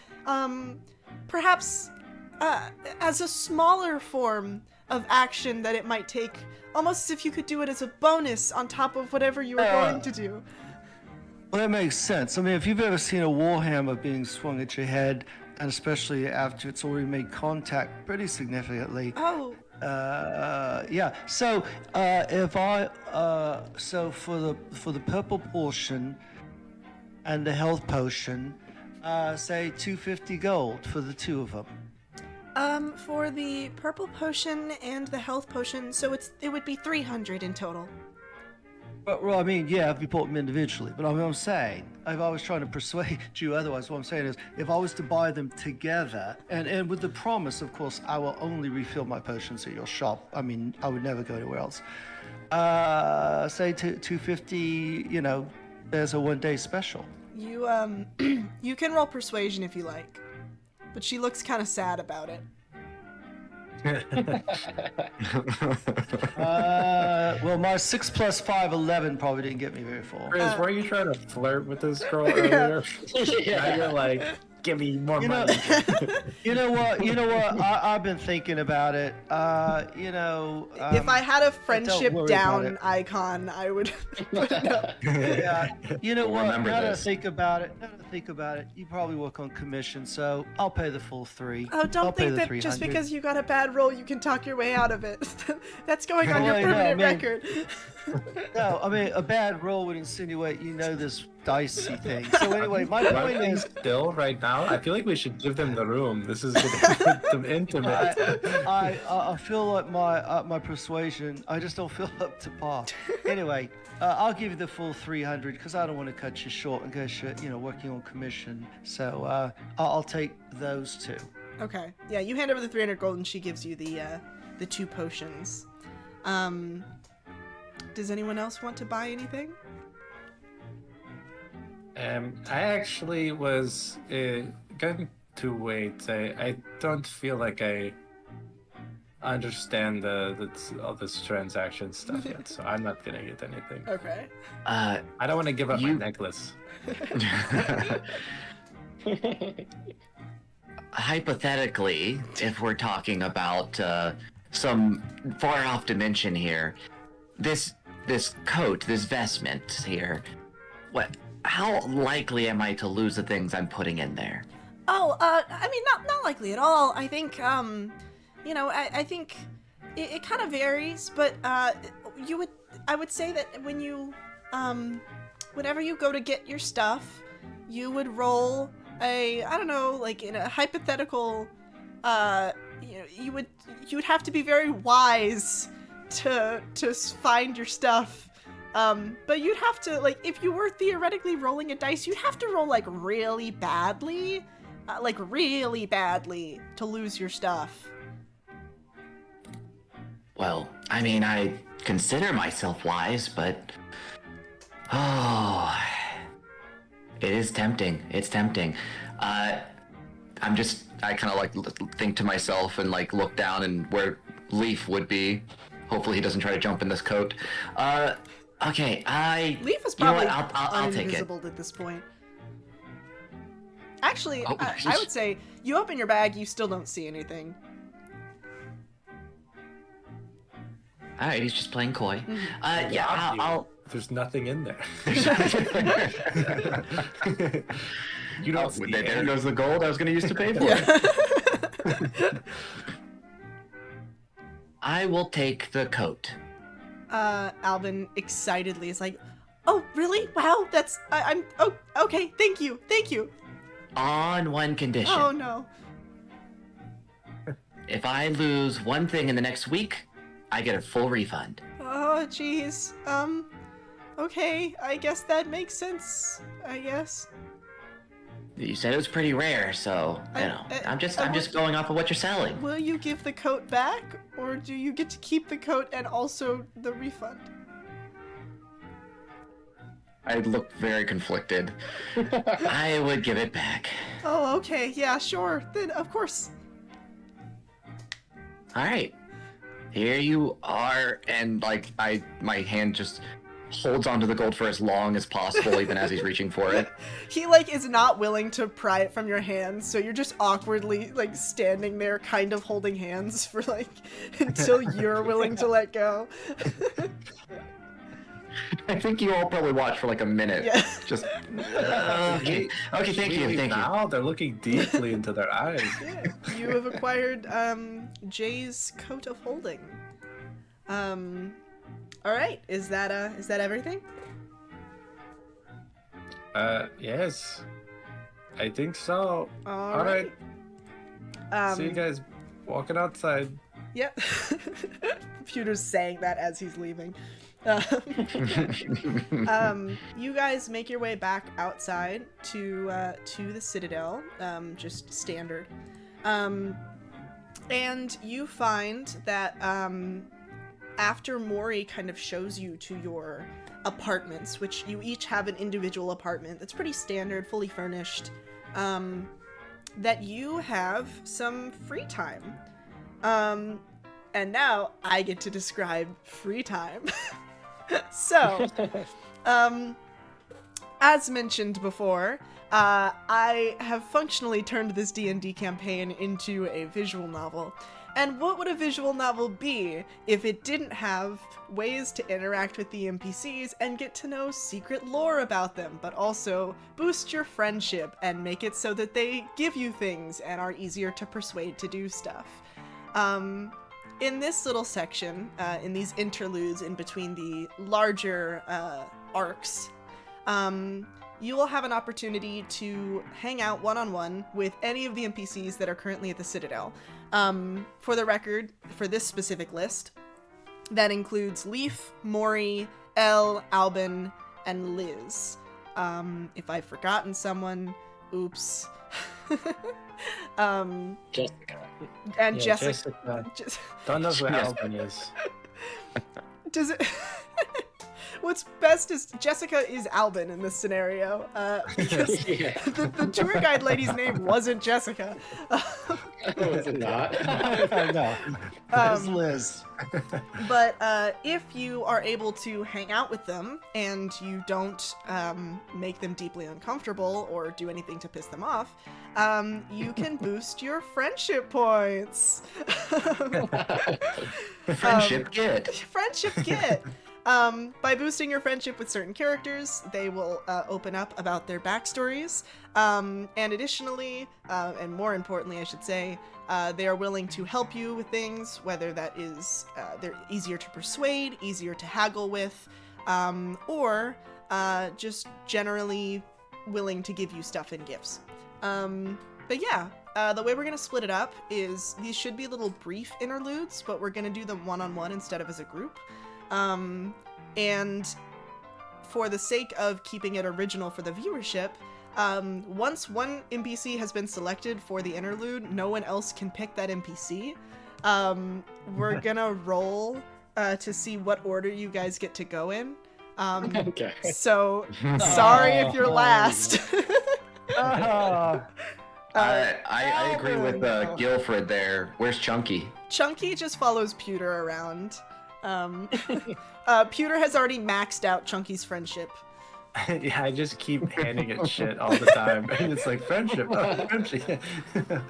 [SPEAKER 3] perhaps as a smaller form of action that it might take, almost as if you could do it as a bonus on top of whatever you were going to do.
[SPEAKER 4] Well, that makes sense. I mean, if you've ever seen a warhammer being swung at your head, and especially after it's already made contact pretty significantly.
[SPEAKER 3] Oh.
[SPEAKER 4] Yeah. So, if I for the purple portion and the health potion, say 250 gold for the two of them.
[SPEAKER 3] For the purple potion and the health potion, so it would be 300 in total.
[SPEAKER 4] Well, I mean, yeah, if you bought them individually, but I'm saying, if I was trying to persuade you otherwise, what I'm saying is, if I was to buy them together, and with the promise, of course, I will only refill my potions at your shop. I mean, I would never go anywhere else. Say 250, there's a 1-day special.
[SPEAKER 3] You, you can roll persuasion if you like, but she looks kind of sad about it.
[SPEAKER 4] Well, my 6 + 5, 11 probably didn't get me very far.
[SPEAKER 1] Priz, were you trying to flirt with this girl earlier? Now you're like, give me more money.
[SPEAKER 4] You know what? I've been thinking about it.
[SPEAKER 3] If I had a friendship down icon, I would put it up.
[SPEAKER 4] Yeah. You know what?
[SPEAKER 2] Remember
[SPEAKER 4] Now that I
[SPEAKER 2] this.
[SPEAKER 4] think about it, you probably work on commission, so I'll pay the full 3.
[SPEAKER 3] Oh,
[SPEAKER 4] I'll
[SPEAKER 3] don't
[SPEAKER 4] pay
[SPEAKER 3] think
[SPEAKER 4] the
[SPEAKER 3] that
[SPEAKER 4] 300.
[SPEAKER 3] just because you got a bad roll, you can talk your way out of it. That's going on your
[SPEAKER 4] Well, I know,
[SPEAKER 3] permanent
[SPEAKER 4] I mean-
[SPEAKER 3] record.
[SPEAKER 4] No, I mean, a bad roll would insinuate this dicey thing. So anyway, my
[SPEAKER 1] Are
[SPEAKER 4] point
[SPEAKER 1] they
[SPEAKER 4] is,
[SPEAKER 1] still right now? I feel like we should give them the room. This is getting intimate.
[SPEAKER 4] I feel like my persuasion, I just don't feel up to par. Anyway, I'll give you the full 300 because I don't want to cut you short in case you're working on commission. So I'll take those 2.
[SPEAKER 3] Okay. Yeah, you hand over the 300 gold and she gives you the 2 potions. Does anyone else want to buy anything?
[SPEAKER 1] I actually was going to wait. I don't feel like I understand all this transaction stuff yet, so I'm not gonna get anything.
[SPEAKER 3] Okay.
[SPEAKER 1] I don't want to give up my necklace.
[SPEAKER 2] Hypothetically, if we're talking about some far off dimension here, this this coat, this vestment here, how likely am I to lose the things I'm putting in there?
[SPEAKER 3] Oh, I mean, not likely at all. I think, I think it kind of varies, but, I would say that when you, whenever you go to get your stuff, you would roll I don't know, like in a hypothetical, you would have to be very wise to find your stuff. But you'd have to, like, if you were theoretically rolling a dice, you'd have to roll, like, really badly to lose your stuff.
[SPEAKER 2] Well, I mean, I consider myself wise, but... Oh... It is tempting. It's tempting. I kind of, like, think to myself and, like, look down and where Leaf would be. Hopefully he doesn't try to jump in this coat. Okay,
[SPEAKER 3] Leaf is probably
[SPEAKER 2] I'll take it.
[SPEAKER 3] uninvisible at this point. Actually,
[SPEAKER 2] Oh,
[SPEAKER 3] I would say you open your bag, you still don't see anything.
[SPEAKER 2] Alright, he's just playing coy. Yeah, I'll...
[SPEAKER 1] There's nothing in there. You don't see
[SPEAKER 2] there
[SPEAKER 1] it.
[SPEAKER 2] goes the gold I was going to use to pay for it. I will take the coat.
[SPEAKER 3] Albin excitedly is like, "Oh, really? Wow, oh, okay, thank you.
[SPEAKER 2] On one condition.
[SPEAKER 3] Oh, no.
[SPEAKER 2] If I lose one thing in the next week, I get a full refund.
[SPEAKER 3] Oh, jeez. Okay, I guess that makes sense, I guess.
[SPEAKER 2] You said it was pretty rare, so, I'm just going off of what you're selling.
[SPEAKER 3] Will you give the coat back, or do you get to keep the coat and also the refund?
[SPEAKER 2] I look very conflicted. I would give it back.
[SPEAKER 3] Oh, okay, yeah, sure. Then, of course.
[SPEAKER 2] Alright. Here you are, and, like, my hand just holds onto the gold for as long as possible, even as he's reaching for it.
[SPEAKER 3] He, like, is not willing to pry it from your hands, so you're just awkwardly, like, standing there kind of holding hands for, like, until you're willing to let go.
[SPEAKER 2] I think you all probably watched for, like, a minute.
[SPEAKER 3] Yeah.
[SPEAKER 2] Just, okay, thank you.
[SPEAKER 1] Now they're looking deeply into their eyes.
[SPEAKER 3] Yeah, you have acquired, Jay's coat of holding. Alright, is that everything?
[SPEAKER 1] Yes. I think so.
[SPEAKER 3] All right.
[SPEAKER 1] See you guys walking outside.
[SPEAKER 3] Yep. Computer's saying that as he's leaving. You guys make your way back outside to the Citadel, just standard. And you find that, after Mori kind of shows you to your apartments, which you each have an individual apartment that's pretty standard, fully furnished, that you have some free time. And now I get to describe free time. So, as mentioned before, I have functionally turned this D&D campaign into a visual novel. And what would a visual novel be if it didn't have ways to interact with the NPCs and get to know secret lore about them, but also boost your friendship and make it so that they give you things and are easier to persuade to do stuff? In this little section, in these interludes in between the larger arcs, you will have an opportunity to hang out one-on-one with any of the NPCs that are currently at the Citadel. For the record, for this specific list, that includes Leaf, Mori, Elle, Albin, and Liz. If I've forgotten someone, oops.
[SPEAKER 5] Jessica.
[SPEAKER 3] And
[SPEAKER 1] Yeah,
[SPEAKER 3] Jessica.
[SPEAKER 1] Don't know who Albin is.
[SPEAKER 3] Does it... What's best is Jessica is Albin in this scenario, because
[SPEAKER 5] Yeah.
[SPEAKER 3] the tour guide lady's name wasn't Jessica.
[SPEAKER 5] Was it not?
[SPEAKER 1] I know.
[SPEAKER 4] It's Liz.
[SPEAKER 3] But if you are able to hang out with them and you don't make them deeply uncomfortable or do anything to piss them off, you can boost your friendship points.
[SPEAKER 2] Friendship get.
[SPEAKER 3] Friendship get. By boosting your friendship with certain characters, they will open up about their backstories. And additionally, and more importantly, I should say, they are willing to help you with things, whether that is they're easier to persuade, easier to haggle with, or just generally willing to give you stuff and gifts. But yeah, the way we're going to split it up is these should be little brief interludes, but we're going to do them one-on-one instead of as a group. And for the sake of keeping it original for the viewership, once one NPC has been selected for the interlude, no one else can pick that NPC. We're gonna roll to see what order you guys get to go in.
[SPEAKER 5] Okay.
[SPEAKER 3] So, sorry if you're last.
[SPEAKER 2] I agree with Guilfred there. Where's Chunky?
[SPEAKER 3] Chunky just follows Pewter around. Pewter has already maxed out Chunky's friendship.
[SPEAKER 1] Yeah, I just keep handing it shit all the time. And it's like, friendship, oh, friendship. Little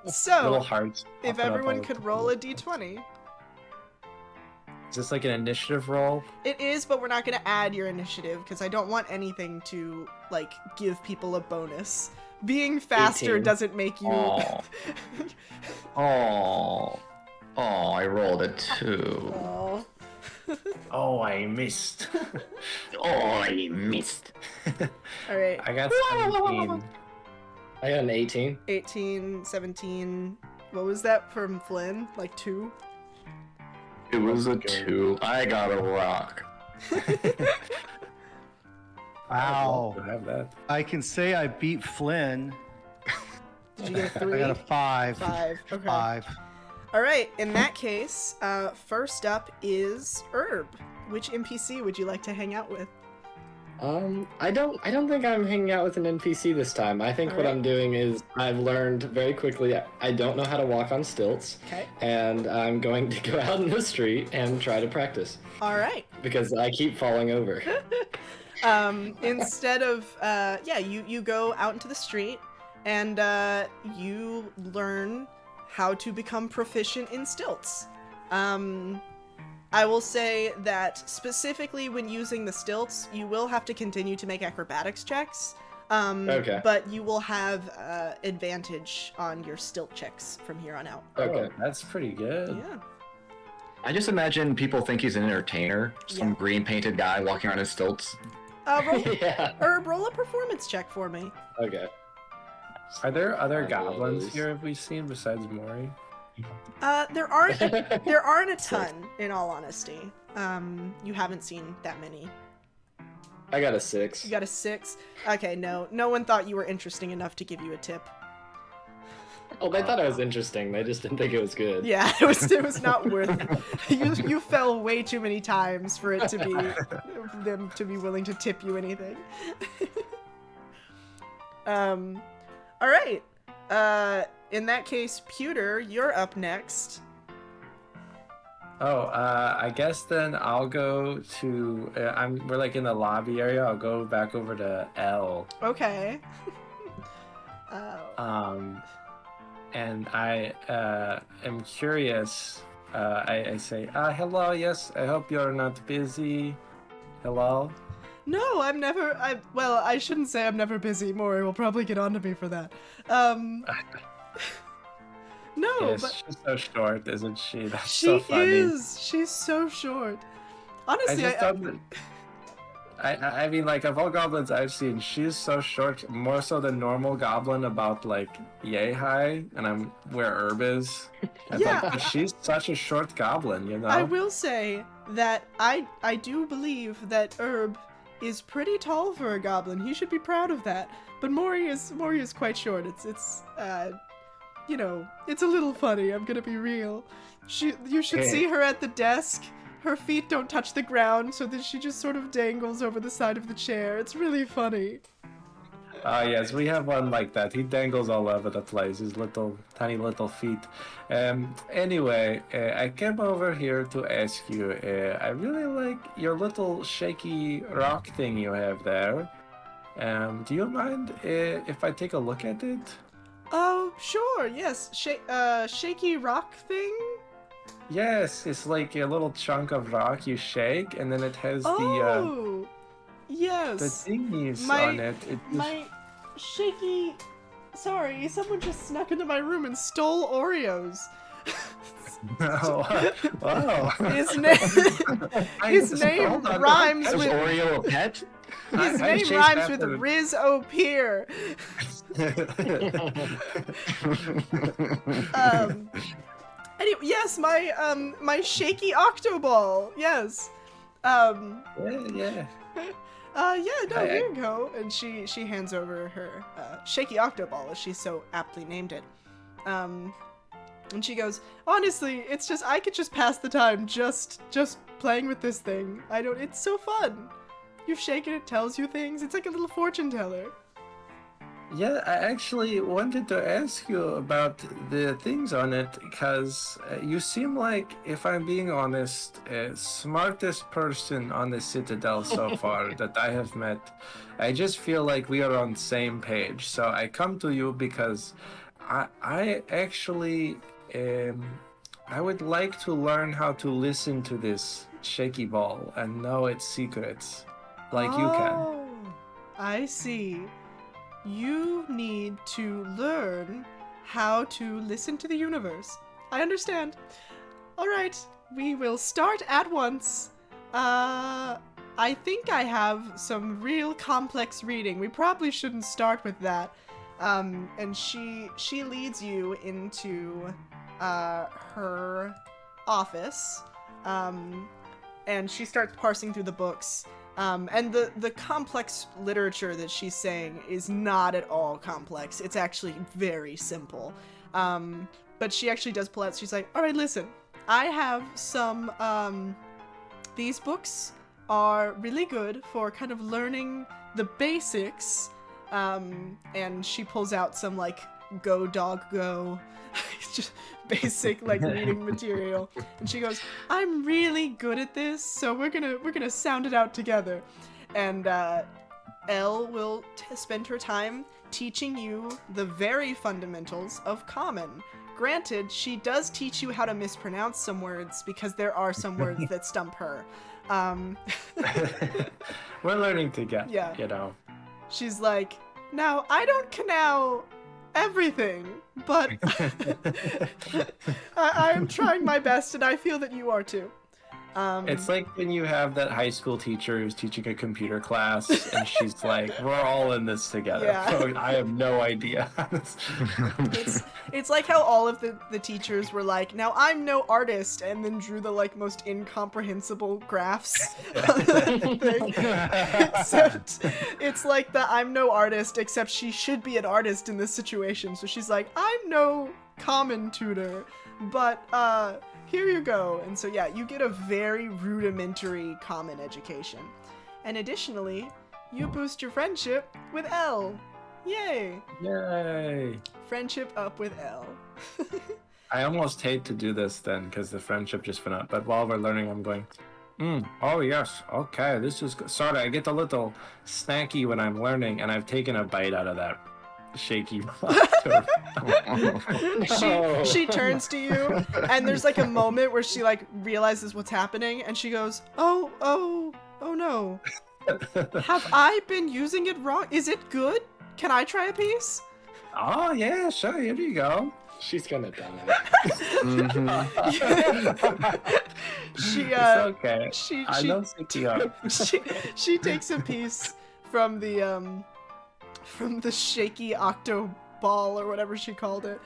[SPEAKER 3] So,
[SPEAKER 1] hearts.
[SPEAKER 3] if
[SPEAKER 1] popping up
[SPEAKER 3] everyone
[SPEAKER 1] all
[SPEAKER 3] could
[SPEAKER 1] the
[SPEAKER 3] roll a
[SPEAKER 1] time.
[SPEAKER 3] d20.
[SPEAKER 1] Is this like an initiative roll?
[SPEAKER 3] It is, but we're not going to add your initiative because I don't want anything to, like, give people a bonus. Being faster
[SPEAKER 5] 18.
[SPEAKER 3] doesn't make you...
[SPEAKER 2] Aw. Oh, I rolled a 2.
[SPEAKER 3] Aw.
[SPEAKER 1] Oh, I missed.
[SPEAKER 2] Oh, I missed.
[SPEAKER 3] All right.
[SPEAKER 1] I got 17.
[SPEAKER 5] I got an 18.
[SPEAKER 3] 18, 17. What was that from Flynn? Like 2?
[SPEAKER 2] It was a 2. I got a rock.
[SPEAKER 4] Wow.
[SPEAKER 1] I have that.
[SPEAKER 4] I can say I beat Flynn.
[SPEAKER 3] Did you get a
[SPEAKER 4] I
[SPEAKER 3] 3?
[SPEAKER 4] got a 5.
[SPEAKER 3] 5. Okay.
[SPEAKER 4] 5.
[SPEAKER 3] All right. In that case, first up is Herb. Which NPC would you like to hang out with?
[SPEAKER 5] I don't think I'm hanging out with an NPC this time. I think what
[SPEAKER 3] Alright.
[SPEAKER 5] I'm doing is I've learned very quickly I don't know how to walk on stilts,
[SPEAKER 3] Okay.
[SPEAKER 5] and I'm going to go out in the street and try to practice
[SPEAKER 3] All right.
[SPEAKER 5] because I keep falling over.
[SPEAKER 3] Instead of you go out into the street and you learn how to become proficient in stilts. I will say that specifically when using the stilts, you will have to continue to make acrobatics checks.
[SPEAKER 5] Okay.
[SPEAKER 3] But you will have advantage on your stilt checks from here on out.
[SPEAKER 5] Okay.
[SPEAKER 1] Oh, that's pretty good.
[SPEAKER 3] Yeah.
[SPEAKER 2] I just imagine people think he's an entertainer. Some
[SPEAKER 3] Yeah.
[SPEAKER 2] green painted guy walking around in stilts.
[SPEAKER 3] Roll,
[SPEAKER 5] Yeah.
[SPEAKER 3] roll a performance check for me.
[SPEAKER 5] Okay.
[SPEAKER 1] Are there other
[SPEAKER 5] I
[SPEAKER 1] goblins
[SPEAKER 5] was-
[SPEAKER 1] here have we seen besides Mori?
[SPEAKER 3] There aren't a ton, in all honesty. You haven't seen that many.
[SPEAKER 5] I got a 6.
[SPEAKER 3] You got a 6. Okay, no one thought you were interesting enough to give you a tip.
[SPEAKER 5] Oh, they thought it was interesting. They just didn't think it was good.
[SPEAKER 3] Yeah, it was not worth. You fell way too many times for it to be them to be willing to tip you anything. All right. In that case, Pewter, you're up next.
[SPEAKER 1] Oh, I guess then I'll go to. We're like in the lobby area. I'll go back over to L.
[SPEAKER 3] Okay.
[SPEAKER 1] And I am curious. I say, hello. Yes, I hope you're not busy. Hello.
[SPEAKER 3] No, I'm never. I shouldn't say I'm never busy. Maury will probably get onto me for that. No,
[SPEAKER 1] Yes,
[SPEAKER 3] but
[SPEAKER 1] she's so short, isn't she? That's
[SPEAKER 3] she
[SPEAKER 1] so funny.
[SPEAKER 3] is. She's so short.
[SPEAKER 1] I
[SPEAKER 3] Honestly,
[SPEAKER 1] just thought that. I mean, like, of all goblins I've seen, she's so short, more so than normal goblin, about, like, yay high, and I'm where Herb is. It's
[SPEAKER 3] Yeah.
[SPEAKER 1] like, but she's such a short goblin, you know?
[SPEAKER 3] I will say that I do believe that Herb is pretty tall for a goblin. He should be proud of that. But Maury is quite short. It's you know, it's a little funny. I'm gonna be real. You should
[SPEAKER 1] Okay.
[SPEAKER 3] see her at the desk. Her feet don't touch the ground, so that she just sort of dangles over the side of the chair. It's really funny.
[SPEAKER 1] Yes, we have one like that. He dangles all over the place, his little, tiny little feet. Anyway, I came over here to ask you, I really like your little shaky rock thing you have there. Do you mind if I take a look at it?
[SPEAKER 3] Oh, sure, yes. Shaky rock thing?
[SPEAKER 1] Yes, it's like a little chunk of rock you shake, and then it has
[SPEAKER 3] Oh,
[SPEAKER 1] the
[SPEAKER 3] yes.
[SPEAKER 1] thingies
[SPEAKER 3] My
[SPEAKER 1] on it. It just...
[SPEAKER 3] my shaky. Sorry, someone just snuck into my room and stole Oreos.
[SPEAKER 1] Oh, wow.
[SPEAKER 3] His name, his name
[SPEAKER 1] Hold on,
[SPEAKER 3] rhymes
[SPEAKER 2] Is
[SPEAKER 3] with
[SPEAKER 2] Oreo a pet?
[SPEAKER 3] his
[SPEAKER 1] I
[SPEAKER 3] name
[SPEAKER 1] chased
[SPEAKER 3] rhymes with
[SPEAKER 1] after-
[SPEAKER 3] Riz O'Peer. Anyway, yes, my shaky octoball. Yes.
[SPEAKER 1] yeah.
[SPEAKER 3] Yeah, no, here you go. And she hands over her shaky octoball, as she so aptly named it. And she goes, honestly, it's just I could just pass the time just playing with this thing. It's so fun. You shake it, it tells you things. It's like a little fortune teller.
[SPEAKER 1] Yeah, I actually wanted to ask you about the things on it because you seem like, if I'm being honest, smartest person on the Citadel so far that I have met. I just feel like we are on the same page. So I come to you because I actually I would like to learn how to listen to this shaky ball and know its secrets, like you can.
[SPEAKER 3] Oh, I see. You need to learn how to listen to the universe. I understand. Alright, we will start at once. I think I have some real complex reading. We probably shouldn't start with that. And she leads you into her office. And she starts parsing through the books. And the complex literature that she's saying is not at all complex. It's actually very simple. But she actually does pull out, she's like, all right, listen, I have some, these books are really good for kind of learning the basics. And she pulls out some, like, Go Dog Go, just basic, like, reading material. And she goes, I'm really good at this, so we're gonna sound it out together. And Elle will spend her time teaching you the very fundamentals of Common. Granted, she does teach you how to mispronounce some words because there are some words that stump her.
[SPEAKER 1] We're learning together,
[SPEAKER 3] Yeah.
[SPEAKER 1] you know.
[SPEAKER 3] She's like, now, I don't canal everything, but I am trying my best, and I feel that you are too.
[SPEAKER 1] It's like when you have that high school teacher who's teaching a computer class, and she's like, "We're all in this together."
[SPEAKER 3] Yeah.
[SPEAKER 1] So I have no idea.
[SPEAKER 3] It's like how all of the teachers were like, now I'm no artist, and then drew the like most incomprehensible graphs on that thing. Except it's like the I'm no artist, except she should be an artist in this situation. So she's like, I'm no common tutor, but here you go. And so yeah, you get a very rudimentary common education. And additionally, you boost your friendship with Elle. Yay!
[SPEAKER 1] Yay!
[SPEAKER 3] Friendship up with Elle.
[SPEAKER 1] I almost hate to do this then because the friendship just went up. But while we're learning, I'm going, oh yes, okay, this is good. Sorry, I get a little snacky when I'm learning, and I've taken a bite out of that shaky.
[SPEAKER 3] She turns to you, and there's like a moment where she like realizes what's happening, and she goes, oh no. Have I been using it wrong? Is it good? Can I try a piece?
[SPEAKER 1] Oh yeah, sure. Here you go.
[SPEAKER 5] She's gonna die.
[SPEAKER 3] She
[SPEAKER 1] It's okay.
[SPEAKER 3] she
[SPEAKER 1] I don't think you are.
[SPEAKER 3] she takes a piece from the shaky octo ball or whatever she called it,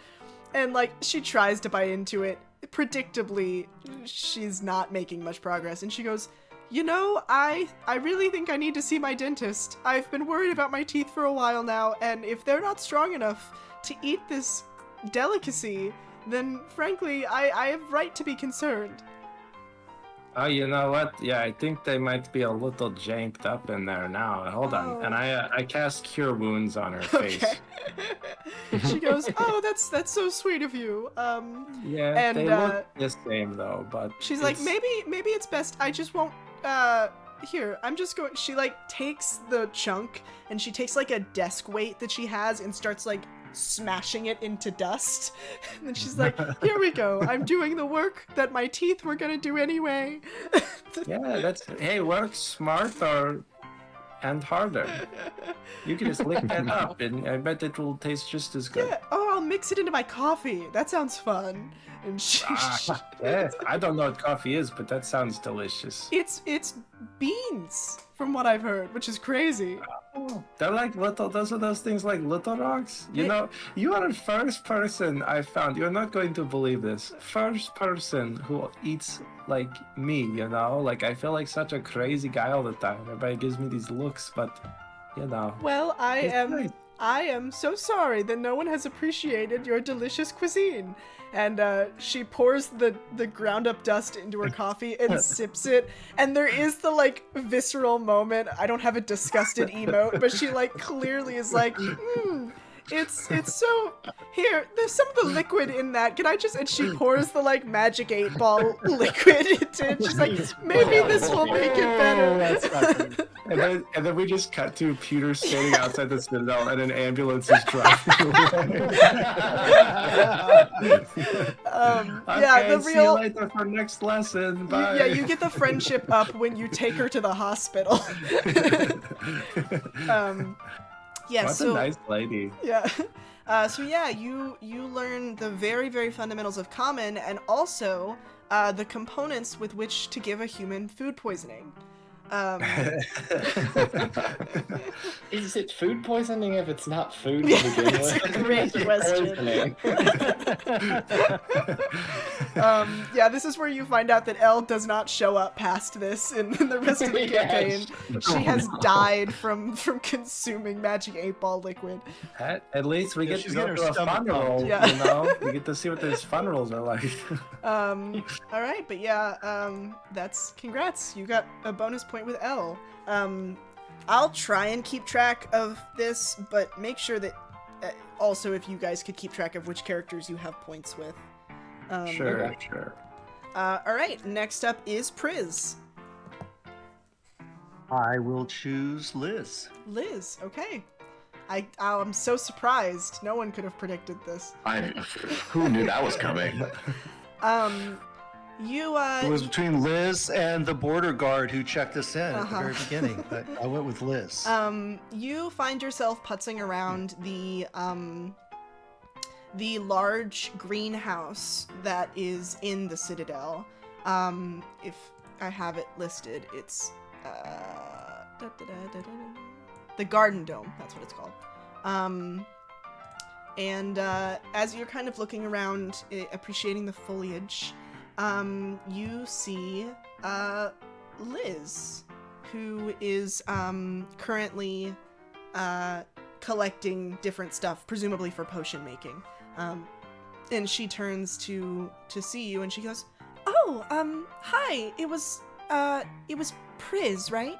[SPEAKER 3] and like she tries to bite into it. Predictably, she's not making much progress, and she goes, you know, I really think I need to see my dentist. I've been worried about my teeth for a while now, and if they're not strong enough to eat this delicacy, then frankly, I have right to be concerned.
[SPEAKER 1] Oh, you know what? Yeah, I think they might be a little janked up in there now. Hold on.
[SPEAKER 3] Oh.
[SPEAKER 1] And I cast Cure Wounds on her face.
[SPEAKER 3] Okay. She goes, oh, that's so sweet of you.
[SPEAKER 1] Yeah,
[SPEAKER 3] And,
[SPEAKER 1] they look the same though, but
[SPEAKER 3] She's like,
[SPEAKER 1] it's-
[SPEAKER 3] maybe it's best I just won't, here, I'm just going, she like takes the chunk, and she takes like a desk weight that she has and starts like smashing it into dust. And then she's like, here we go. I'm doing the work that my teeth were gonna do anyway.
[SPEAKER 1] Yeah, hey, work smarter and harder. You can just lick that up, and I bet it will taste just as good.
[SPEAKER 3] Yeah. Oh, I'll mix it into my coffee. That sounds fun. And
[SPEAKER 1] Yes, I don't know what coffee is, but that sounds delicious.
[SPEAKER 3] it's beans, from what I've heard, which is crazy.
[SPEAKER 1] They're like those are those things like little rocks. You
[SPEAKER 3] Yeah.
[SPEAKER 1] know, you are the first person I found. You're not going to believe this. First person who eats like me, you know? Like, I feel like such a crazy guy all the time. Everybody gives me these looks, but, you know.
[SPEAKER 3] Well,
[SPEAKER 1] It's nice.
[SPEAKER 3] I am so sorry that no one has appreciated your delicious cuisine. And she pours the ground up dust into her coffee and sips it. And there is the like visceral moment. I don't have a disgusted emote, but she like clearly is like, it's so here. There's some of the liquid in that. Can I just? And she pours the like magic 8-ball liquid into it. She's like, maybe this will make it better.
[SPEAKER 4] That's not good.
[SPEAKER 1] And then we just cut to Peter standing outside the Citadel, and an ambulance is driving away.
[SPEAKER 3] Yeah, the
[SPEAKER 1] See you
[SPEAKER 3] real.
[SPEAKER 1] later for next lesson. Bye.
[SPEAKER 3] Yeah, you get the friendship up when you take her to the hospital. Yeah,
[SPEAKER 1] What
[SPEAKER 3] so
[SPEAKER 1] a nice lady.
[SPEAKER 3] yeah, so yeah, you learn the very very fundamentals of common and also the components with which to give a human food poisoning.
[SPEAKER 5] Is it food poisoning if it's not food
[SPEAKER 3] Yeah,
[SPEAKER 5] to begin
[SPEAKER 3] that's
[SPEAKER 5] with?
[SPEAKER 3] a great question.
[SPEAKER 5] Poisoning.
[SPEAKER 3] Yeah, this is where you find out that Elle does not show up past this in the rest of the
[SPEAKER 5] Yes.
[SPEAKER 3] campaign. She has died from consuming magic 8-ball liquid.
[SPEAKER 1] At least we
[SPEAKER 4] Yeah,
[SPEAKER 1] get
[SPEAKER 4] she's
[SPEAKER 1] to go
[SPEAKER 4] getting
[SPEAKER 1] to
[SPEAKER 4] her
[SPEAKER 1] a
[SPEAKER 4] stomach
[SPEAKER 1] fun
[SPEAKER 4] pumped.
[SPEAKER 1] roll,
[SPEAKER 3] Yeah.
[SPEAKER 1] you know? We get to see what these fun rolls are like.
[SPEAKER 3] All right, but yeah, that's congrats. You got a bonus point with Elle. I'll try and keep track of this, but make sure that also if you guys could keep track of which characters you have points with.
[SPEAKER 1] Sure,
[SPEAKER 5] Okay.
[SPEAKER 1] sure.
[SPEAKER 3] All right, next up is Priz.
[SPEAKER 4] I will choose Liz.
[SPEAKER 3] Liz, okay. I'm so surprised. No one could have predicted this.
[SPEAKER 2] Who knew that was coming?
[SPEAKER 3] You
[SPEAKER 4] It was between Liz and the border guard who checked us in at the
[SPEAKER 3] Uh-huh.
[SPEAKER 4] very beginning, but I went with Liz.
[SPEAKER 3] you find yourself putzing around the large greenhouse that is in the Citadel. If I have it listed, it's the Garden Dome. That's what it's called. And as you're kind of looking around, appreciating the foliage, you see Liz, who is currently collecting different stuff, presumably for potion making. And she turns to see you, and she goes, "Oh, hi. It was Priz, right?"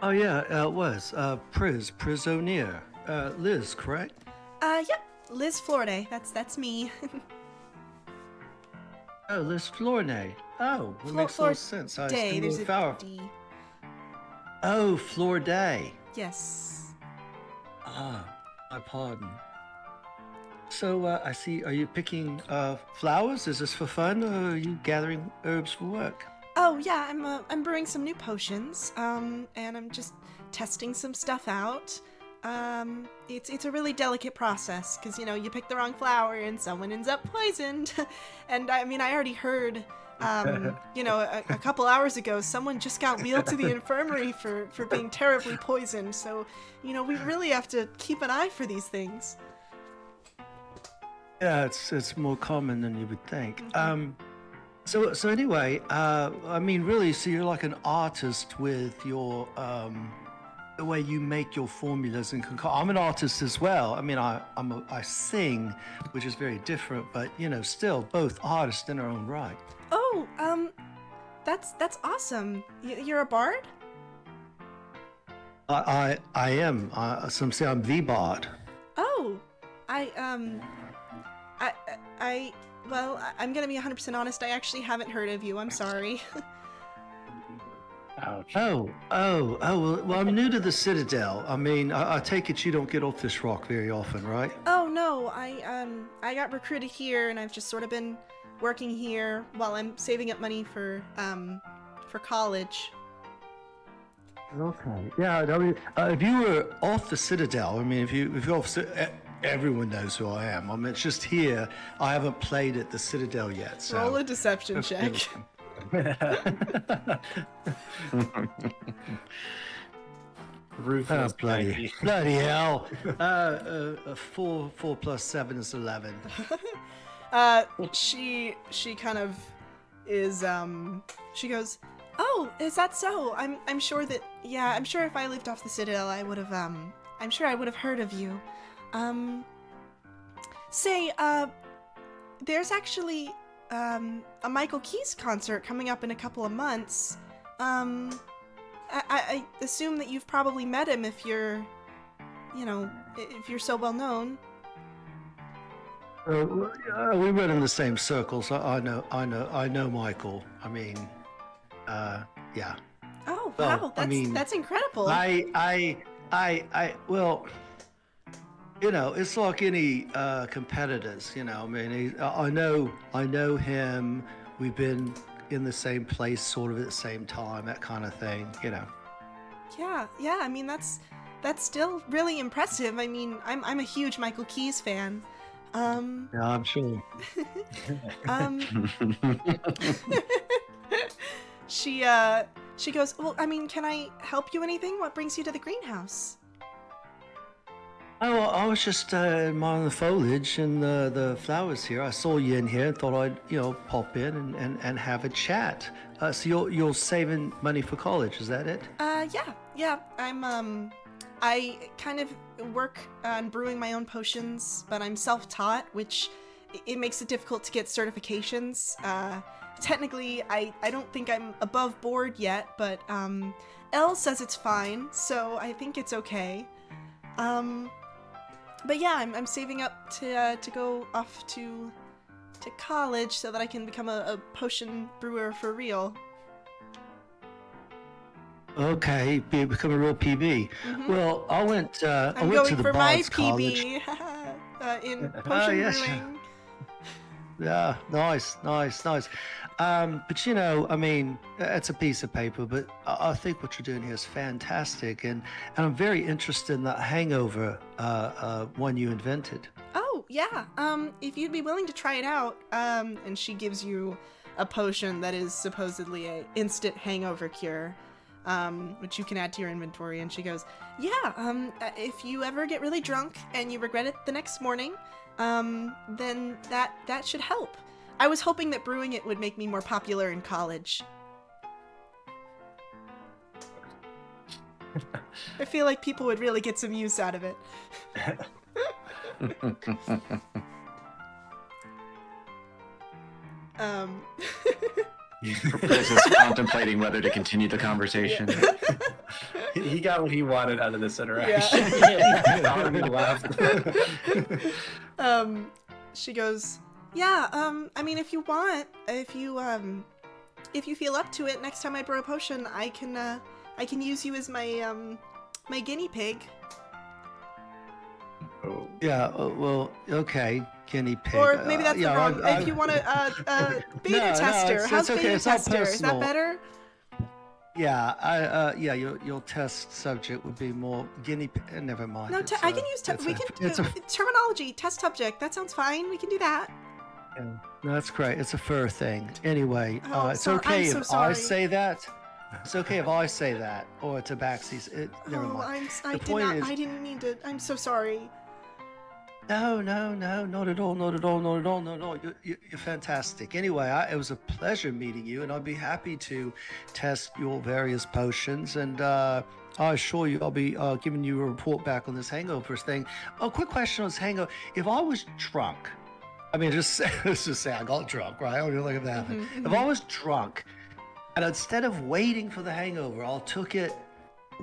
[SPEAKER 4] Oh yeah, it was. Prisoner. Liz, correct?
[SPEAKER 3] Yep. Liz Florday. That's me.
[SPEAKER 4] Oh, Liz Flornay. Oh, that makes a
[SPEAKER 3] Flor-
[SPEAKER 4] little sense. I
[SPEAKER 3] Day.
[SPEAKER 4] assumed
[SPEAKER 3] There's
[SPEAKER 4] it
[SPEAKER 3] a
[SPEAKER 4] was Flower.
[SPEAKER 3] D.
[SPEAKER 4] Oh, Floor Day.
[SPEAKER 3] Yes.
[SPEAKER 4] Ah, my pardon. So I see. Are you picking flowers? Is this for fun, or are you gathering herbs for work?
[SPEAKER 3] Oh yeah, I'm brewing some new potions. And I'm just testing some stuff out. It's a really delicate process because you pick the wrong flower and someone ends up poisoned. And I mean, I already heard, a couple hours ago, someone just got wheeled to the infirmary for being terribly poisoned. So, we really have to keep an eye for these things.
[SPEAKER 4] Yeah, it's more common than you would think. So anyway, I mean, really, so you're like an artist with your the way you make your formulas and I'm an artist as well. I mean, I sing, which is very different, but still both artists in our own right.
[SPEAKER 3] Oh, that's awesome. You're a bard?
[SPEAKER 4] I am. Some say I'm the bard.
[SPEAKER 3] Oh, well, I'm gonna be 100% honest. I actually haven't heard of you. I'm sorry.
[SPEAKER 1] Ouch.
[SPEAKER 4] Well, I'm new to the Citadel. I mean, I take it you don't get off this rock very often, right?
[SPEAKER 3] Oh no, I got recruited here, and I've just sort of been working here while I'm saving up money for college.
[SPEAKER 4] Okay. Yeah, I mean, if you were off the Citadel, I mean, if you're off, everyone knows who I am. I mean, it's just here. I haven't played at the Citadel yet, so.
[SPEAKER 3] Roll a deception check.
[SPEAKER 1] Ruthless.
[SPEAKER 4] Bloody hell. 4 plus 7 is 11.
[SPEAKER 3] She kind of is she goes, "Oh, is that so? I'm sure that I'm sure if I lived off the Citadel I would have I'm sure I would have heard of you. Say, there's actually a Michael Keys concert coming up in a couple of months. I assume that you've probably met him if you're if you're so well known."
[SPEAKER 4] We run in the same circles. I know Michael. I mean, yeah.
[SPEAKER 3] Oh,
[SPEAKER 4] Well,
[SPEAKER 3] wow, that's incredible.
[SPEAKER 4] Well, it's like any competitors. I mean, I know him. We've been in the same place, sort of at the same time, that kind of thing.
[SPEAKER 3] Yeah. I mean, that's still really impressive. I mean, I'm a huge Michael Keys fan.
[SPEAKER 4] Yeah, I'm sure.
[SPEAKER 3] She goes, "Well, I mean, can I help you anything? What brings you to the greenhouse?"
[SPEAKER 4] Oh, well, I was just admiring the foliage and the flowers here. I saw you in here and thought I'd, pop in and have a chat. So you're saving money for college, is that it?
[SPEAKER 3] Yeah. I kind of work on brewing my own potions, but I'm self-taught, which it makes it difficult to get certifications. Technically, I don't think I'm above board yet, but Elle says it's fine, so I think it's okay. But yeah, I'm saving up to go off to college so that I can become a potion brewer for real.
[SPEAKER 4] Okay, become a real PB.
[SPEAKER 3] Mm-hmm.
[SPEAKER 4] Well, I went to
[SPEAKER 3] going
[SPEAKER 4] the
[SPEAKER 3] for my
[SPEAKER 4] Bard's College.
[SPEAKER 3] PB in potion
[SPEAKER 4] yes.
[SPEAKER 3] brewing.
[SPEAKER 4] Yeah, nice. But I mean, it's a piece of paper, but I think what you're doing here is fantastic, and I'm very interested in that hangover one you invented.
[SPEAKER 3] Oh, yeah. If you'd be willing to try it out, and she gives you a potion that is supposedly a instant hangover cure, which you can add to your inventory, and she goes, "Yeah, if you ever get really drunk and you regret it the next morning, then that should help. I was hoping that brewing it would make me more popular in college." I feel like people would really get some use out of it.
[SPEAKER 2] Chris is contemplating whether to continue the conversation.
[SPEAKER 1] He got what he wanted out of this interaction.
[SPEAKER 3] Yeah.
[SPEAKER 1] Already left.
[SPEAKER 3] She goes, "Yeah, I mean, if you want, if you feel up to it, next time I brew a potion, I can use you as my my guinea pig."
[SPEAKER 1] Oh.
[SPEAKER 4] Yeah, well, okay, guinea pig.
[SPEAKER 3] Or maybe that's the
[SPEAKER 4] yeah,
[SPEAKER 3] wrong. If you want a beta
[SPEAKER 4] No,
[SPEAKER 3] tester,
[SPEAKER 4] it's
[SPEAKER 3] how's
[SPEAKER 4] okay,
[SPEAKER 3] beta
[SPEAKER 4] it's all
[SPEAKER 3] tester? Is that
[SPEAKER 4] personal.
[SPEAKER 3] better?
[SPEAKER 4] Yeah, your test subject would be more guinea pig. Never mind.
[SPEAKER 3] No,
[SPEAKER 4] It's,
[SPEAKER 3] I can use.
[SPEAKER 4] it's
[SPEAKER 3] We
[SPEAKER 4] a-
[SPEAKER 3] can
[SPEAKER 4] it's a-
[SPEAKER 3] terminology. Test subject. That sounds fine. We can do that.
[SPEAKER 4] Yeah, no, that's great. It's a fur thing. Anyway,
[SPEAKER 3] Oh,
[SPEAKER 4] it's
[SPEAKER 3] sorry.
[SPEAKER 4] okay
[SPEAKER 3] I'm so
[SPEAKER 4] if
[SPEAKER 3] sorry.
[SPEAKER 4] I say that. It's okay if I say that, or Tabaxi's. Never
[SPEAKER 3] Oh,
[SPEAKER 4] mind.
[SPEAKER 3] I
[SPEAKER 4] The
[SPEAKER 3] did
[SPEAKER 4] point
[SPEAKER 3] not.
[SPEAKER 4] is-
[SPEAKER 3] I didn't mean to. I'm so sorry.
[SPEAKER 4] No, not at all. No. You're fantastic. Anyway, it was a pleasure meeting you, and I'd be happy to test your various potions. And I assure you, I'll be giving you a report back on this hangover thing. A quick question on this hangover: if I was drunk, I mean, let's just say I got drunk, right? I don't think of that.
[SPEAKER 3] Mm-hmm,
[SPEAKER 4] If I was drunk, and instead of waiting for the hangover, I took it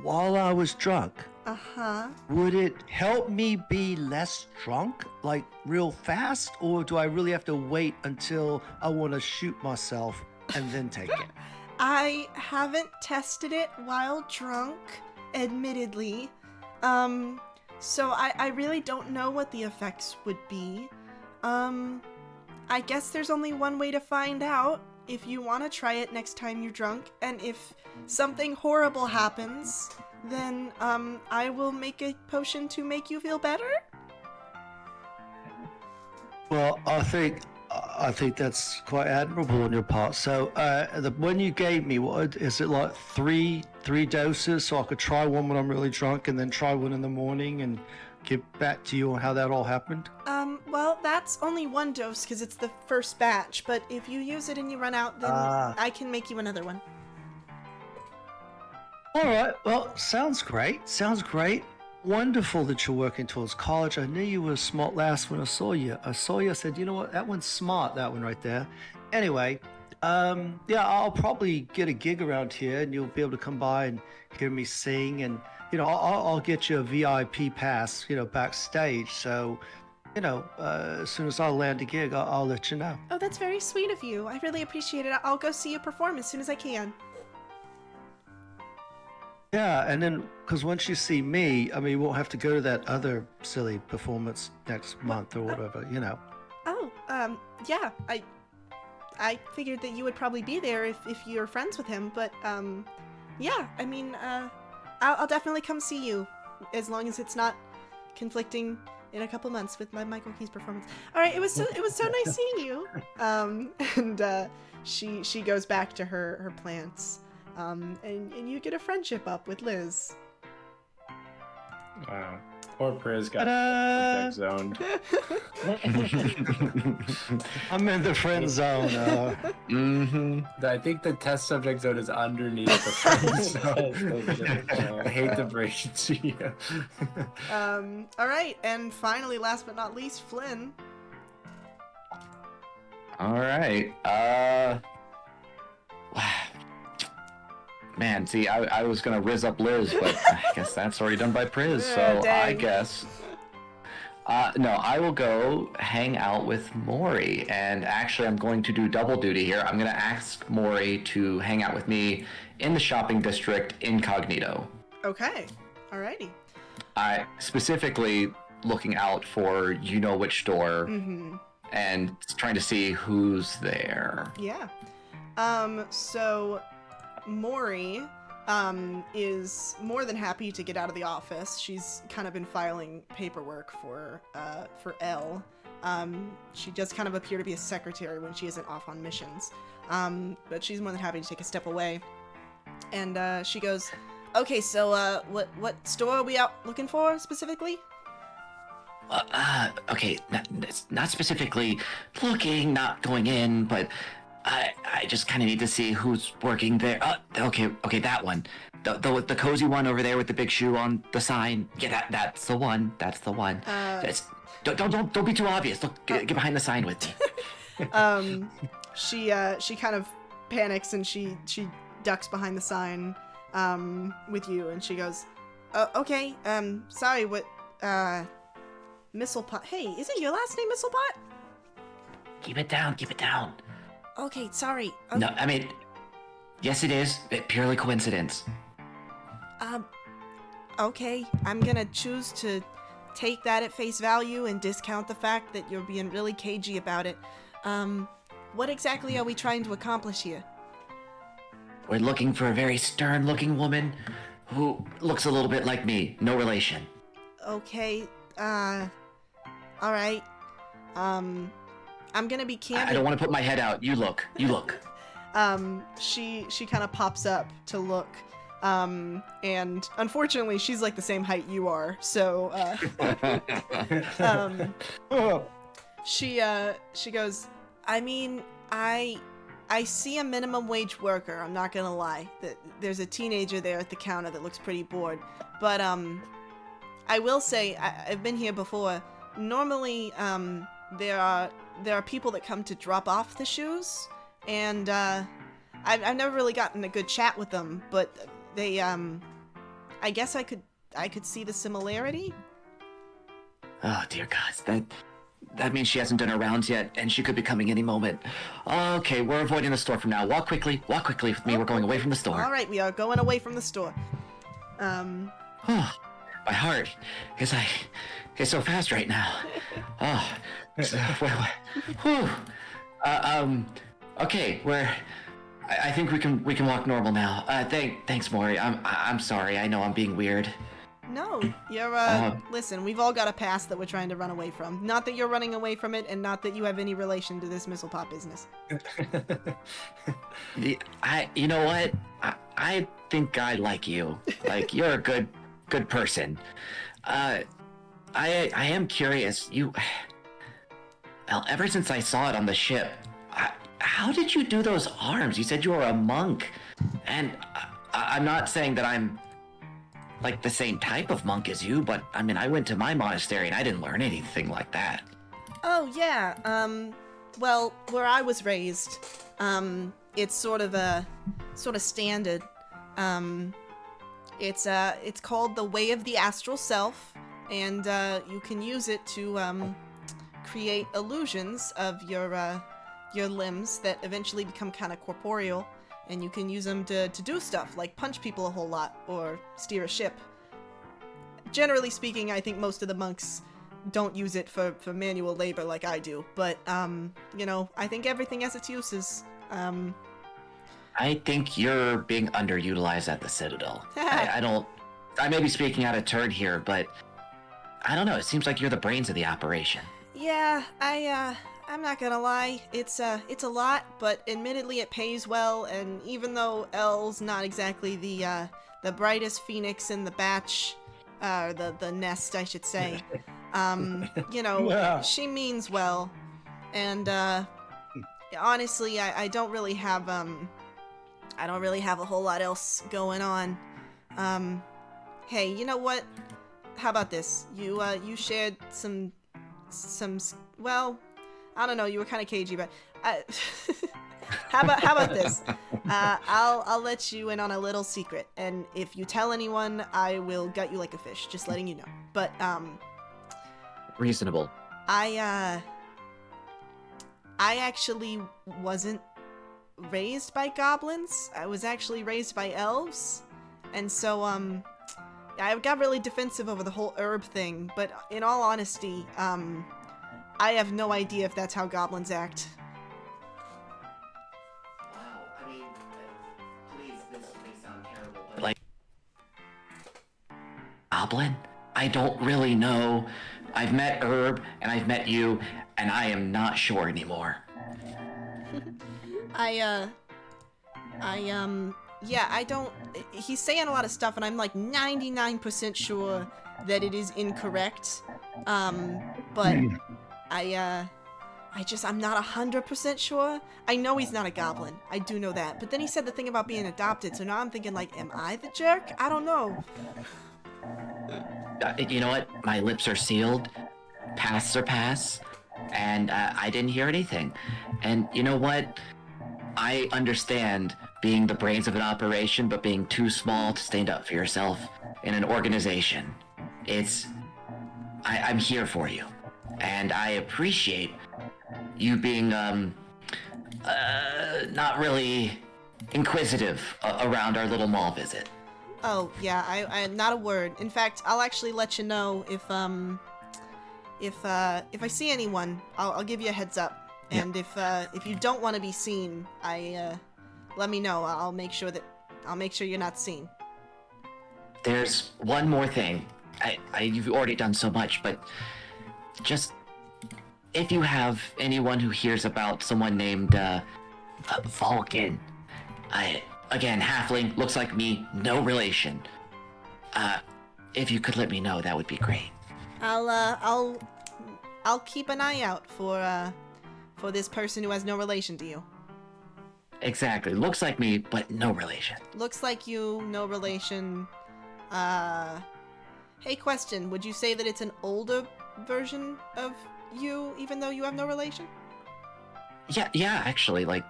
[SPEAKER 4] while I was drunk.
[SPEAKER 3] Uh-huh.
[SPEAKER 4] Would it help me be less drunk, like real fast, or do I really have to wait until I want to shoot myself and then take it?
[SPEAKER 3] I haven't tested it while drunk, admittedly. So I really don't know what the effects would be. I guess there's only one way to find out. If you want to try it next time you're drunk, and if something horrible happens, then I will make a potion to make you feel better.
[SPEAKER 4] Well, I think that's quite admirable on your part. So, the one you gave me, what is it, like three doses? So I could try one when I'm really drunk, and then try one in the morning, and get back to you on how that all happened.
[SPEAKER 3] Well, that's only one dose because it's the first batch. But if you use it and you run out, then I can make you another one.
[SPEAKER 4] All right. Well, sounds great. Sounds great. Wonderful that you're working towards college. I knew you were a smart lass when I saw you. I said, you know what? That one's smart, that one right there. Anyway, yeah, I'll probably get a gig around here and you'll be able to come by and hear me sing. And, you know, I'll get you a VIP pass, you know, backstage. So, you know, as soon as I land a gig, I'll let you know.
[SPEAKER 3] Oh, that's very sweet of you. I really appreciate it. I'll go see you perform as soon as I can.
[SPEAKER 4] Yeah, and then, because once you see me, I mean, you won't have to go to that other silly performance next month or whatever, you know.
[SPEAKER 3] Oh, yeah, I figured that you would probably be there if you're friends with him, but, yeah, I mean, I'll definitely come see you, as long as it's not conflicting in a couple months with my Michael Keys performance. All right, it was so nice seeing you. And she goes back to her plants. And you get a friendship up with Liz.
[SPEAKER 1] Wow. Poor Priz got
[SPEAKER 4] Ta-da!
[SPEAKER 1] zoned.
[SPEAKER 4] I'm in the friend zone.
[SPEAKER 1] I think the test subject zone is underneath the friend zone. I hate to break it to you.
[SPEAKER 3] All right, and finally, last but not least, Flynn.
[SPEAKER 2] All right. Man, see, I was gonna riz up Liz, but I guess that's already done by Priz, so I guess... no, I will go hang out with Maury, and actually I'm going to do double duty here. I'm gonna ask Maury to hang out with me in the shopping district incognito.
[SPEAKER 3] Okay, alrighty.
[SPEAKER 2] I specifically looking out for you-know-which store, and trying to see who's there.
[SPEAKER 3] Yeah. So... Maury is more than happy to get out of the office. She's kind of been filing paperwork for Elle. She does kind of appear to be a secretary when she isn't off on missions. But she's more than happy to take a step away. And she goes, "Okay, so what store are we out looking for specifically?"
[SPEAKER 2] Okay, not specifically looking, not going in, but I just kind of need to see who's working there. Okay, that one. The cozy one over there with the big shoe on the sign. Yeah, that's the one. That's the one. Don't be too obvious. Look, get behind the sign with me.
[SPEAKER 3] She kind of panics and she ducks behind the sign with you, and she goes, "Okay, sorry, what Misselpot? Hey, isn't your last name Misselpot?"
[SPEAKER 2] Keep it down.
[SPEAKER 3] Okay, sorry.
[SPEAKER 2] No, I mean, yes, it is. Purely coincidence.
[SPEAKER 3] Okay, I'm gonna choose to take that at face value and discount the fact that you're being really cagey about it. What exactly are we trying to accomplish here?
[SPEAKER 2] We're looking for a very stern-looking woman who looks a little bit like me. No relation.
[SPEAKER 3] Okay, alright. I'm gonna be candid.
[SPEAKER 2] I don't want to put my head out. You look.
[SPEAKER 3] She kind of pops up to look, and unfortunately she's like the same height you are, so she goes, "I mean, I see a minimum wage worker, I'm not gonna lie. There's a teenager there at the counter that looks pretty bored, but I will say I've been here before. Normally there are people that come to drop off the shoes, and I've never really gotten a good chat with them, but they I guess I could see the similarity."
[SPEAKER 2] Oh dear God, that means she hasn't done her rounds yet, and she could be coming any moment. Okay, we're avoiding the store from now. Walk quickly with me. We're going away from the store.
[SPEAKER 3] All right, we are going away from the store.
[SPEAKER 2] My heart is so fast right now. Okay, I think we can walk normal now. Thanks, Maury. I'm sorry. I know I'm being weird.
[SPEAKER 3] No, you're, listen, we've all got a past that we're trying to run away from. Not that you're running away from it, and not that you have any relation to this missile pop business.
[SPEAKER 2] You know what? I think I like you. Like, you're a good person. I am curious. Well, ever since I saw it on the ship, how did you do those arms? You said you were a monk. And I'm not saying that I'm like the same type of monk as you, but I mean, I went to my monastery and I didn't learn anything like that.
[SPEAKER 3] Oh, yeah, well, where I was raised, it's sort of standard. It's called the Way of the Astral Self, and, you can use it to, create illusions of your limbs that eventually become kind of corporeal. And you can use them to do stuff, like punch people a whole lot, or steer a ship. Generally speaking, I think most of the monks don't use it for manual labor like I do, but, you know, I think everything has its uses.
[SPEAKER 2] I think you're being underutilized at the Citadel. I may be speaking out of turn here, but I don't know, it seems like you're the brains of the operation.
[SPEAKER 3] Yeah, I'm not gonna lie, it's a lot, but admittedly it pays well, and even though Elle's not exactly the brightest phoenix in the batch, the nest, I should say, you know,
[SPEAKER 4] Wow.
[SPEAKER 3] she means well, and, honestly, I don't really have a whole lot else going on. Hey, you know what? How about this? You shared some, well, I don't know, you were kind of cagey, but how about this? I'll let you in on a little secret, and if you tell anyone, I will gut you like a fish. Just letting you know. But
[SPEAKER 2] Reasonable.
[SPEAKER 3] I actually wasn't raised by goblins. I was actually raised by elves, and so I got really defensive over the whole herb thing. But in all honesty, I have no idea if that's how goblins act.
[SPEAKER 2] Wow, I mean, please, this may sound terrible, but like... Goblin? I don't really know. I've met Herb, and I've met you, and I am not sure anymore.
[SPEAKER 3] Yeah, I don't... He's saying a lot of stuff, and I'm like 99% sure that it is incorrect. But... I'm not 100% sure. I know he's not a goblin. I do know that. But then he said the thing about being adopted, so now I'm thinking, like, am I the jerk? I don't know.
[SPEAKER 2] You know what? My lips are sealed. Pass or pass. And I didn't hear anything. And you know what? I understand being the brains of an operation, but being too small to stand up for yourself in an organization. I'm here for you. And I appreciate you being, not really inquisitive around our little mall visit.
[SPEAKER 3] Oh, yeah, I not a word. In fact, I'll actually let you know if I see anyone, I'll give you a heads up. And if you don't want to be seen, let me know. I'll make sure you're not seen.
[SPEAKER 2] There's one more thing. You've already done so much, but just if you have anyone who hears about someone named Vulcan, again, halfling, looks like me, no relation. If you could let me know, that would be great.
[SPEAKER 3] I'll keep an eye out for this person who has no relation to you.
[SPEAKER 2] Exactly. Looks like me, but no relation.
[SPEAKER 3] Looks like you, no relation. Hey, question. Would you say that it's an older version of you, even though you have no relation?
[SPEAKER 2] Yeah, actually, like,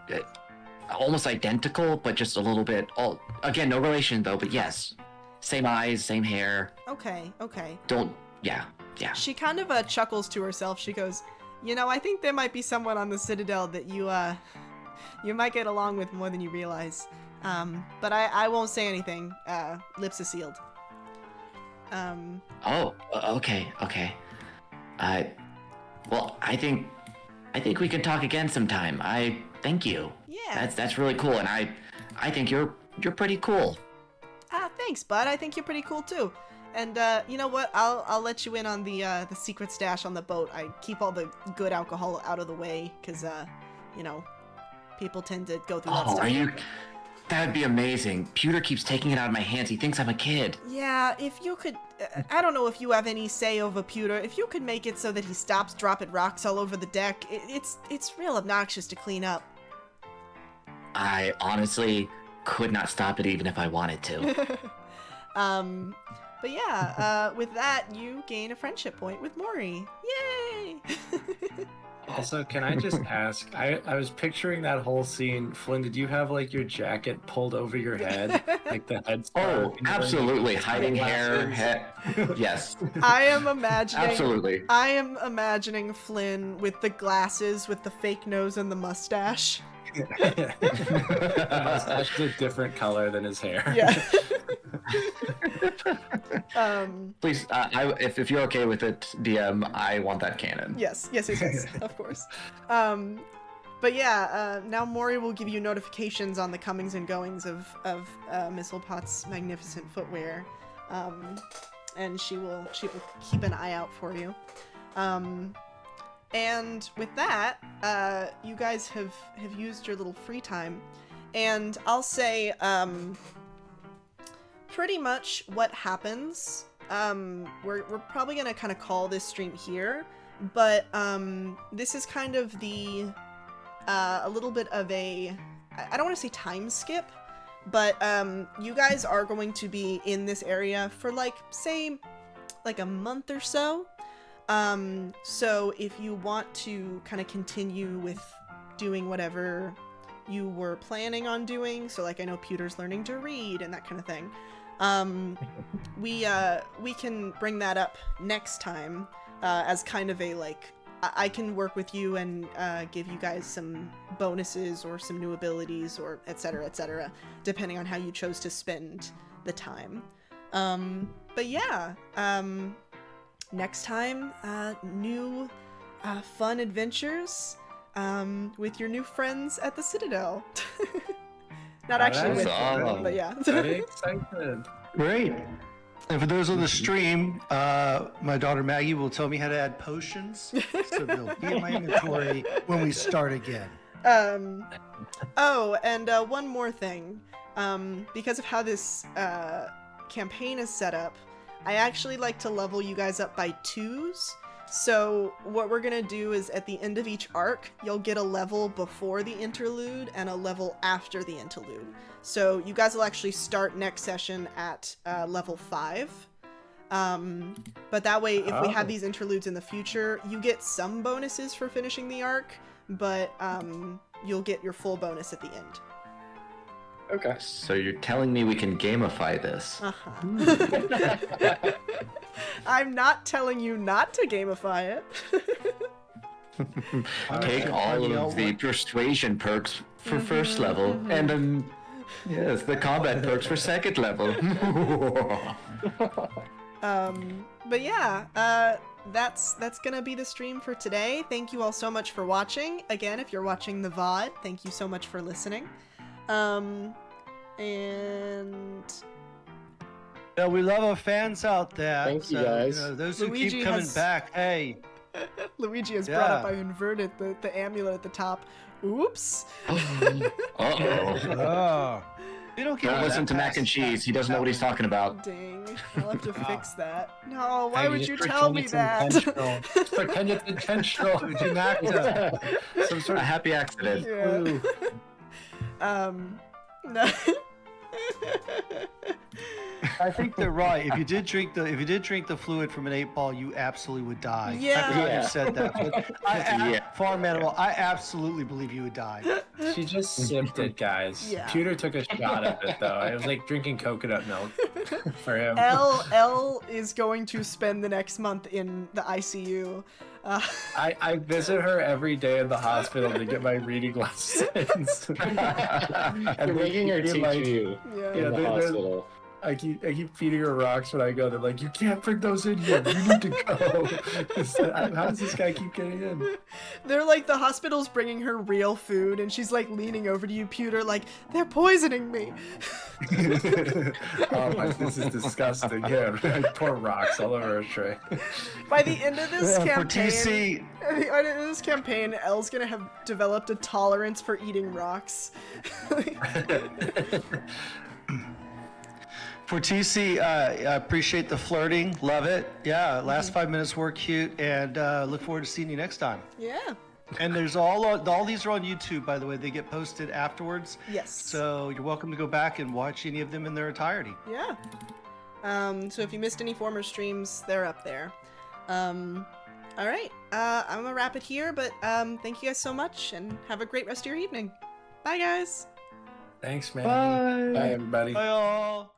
[SPEAKER 2] almost identical, but just a little bit, again, no relation though, but yes. Same eyes, same hair.
[SPEAKER 3] Okay.
[SPEAKER 2] Yeah.
[SPEAKER 3] She kind of chuckles to herself. She goes, You know, I think there might be someone on the Citadel that you might get along with more than you realize. But I won't say anything. Lips are sealed.
[SPEAKER 2] Okay. Well, I think we can talk again sometime. I thank you.
[SPEAKER 3] Yeah.
[SPEAKER 2] That's really cool, and I think you're pretty cool.
[SPEAKER 3] Thanks, bud. I think you're pretty cool too. And you know what? I'll let you in on the secret stash on the boat. I keep all the good alcohol out of the way, cause you know, people tend to go through that stuff.
[SPEAKER 2] Are you? That'd be amazing. Pewter keeps taking it out of my hands. He thinks I'm a kid.
[SPEAKER 3] Yeah, if you could, I don't know if you have any say over Pewter. If you could make it so that he stops dropping rocks all over the deck, it's real obnoxious to clean up.
[SPEAKER 2] I honestly could not stop it even if I wanted to.
[SPEAKER 3] But yeah, with that, you gain a friendship point with Mori. Yay!
[SPEAKER 1] Also, can I just ask? I was picturing that whole scene. Flynn, did you have like your jacket pulled over your head, like the headscarf?
[SPEAKER 2] Oh, absolutely. Hiding hair. Yes.
[SPEAKER 3] I am imagining.
[SPEAKER 2] Absolutely.
[SPEAKER 3] I am imagining Flynn with the glasses, with the fake nose and the mustache.
[SPEAKER 1] The mustache is a different color than his hair.
[SPEAKER 3] Yeah.
[SPEAKER 2] Please, if you're okay with it, DM, I want that cannon.
[SPEAKER 3] Yes, of course. But yeah, now Mori will give you notifications on the comings and goings of Misselpot's magnificent footwear, and she will keep an eye out for you. And with that, you guys have used your little free time, and I'll say pretty much what happens. We're probably gonna kind of call this stream here, but this is kind of the a little bit of a, I don't want to say time skip, but you guys are going to be in this area for say a month or so. So if you want to kind of continue with doing whatever you were planning on doing, so like I know Pewter's learning to read and that kind of thing, we can bring that up next time as kind of a I can work with you and give you guys some bonuses or some new abilities or etc., depending on how you chose to spend the time. But yeah, next time, new fun adventures with your new friends at the Citadel. Not actually with them, but yeah.
[SPEAKER 1] Very excited.
[SPEAKER 4] Great. And for those on the stream, my daughter Maggie will tell me how to add potions, so they'll be in my inventory when we start again.
[SPEAKER 3] Oh, and one more thing. Because of how this campaign is set up, I actually like to level you guys up by 2s. So what we're gonna do is at the end of each arc, you'll get a level before the interlude and a level after the interlude. So you guys will actually start next session at level 5. But that way, if we have these interludes in the future, you get some bonuses for finishing the arc, but you'll get your full bonus at the end.
[SPEAKER 5] Okay.
[SPEAKER 2] So you're telling me we can gamify this?
[SPEAKER 3] Uh-huh. I'm not telling you not to gamify it.
[SPEAKER 2] Take all of the persuasion perks for first level, and then yes, the combat perks for second level.
[SPEAKER 3] But yeah, that's gonna be the stream for today. Thank you all so much for watching. Again, if you're watching the VOD, thank you so much for listening. And
[SPEAKER 4] Yeah, we love our fans out there.
[SPEAKER 5] Thank you, guys.
[SPEAKER 4] Those who
[SPEAKER 3] Luigi
[SPEAKER 4] keep coming
[SPEAKER 3] has-
[SPEAKER 4] back, hey.
[SPEAKER 3] Luigi has brought up
[SPEAKER 4] Yeah.
[SPEAKER 3] I inverted the amulet at the top. Oops.
[SPEAKER 2] Uh-oh.
[SPEAKER 4] Oh. We don't get
[SPEAKER 2] Don't listen to Mac and Cheese. He doesn't know what he's talking about.
[SPEAKER 3] Dang. I'll have to fix that. No, why
[SPEAKER 1] Hey,
[SPEAKER 3] would
[SPEAKER 1] just
[SPEAKER 3] you
[SPEAKER 1] pretend
[SPEAKER 3] tell me
[SPEAKER 1] it's
[SPEAKER 3] that?
[SPEAKER 1] intentional. Just pretend it's intentional. Some sort
[SPEAKER 2] A
[SPEAKER 1] of
[SPEAKER 2] happy accident.
[SPEAKER 3] Yeah. No.
[SPEAKER 4] I think they're right. If you did drink the fluid from an 8-ball, you absolutely would die.
[SPEAKER 3] Yeah.
[SPEAKER 4] I forgot
[SPEAKER 5] Yeah.
[SPEAKER 4] you said that. But Farm Animal, I absolutely believe you would die.
[SPEAKER 1] She just sipped it, guys.
[SPEAKER 3] Yeah.
[SPEAKER 1] Pewter took a shot of it, though. It was like drinking coconut milk. for him.
[SPEAKER 3] L is going to spend the next month in the ICU.
[SPEAKER 1] I visit her every day in the hospital to get my reading lessons.
[SPEAKER 5] You're making her teach you
[SPEAKER 3] Yeah.
[SPEAKER 5] in the
[SPEAKER 1] they're-
[SPEAKER 5] hospital.
[SPEAKER 1] I keep feeding her rocks when I go. They're like, you can't bring those in here. You need to go. How does this guy keep getting in?
[SPEAKER 3] They're like, the hospital's bringing her real food, and she's like leaning over to you, Pewter, like, they're poisoning me.
[SPEAKER 1] This is disgusting. Yeah, I pour rocks all over her tray.
[SPEAKER 3] By the end of this
[SPEAKER 4] For
[SPEAKER 3] campaign,
[SPEAKER 4] TC,
[SPEAKER 3] at the end of this campaign, Elle's gonna have developed a tolerance for eating rocks.
[SPEAKER 4] For TC, I appreciate the flirting. Love it. Yeah, last 5 minutes were cute, and look forward to seeing you next time.
[SPEAKER 3] Yeah.
[SPEAKER 4] And there's all these are on YouTube, by the way. They get posted afterwards.
[SPEAKER 3] Yes.
[SPEAKER 4] So you're welcome to go back and watch any of them in their entirety.
[SPEAKER 3] Yeah. So if you missed any former streams, they're up there. All right. I'm gonna wrap it here, but thank you guys so much, and have a great rest of your evening. Bye, guys.
[SPEAKER 1] Thanks, man.
[SPEAKER 4] Bye.
[SPEAKER 1] Bye, everybody.
[SPEAKER 4] Bye, all.